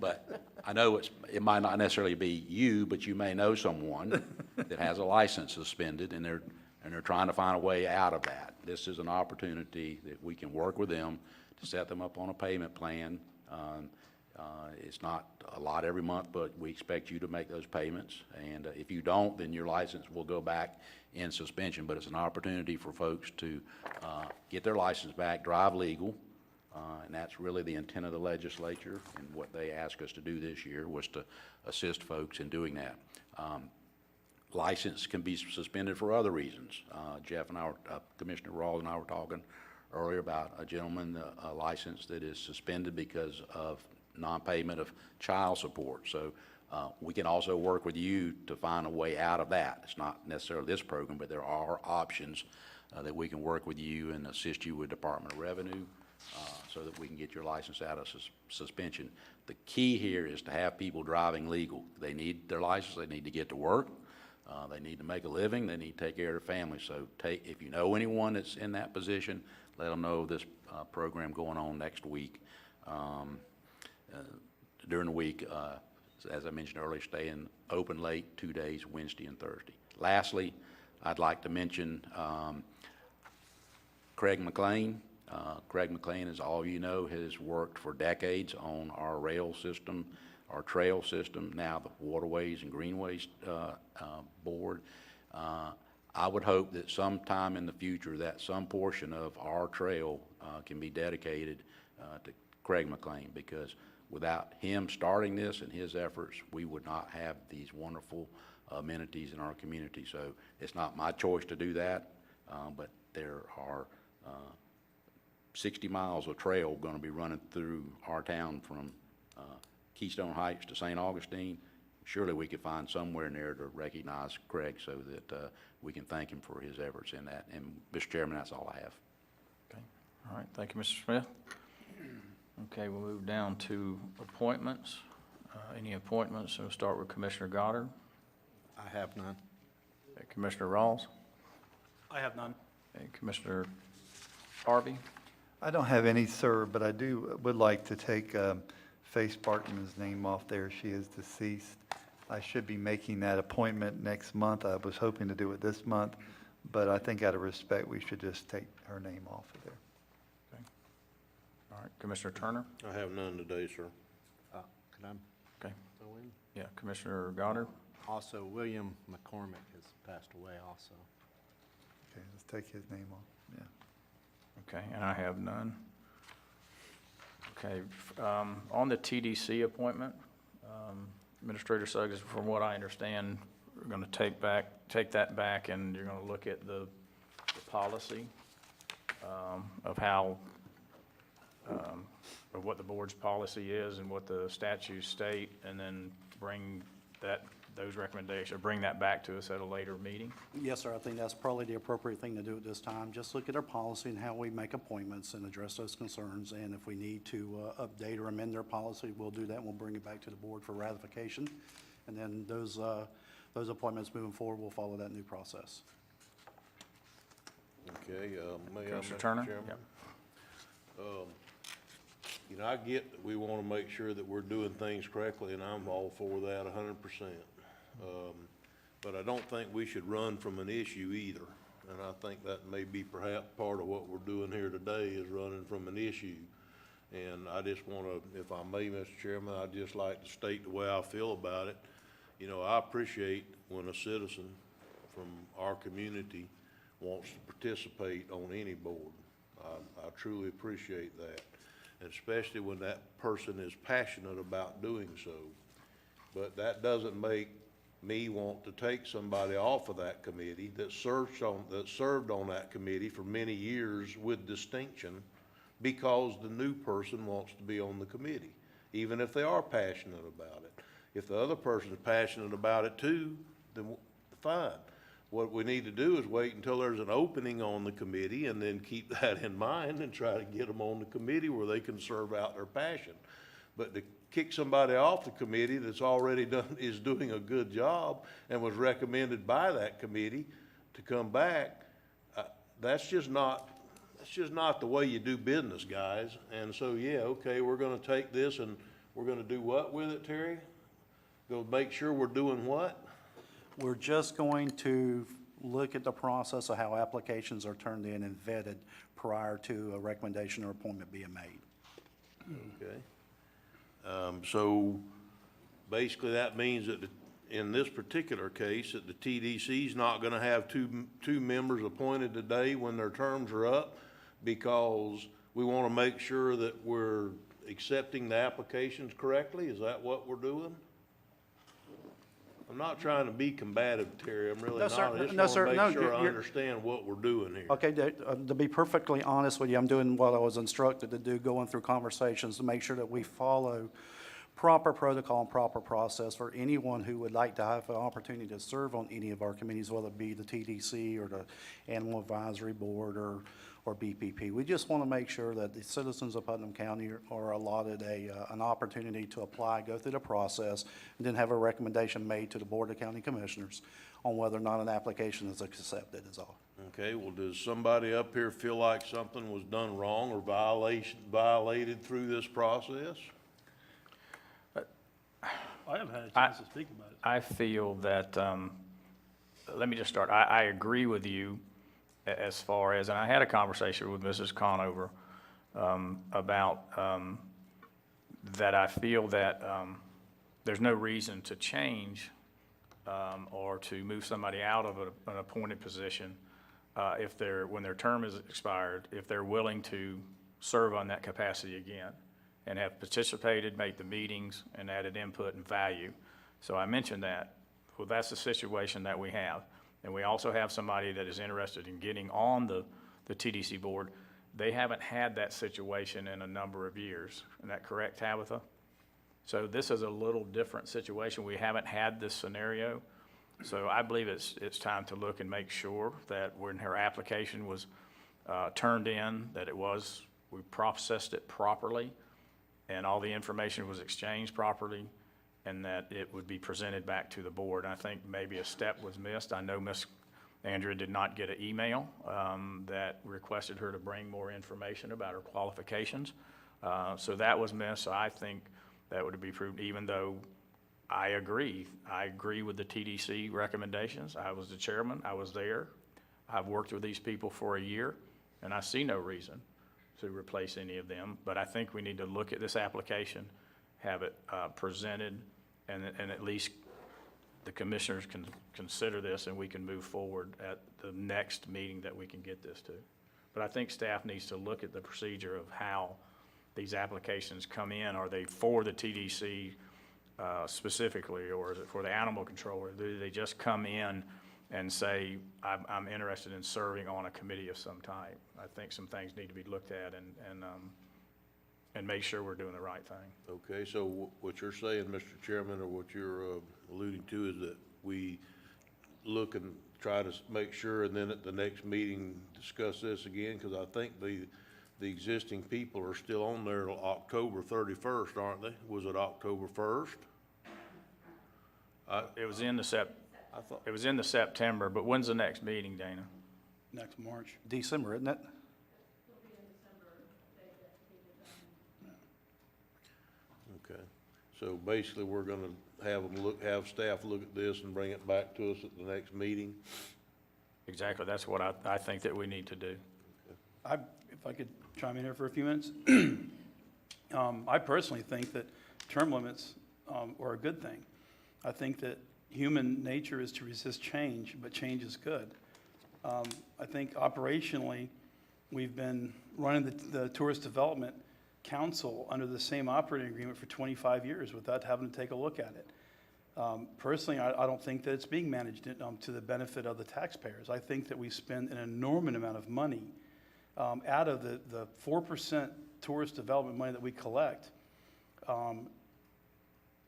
But I know it might not necessarily be you, but you may know someone that has a license suspended and they're trying to find a way out of that. This is an opportunity that we can work with them to set them up on a payment plan. It's not a lot every month, but we expect you to make those payments. And if you don't, then your license will go back in suspension. But it's an opportunity for folks to get their license back, drive legal. And that's really the intent of the legislature. And what they asked us to do this year was to assist folks in doing that. License can be suspended for other reasons. Jeff and I, Commissioner Rawls and I were talking earlier about a gentleman, a license that is suspended because of non-payment of child support. So we can also work with you to find a way out of that. It's not necessarily this program, but there are options that we can work with you and assist you with Department of Revenue so that we can get your license out of suspension. The key here is to have people driving legal. They need their license. They need to get to work. They need to make a living, they need to take care of their family. So if you know anyone that's in that position, let them know this program going on next week. During the week, as I mentioned earlier, staying open late 2 days, Wednesday and Thursday. Lastly, I'd like to mention Craig McLean. Craig McLean, as all of you know, has worked for decades on our rail system, our trail system, now the Waterways and Greenways Board. I would hope that sometime in the future that some portion of our trail can be dedicated to Craig McLean, because without him starting this and his efforts, we would not have these wonderful amenities in our community. So it's not my choice to do that, but there are 60 miles of trail going to be running through our town from Keystone Heights to St. Augustine. Surely we could find somewhere in there to recognize Craig so that we can thank him for his efforts in that. And, Mr. Chairman, that's all I have. Okay. All right, thank you, Mr. Smith. Okay, we'll move down to appointments. Any appointments? We'll start with Commissioner Goddard. I have none. Okay, Commissioner Rawls. I have none. Okay, Commissioner Harvey. I don't have any, sir, but I would like to take Faye Sparkman's name off there. She is deceased. I should be making that appointment next month. I was hoping to do it this month, but I think out of respect, we should just take her name off of there. Okay. All right, Commissioner Turner. I have none today, sir. Can I Okay. go in? Yeah, Commissioner Goddard. Also, William McCormick has passed away also. Okay, let's take his name off, yeah. Okay, and I have none. Okay, on the TDC appointment, Administrator Suggs, from what I understand, we're going to take that back, and you're going to look at the policy of how, of what the board's policy is and what the statutes state, and then bring those recommendations, or bring that back to us at a later meeting. Yes, sir, I think that's probably the appropriate thing to do at this time. Just look at our policy and how we make appointments and address those concerns. And if we need to update or amend their policy, we'll do that. We'll bring it back to the board for ratification. And then those appointments moving forward will follow that new process. Okay, may I, Commissioner Mr. Turner? Chairman? Yep. You know, I get that we want to make sure that we're doing things correctly, and I'm all for that 100%. But I don't think we should run from an issue either. And I think that may be perhaps part of what we're doing here today, is running from an issue. And I just want to, if I may, Mr. Chairman, I'd just like to state the way I feel about it. You know, I appreciate when a citizen from our community wants to participate on any board. I truly appreciate that, and especially when that person is passionate about doing so. But that doesn't make me want to take somebody off of that committee that served on that committee for many years with distinction, because the new person wants to be on the committee, even if they are passionate about it. If the other person is passionate about it too, then fine. What we need to do is wait until there's an opening on the committee, and then keep that in mind and try to get them on the committee where they can serve out their passion. But to kick somebody off the committee that's already is doing a good job and was recommended by that committee to come back, that's just not the way you do business, guys. And so, yeah, okay, we're gonna take this and we're gonna do what with it, Terry? Go make sure we're doing what? We're just going to look at the process of how applications are turned in and vetted prior to a recommendation or appointment being made. Okay. So basically that means that in this particular case, that the TDC's not gonna have two members appointed today when their terms are up, because we wanna make sure that we're accepting the applications correctly? Is that what we're doing? I'm not trying to be combative, Terry, I'm really No, not. sir. I No, just sir. wanna No, make sure I you're- understand what we're doing here. Okay, to be perfectly honest with you, I'm doing what I was instructed to do, going through conversations to make sure that we follow proper protocol and proper process for anyone who would like to have an opportunity to serve on any of our committees, whether it be the TDC or the Animal Advisory Board or BPP. We just want to make sure that the citizens of Putnam County are allotted an opportunity to apply, go through the process, and then have a recommendation made to the Board of County Commissioners on whether or not an application is accepted is all. Okay, well, does somebody up here feel like something was done wrong or violated through this process? I haven't had a chance to speak about it. I feel that, let me just start. I agree with you as far as, and I had a conversation with Mrs. Conover about that I feel that there's no reason to change or to move somebody out of an appointed position if when their term is expired, if they're willing to serve on that capacity again and have participated, made the meetings, and added input and value. So I mentioned that. Well, that's the situation that we have. And we also have somebody that is interested in getting on the TDC board. They haven't had that situation in a number of years. Is that correct, Tabitha? So this is a little different situation. We haven't had this scenario. So I believe it's time to look and make sure that when her application was turned in, that we processed it properly, and all the information was exchanged properly, and that it would be presented back to the board. I think maybe a step was missed. I know Ms. Andrea did not get an email that requested her to bring more information about her qualifications. So that was missed. So I think that would be proved, even though I agree with the TDC recommendations. I was the chairman. I was there. I've worked with these people for a year, and I see no reason to replace any of them. But I think we need to look at this application, have it presented, and at least the commissioners can consider this, and we can move forward at the next meeting that we can get this to. But I think staff needs to look at the procedure of how these applications come in. Are they for the TDC specifically, or is it for the animal controller? Do they just come in and say, I'm interested in serving on a committee of some type? I think some things need to be looked at and make sure we're doing the right thing. Okay, so what you're saying, Mr. Chairman, or what you're alluding to is that we look and try to make sure, and then at the next meeting, discuss this again, because I think the existing people are still on there till October 31st, aren't they? Was it October 1st? It was in the September, but when's the next meeting, Dana? Next March. December, isn't it? Okay, so basically, we're gonna have staff look at this and bring it back to us at the next meeting. Exactly, that's what I think that we need to do. If I could chime in here for a few minutes. I personally think that term limits are a good thing. I think that human nature is to resist change, but change is good. I think operationally, we've been running the Tourist Development Council under the same operating agreement for 25 years without having to take a look at it. Personally, I don't think that it's being managed to the benefit of the taxpayers. I think that we spend an enormous amount of money out of the 4% tourist development money that we collect,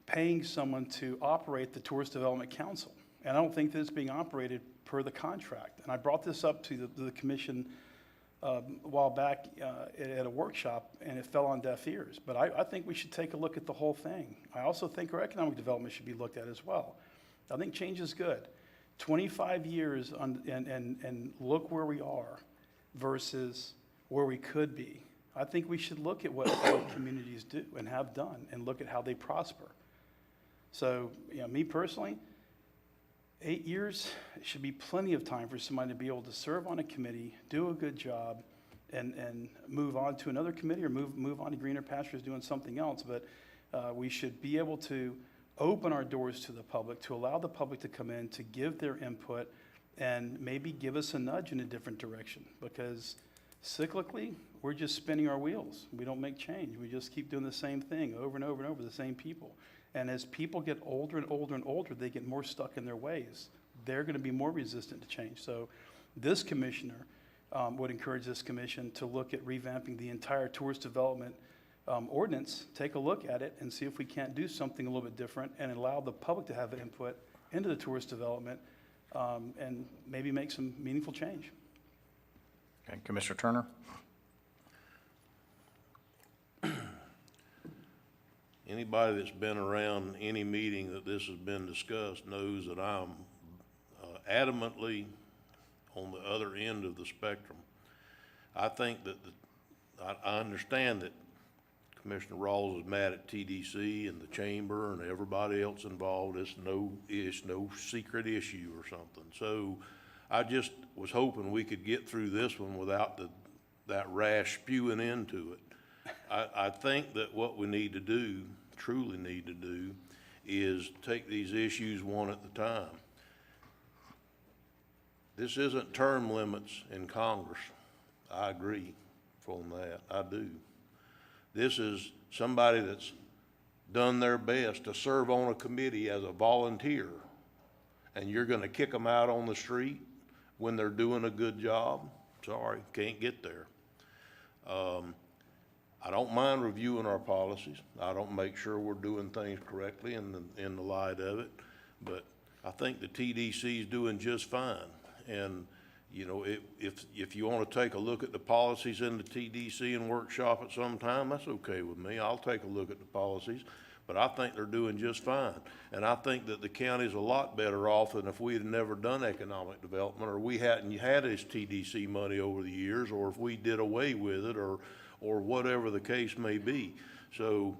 paying someone to operate the Tourist Development Council. And I don't think that it's being operated per the contract. And I brought this up to the commission a while back at a workshop, and it fell on deaf ears. But I think we should take a look at the whole thing. I also think our economic development should be looked at as well. I think change is good. 25 years and look where we are versus where we could be. I think we should look at what other communities do and have done and look at how they prosper. So, me personally, 8 years should be plenty of time for somebody to be able to serve on a committee, do a good job, and move on to another committee or move on to greener pastures doing something else. But we should be able to open our doors to the public, to allow the public to come in, to give their input, and maybe give us a nudge in a different direction. Because cyclically, we're just spinning our wheels. We don't make change. We just keep doing the same thing over and over and over, the same people. And as people get older and older and older, they get more stuck in their ways. They're going to be more resistant to change. So this commissioner would encourage this commission to look at revamping the entire tourist development ordinance, take a look at it and see if we can't do something a little bit different and allow the public to have input into the tourist development, and maybe make some meaningful change. Okay, Commissioner Turner? Anybody that's been around any meeting that this has been discussed knows that I'm adamantly on the other end of the spectrum. I think that I understand that Commissioner Rawls is mad at TDC and the chamber and everybody else involved. It's no secret issue or something. So I just was hoping we could get through this one without that rash spewing into it. I think that what we need to do, truly need to do, is take these issues one at a time. This isn't term limits in Congress. I agree on that. I do. This is somebody that's done their best to serve on a committee as a volunteer, and you're going to kick them out on the street when they're doing a good job? Sorry, can't get there. I don't mind reviewing our policies. I don't make sure we're doing things correctly in the light of it, but I think the TDC is doing just fine. And you know, if you want to take a look at the policies in the TDC and workshop at some time, that's okay with me. I'll take a look at the policies, but I think they're doing just fine. And I think that the county's a lot better off than if we had never done economic development, or we hadn't had this TDC money over the years, or if we did away with it, or whatever the case may be. So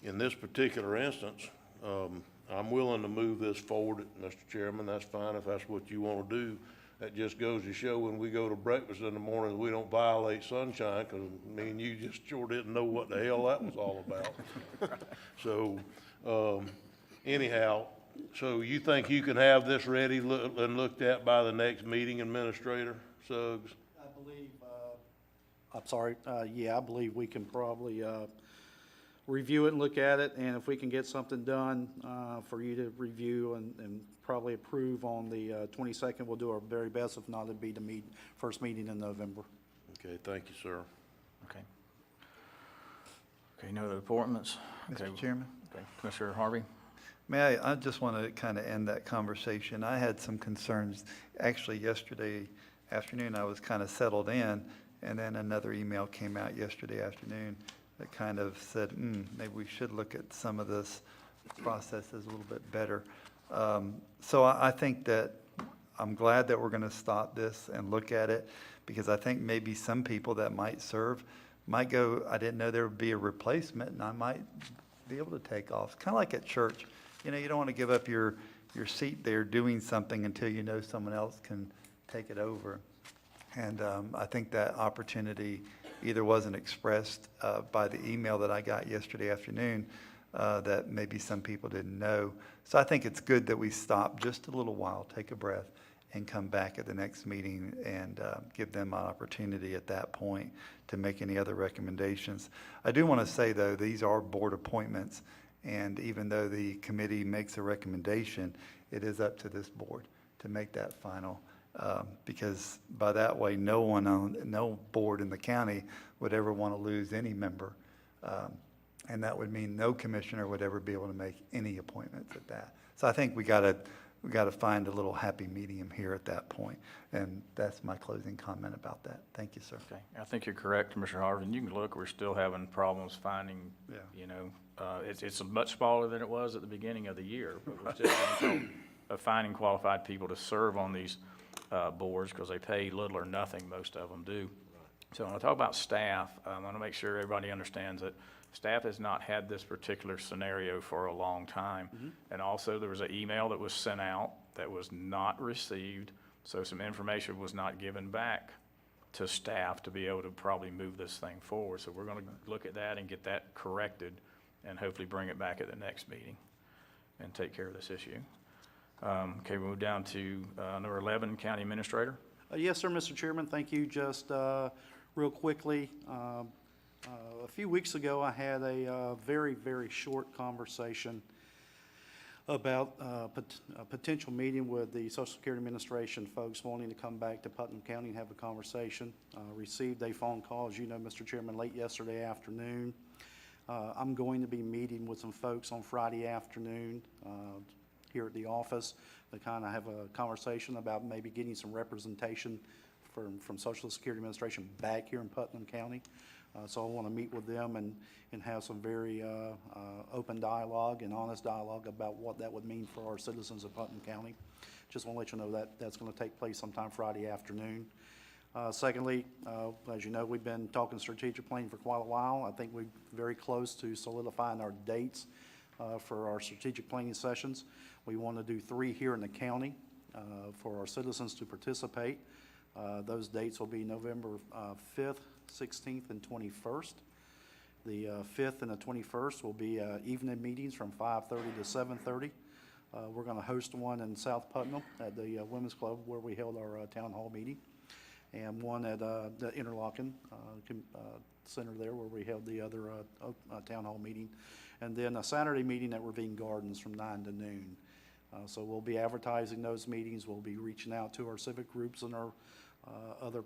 in this particular instance, I'm willing to move this forward, Mr. Chairman. That's fine if that's what you want to do. That just goes to show when we go to breakfast in the morning, we don't violate sunshine, because me and you just sure didn't know what the hell that was all about. So anyhow, so you think you can have this ready and looked at by the next meeting, Administrator Suggs? I believe, I'm sorry, yeah, I believe we can probably review it and look at it, and if we can get something done for you to review and probably approve on the 22nd, we'll do our very best. If not, it'd be the first meeting in November. Okay, thank you, sir. Okay. Okay, no other appointments? Okay. Mr. Chairman? Okay, Commissioner Harvey? May I just want to kind of end that conversation. I had some concerns. Actually, yesterday afternoon, I was kind of settled in, and then another email came out yesterday afternoon that kind of said, maybe we should look at some of this processes a little bit better. So I think that I'm glad that we're going to stop this and look at it, because I think maybe some people that might serve might go, I didn't know there would be a replacement, and I might be able to take off. Kind of like at church. You know, you don't want to give up your seat there doing something until you know someone else can take it over. And I think that opportunity either wasn't expressed by the email that I got yesterday afternoon, that maybe some people didn't know. So I think it's good that we stop just a little while, take a breath, and come back at the next meeting and give them an opportunity at that point to make any other recommendations. I do want to say, though, these are board appointments, and even though the committee makes a recommendation, it is up to this board to make that final, because by that way, no board in the county would ever want to lose any member. And that would mean no commissioner would ever be able to make any appointments at that. So I think we got to find a little happy medium here at that point. And that's my closing comment about that. Thank you, sir. Okay, I think you're correct, Commissioner Harvey. And you can look, we're still having problems finding, you know, it's much smaller than it was at the beginning of the year, but we're still having trouble of finding qualified people to serve on these boards, because they pay little or nothing, most of them do. So when I talk about staff, I want to make sure everybody understands that staff has not had this particular scenario for a long time. And also, there was an email that was sent out that was not received, so some information was not given back to staff to be able to probably move this thing forward. So we're going to look at that and get that corrected, and hopefully bring it back at the next meeting and take care of this issue. Okay, we'll move down to number 11, County Administrator. Yes, sir, Mr. Chairman. Thank you. Just real quickly, a few weeks ago, I had a very, very short conversation about a potential meeting with the Social Security Administration folks wanting to come back to Putnam County and have a conversation. Received a phone call, as you know, Mr. Chairman, late yesterday afternoon. I'm going to be meeting with some folks on Friday afternoon here at the office to kind of have a conversation about maybe getting some representation from Social Security Administration back here in Putnam County. So I want to meet with them and have some very open dialogue and honest dialogue about what that would mean for our citizens of Putnam County. Just want to let you know that that's going to take place sometime Friday afternoon. Secondly, as you know, we've been talking strategic planning for quite a while. I think we're very close to solidifying our dates for our strategic planning sessions. We want to do 3 here in the county for our citizens to participate. Those dates will be November 5th, 16th, and 21st. The 5th and the 21st will be evening meetings from 5:30 to 7:30. We're going to host one in South Putnam at the Women's Club where we held our town hall meeting, and one at the Interlochen Center there where we held the other town hall meeting, and then a Saturday meeting at Ravine Gardens from 9 to noon. So we'll be advertising those meetings. We'll be reaching out to our civic groups and our other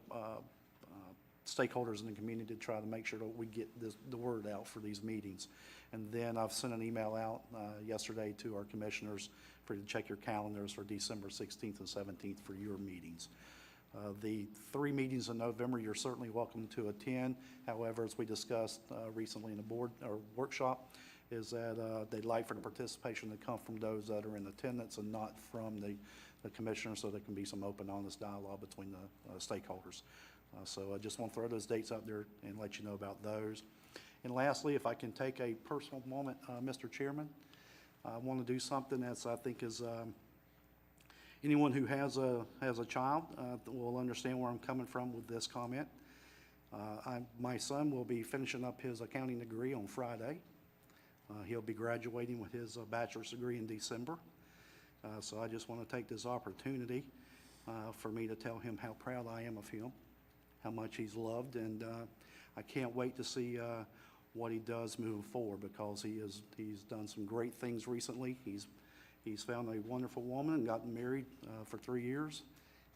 stakeholders in the community to try to make sure that we get the word out for these meetings. And then I've sent an email out yesterday to our commissioners for you to check your calendars for December 16th and 17th for your meetings. The 3 meetings in November, you're certainly welcome to attend. However, as we discussed recently in the board or workshop, is that they'd like for the participation to come from those that are in attendance and not from the commissioners, so there can be some open, honest dialogue between the stakeholders. So I just want to throw those dates out there and let you know about those. And lastly, if I can take a personal moment, Mr. Chairman, I want to do something that's, I think is, anyone who has a child will understand where I'm coming from with this comment. My son will be finishing up his accounting degree on Friday. He'll be graduating with his bachelor's degree in December. So I just want to take this opportunity for me to tell him how proud I am of him, how much he's loved, and I can't wait to see what he does moving forward, because he's done some great things recently. He's found a wonderful woman and gotten married for 3 years,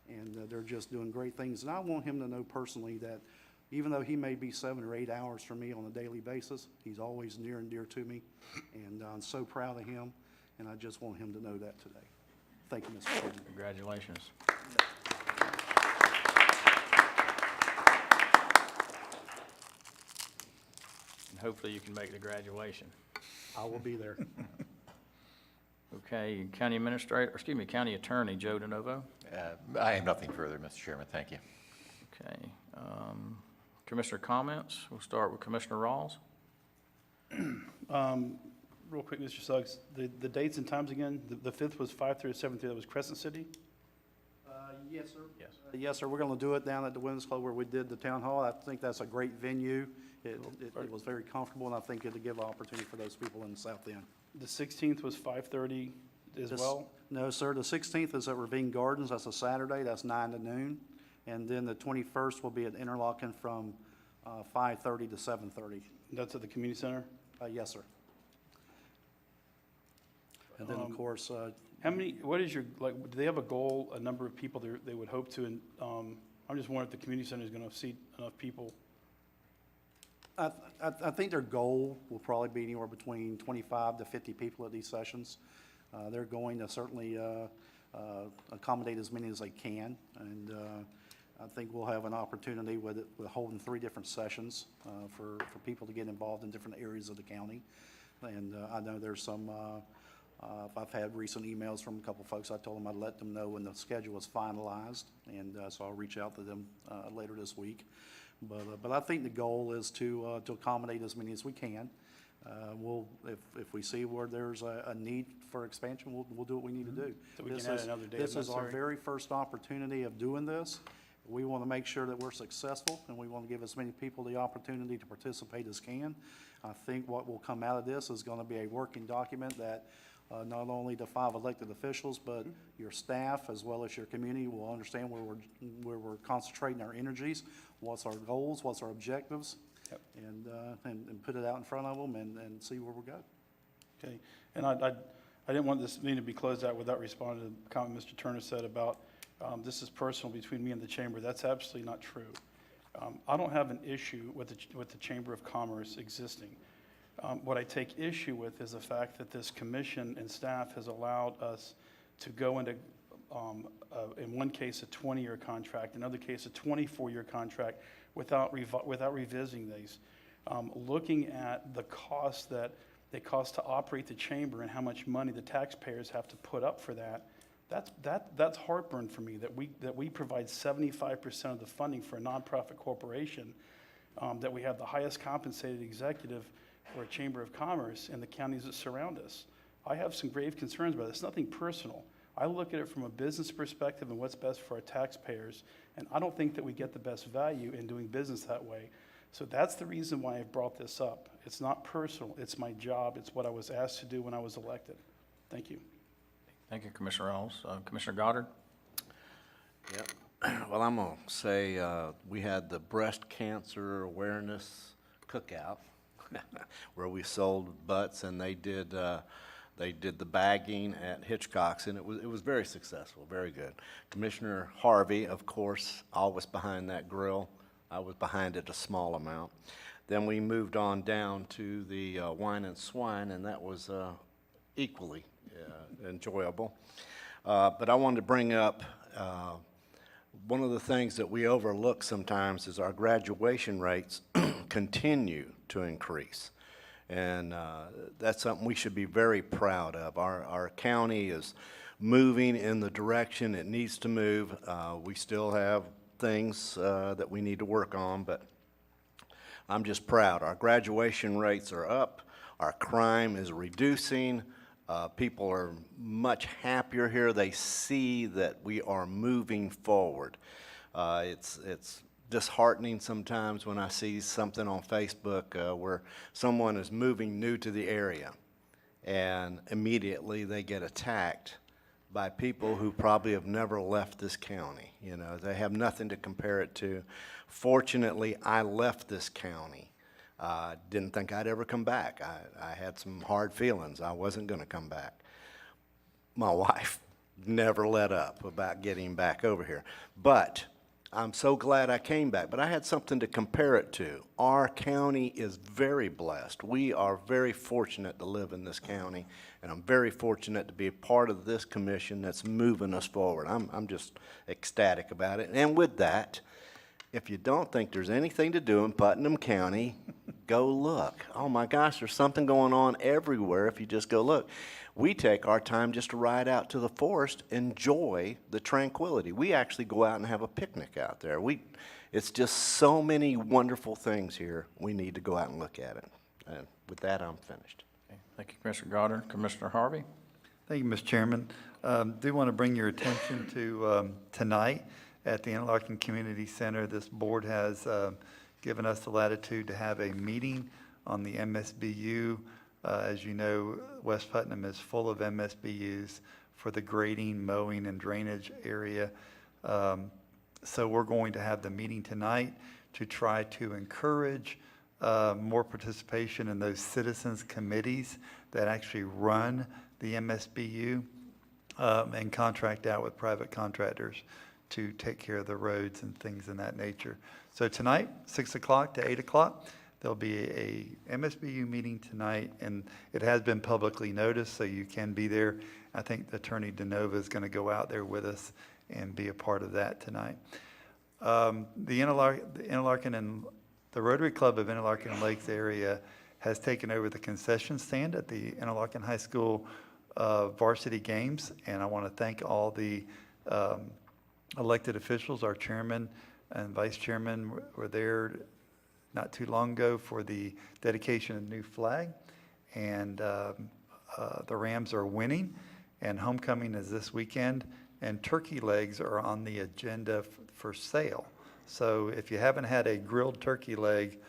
and they're just doing great things. And I want him to know personally that even though he may be 7 or 8 hours from me on a daily basis, he's always near and dear to me, and I'm so proud of him, and I just want him to know that today. Thank you, Mr. President. Congratulations. And hopefully you can make the graduation. I will be there. Okay, County Attorney Joe DeNovo. I have nothing further, Mr. Chairman. Thank you. Okay. Commissioner comments. We'll start with Commissioner Rawls. Real quick, Mr. Suggs, the dates and times again, the 5th was 5:30 to 7:30, that was Crescent City? Yes, sir. Yes. Yes, sir. We're going to do it down at the Women's Club where we did the town hall. I think that's a great venue. It was very comfortable, and I think it'll give an opportunity for those people in the south end. The 16th was 5:30 as well? No, sir. The 16th is at Ravine Gardens. That's a Saturday. That's 9 to noon. And then the 21st will be at Interlochen from 5:30 to 7:30. That's at the community center? Yes, sir. And then, of course, what is your, do they have a goal, a number of people they would hope to, and I'm just wondering if the community center is going to seat enough people? I think their goal will probably be anywhere between 25 to 50 people at these sessions. They're going to certainly accommodate as many as they can, and I think we'll have an opportunity with holding 3 different sessions for people to get involved in different areas of the county. And I know there's some, I've had recent emails from a couple folks. I told them I'd let them know when the schedule is finalized, and so I'll reach out to them later this week. But I think the goal is to accommodate as many as we can. If we see where there's a need for expansion, we'll do what we need to do. So we can add another day if This is our necessary? very first opportunity of doing this. We want to make sure that we're successful, and we want to give as many people the opportunity to participate as can. I think what will come out of this is going to be a working document that not only the 5 elected officials, but your staff as well as your community will understand where we're concentrating our energies, what's our goals, what's our objectives, and put it out in front of them and see where we go. Okay, and I didn't want this meeting to be closed out without responding to the comment Mr. Turner said about this is personal between me and the chamber. That's absolutely not true. I don't have an issue with the Chamber of Commerce existing. What I take issue with is the fact that this commission and staff has allowed us to go into, in one case, a 20-year contract, in another case, a 24-year contract without revisiting these. Looking at the cost that they cost to operate the chamber and how much money the taxpayers have to put up for that, that's heartburn for me, that we provide 75% of the funding for a nonprofit corporation, that we have the highest compensated executive for a chamber of commerce in the counties that surround us. I have some grave concerns about this. It's nothing personal. I look at it from a business perspective and what's best for our taxpayers, and I don't think that we get the best value in doing business that way. So that's the reason why I brought this up. It's not personal. It's my job. It's what I was asked to do when I was elected. Thank you. Thank you, Commissioner Rawls. Commissioner Goddard? Yep. Well, I'm going to say we had the breast cancer awareness cookout where we sold butts, and they did the bagging at Hitchcock's, and it was very successful, very good. Commissioner Harvey, of course, always behind that grill. I was behind it a small amount. Then we moved on down to the wine and swine, and that was equally enjoyable. But I wanted to bring up one of the things that we overlook sometimes is our graduation rates continue to increase. And that's something we should be very proud of. Our county is moving in the direction it needs to move. We still have things that we need to work on, but I'm just proud. Our graduation rates are up. Our crime is reducing. People are much happier here. They see that we are moving forward. It's disheartening sometimes when I see something on Facebook where someone is moving new to the area and immediately they get attacked by people who probably have never left this county. You know, they have nothing to compare it to. Fortunately, I left this county. Didn't think I'd ever come back. I had some hard feelings. I wasn't going to come back. My wife never let up about getting back over here. But I'm so glad I came back. But I had something to compare it to. Our county is very blessed. We are very fortunate to live in this county, and I'm very fortunate to be a part of this commission that's moving us forward. I'm just ecstatic about it. And with that, if you don't think there's anything to do in Putnam County, go look. Oh my gosh, there's something going on everywhere if you just go look. We take our time just to ride out to the forest, enjoy the tranquility. We actually go out and have a picnic out there. It's just so many wonderful things here. We need to go out and look at it. And with that, I'm finished. Okay. Thank you, Commissioner Goddard. Commissioner Harvey? Thank you, Mr. Chairman. Do want to bring your attention to tonight at the Interlochen Community Center. This board has given us the latitude to have a meeting on the MSBU. As you know, West Putnam is full of MSBUs for the grading, mowing, and drainage area. So we're going to have the meeting tonight to try to encourage more participation in those citizens committees that actually run the MSBU and contract out with private contractors to take care of the roads and things in that nature. So tonight, 6 o'clock to 8 o'clock, there'll be a MSBU meeting tonight, and it has been publicly noticed, so you can be there. I think Attorney DeNova is going to go out there with us and be a part of that tonight. The Interlochen and the Rotary Club of Interlochen Lakes area has taken over the concession stand at the Interlochen High School varsity games, and I want to thank all the elected officials. Our chairman and vice chairman were there not too long ago for the dedication of the new flag, and the Rams are winning, and homecoming is this weekend, and turkey legs are on the agenda for sale. So if you haven't had a grilled turkey leg,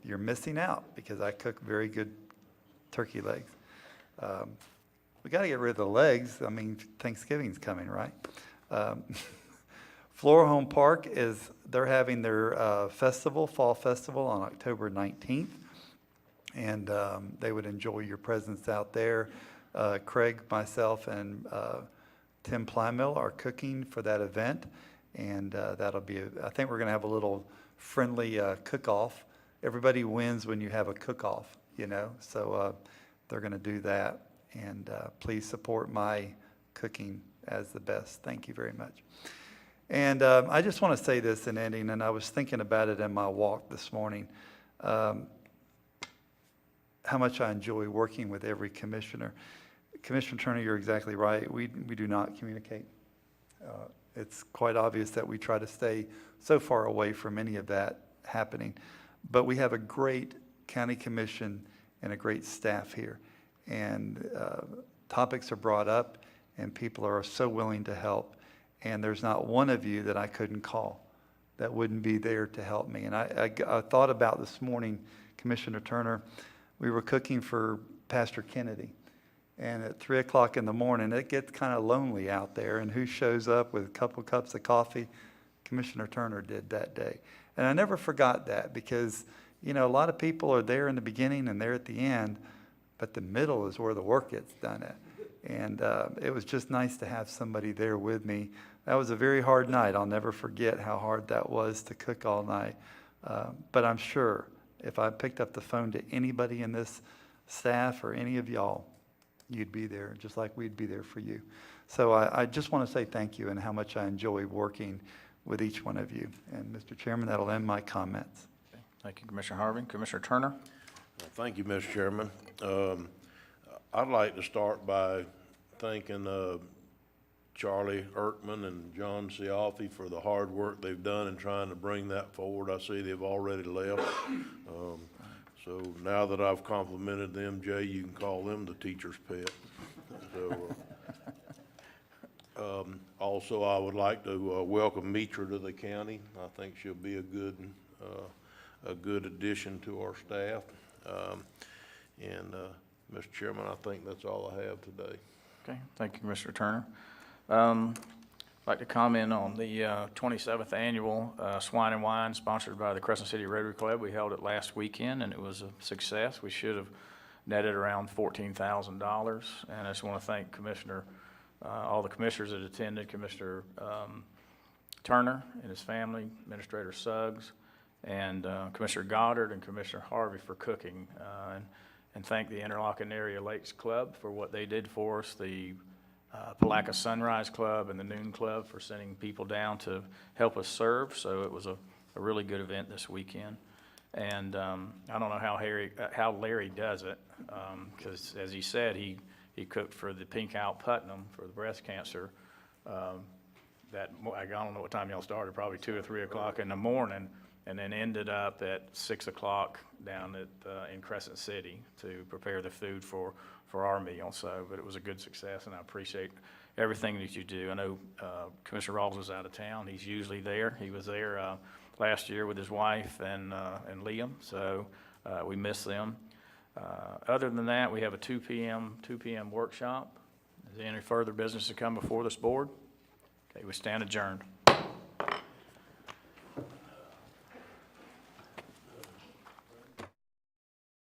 you're missing out, because I cook very good turkey legs. We got to get rid of the legs. I mean, Thanksgiving's coming, right? Flora Home Park they're having their fall festival on October 19th, and they would enjoy your presence out there. Craig, myself, and Tim Plymell are cooking for that event, and that'll be, I think we're going to have a little friendly cook-off. Everybody wins when you have a cook-off, you know, so they're going to do that. And please support my cooking as the best. Thank you very much. And I just want to say this in ending, and I was thinking about it in my walk this morning, how much I enjoy working with every commissioner. Commissioner Turner, you're exactly right. We do not communicate. It's quite obvious that we try to stay so far away from any of that happening. But we have a great county commission and a great staff here. And topics are brought up, and people are so willing to help. And there's not one of you that I couldn't call that wouldn't be there to help me. And I thought about this morning, Commissioner Turner, we were cooking for Pastor Kennedy. And at 3 o'clock in the morning, it gets kind of lonely out there. And who shows up with a couple cups of coffee? Commissioner Turner did that day. And I never forgot that because, you know, a lot of people are there in the beginning and there at the end, but the middle is where the work gets done at. And it was just nice to have somebody there with me. That was a very hard night. I'll never forget how hard that was to cook all night. But I'm sure if I picked up the phone to anybody in this staff or any of y'all, you'd be there, just like we'd be there for you. So I just want to say thank you and how much I enjoy working with each one of you. And Mr. Chairman, that'll end my comments. Thank you, Commissioner Harvey. Commissioner Turner? Thank you, Mr. Chairman. I'd like to start by thanking Charlie Erkman and John Cioffi for the hard work they've done in trying to bring that forward. I see they've already left. So now that I've complimented them, Jay, you can call them the teacher's pet. So, also, I would like to welcome Mitra to the county. I think she'll be a good addition to our staff. Mr. Chairman, I think that's all I have today. Okay, thank you, Commissioner Turner. I'd like to comment on the 27th Annual Swine and Wine sponsored by the Crescent City Rotary Club. We held it last weekend, and it was a success. We should have netted around $14,000. And I just want to thank all the commissioners that attended, Commissioner Turner and his family, Administrator Suggs, and Commissioner Goddard and Commissioner Harvey for cooking. And thank the Interlochen Area Lakes Club for what they did for us, the Palaca Sunrise Club and the Noon Club for sending people down to help us serve. So it was a really good event this weekend. And I don't know how Larry does it, because as he said, he cooked for the Pink Out Putnam for the breast cancer. I don't know what time y'all started, probably 2 or 3 o'clock in the morning, and then ended up at 6 o'clock down in Crescent City to prepare the food for our meal. So, but it was a good success, and I appreciate everything that you do. I know Commissioner Rawls was out of town. He's usually there. He was there last year with his wife and Liam, so we miss them. Other than that, we have a 2 p.m. workshop. Is there any further business to come before this board? Okay, we stand adjourned.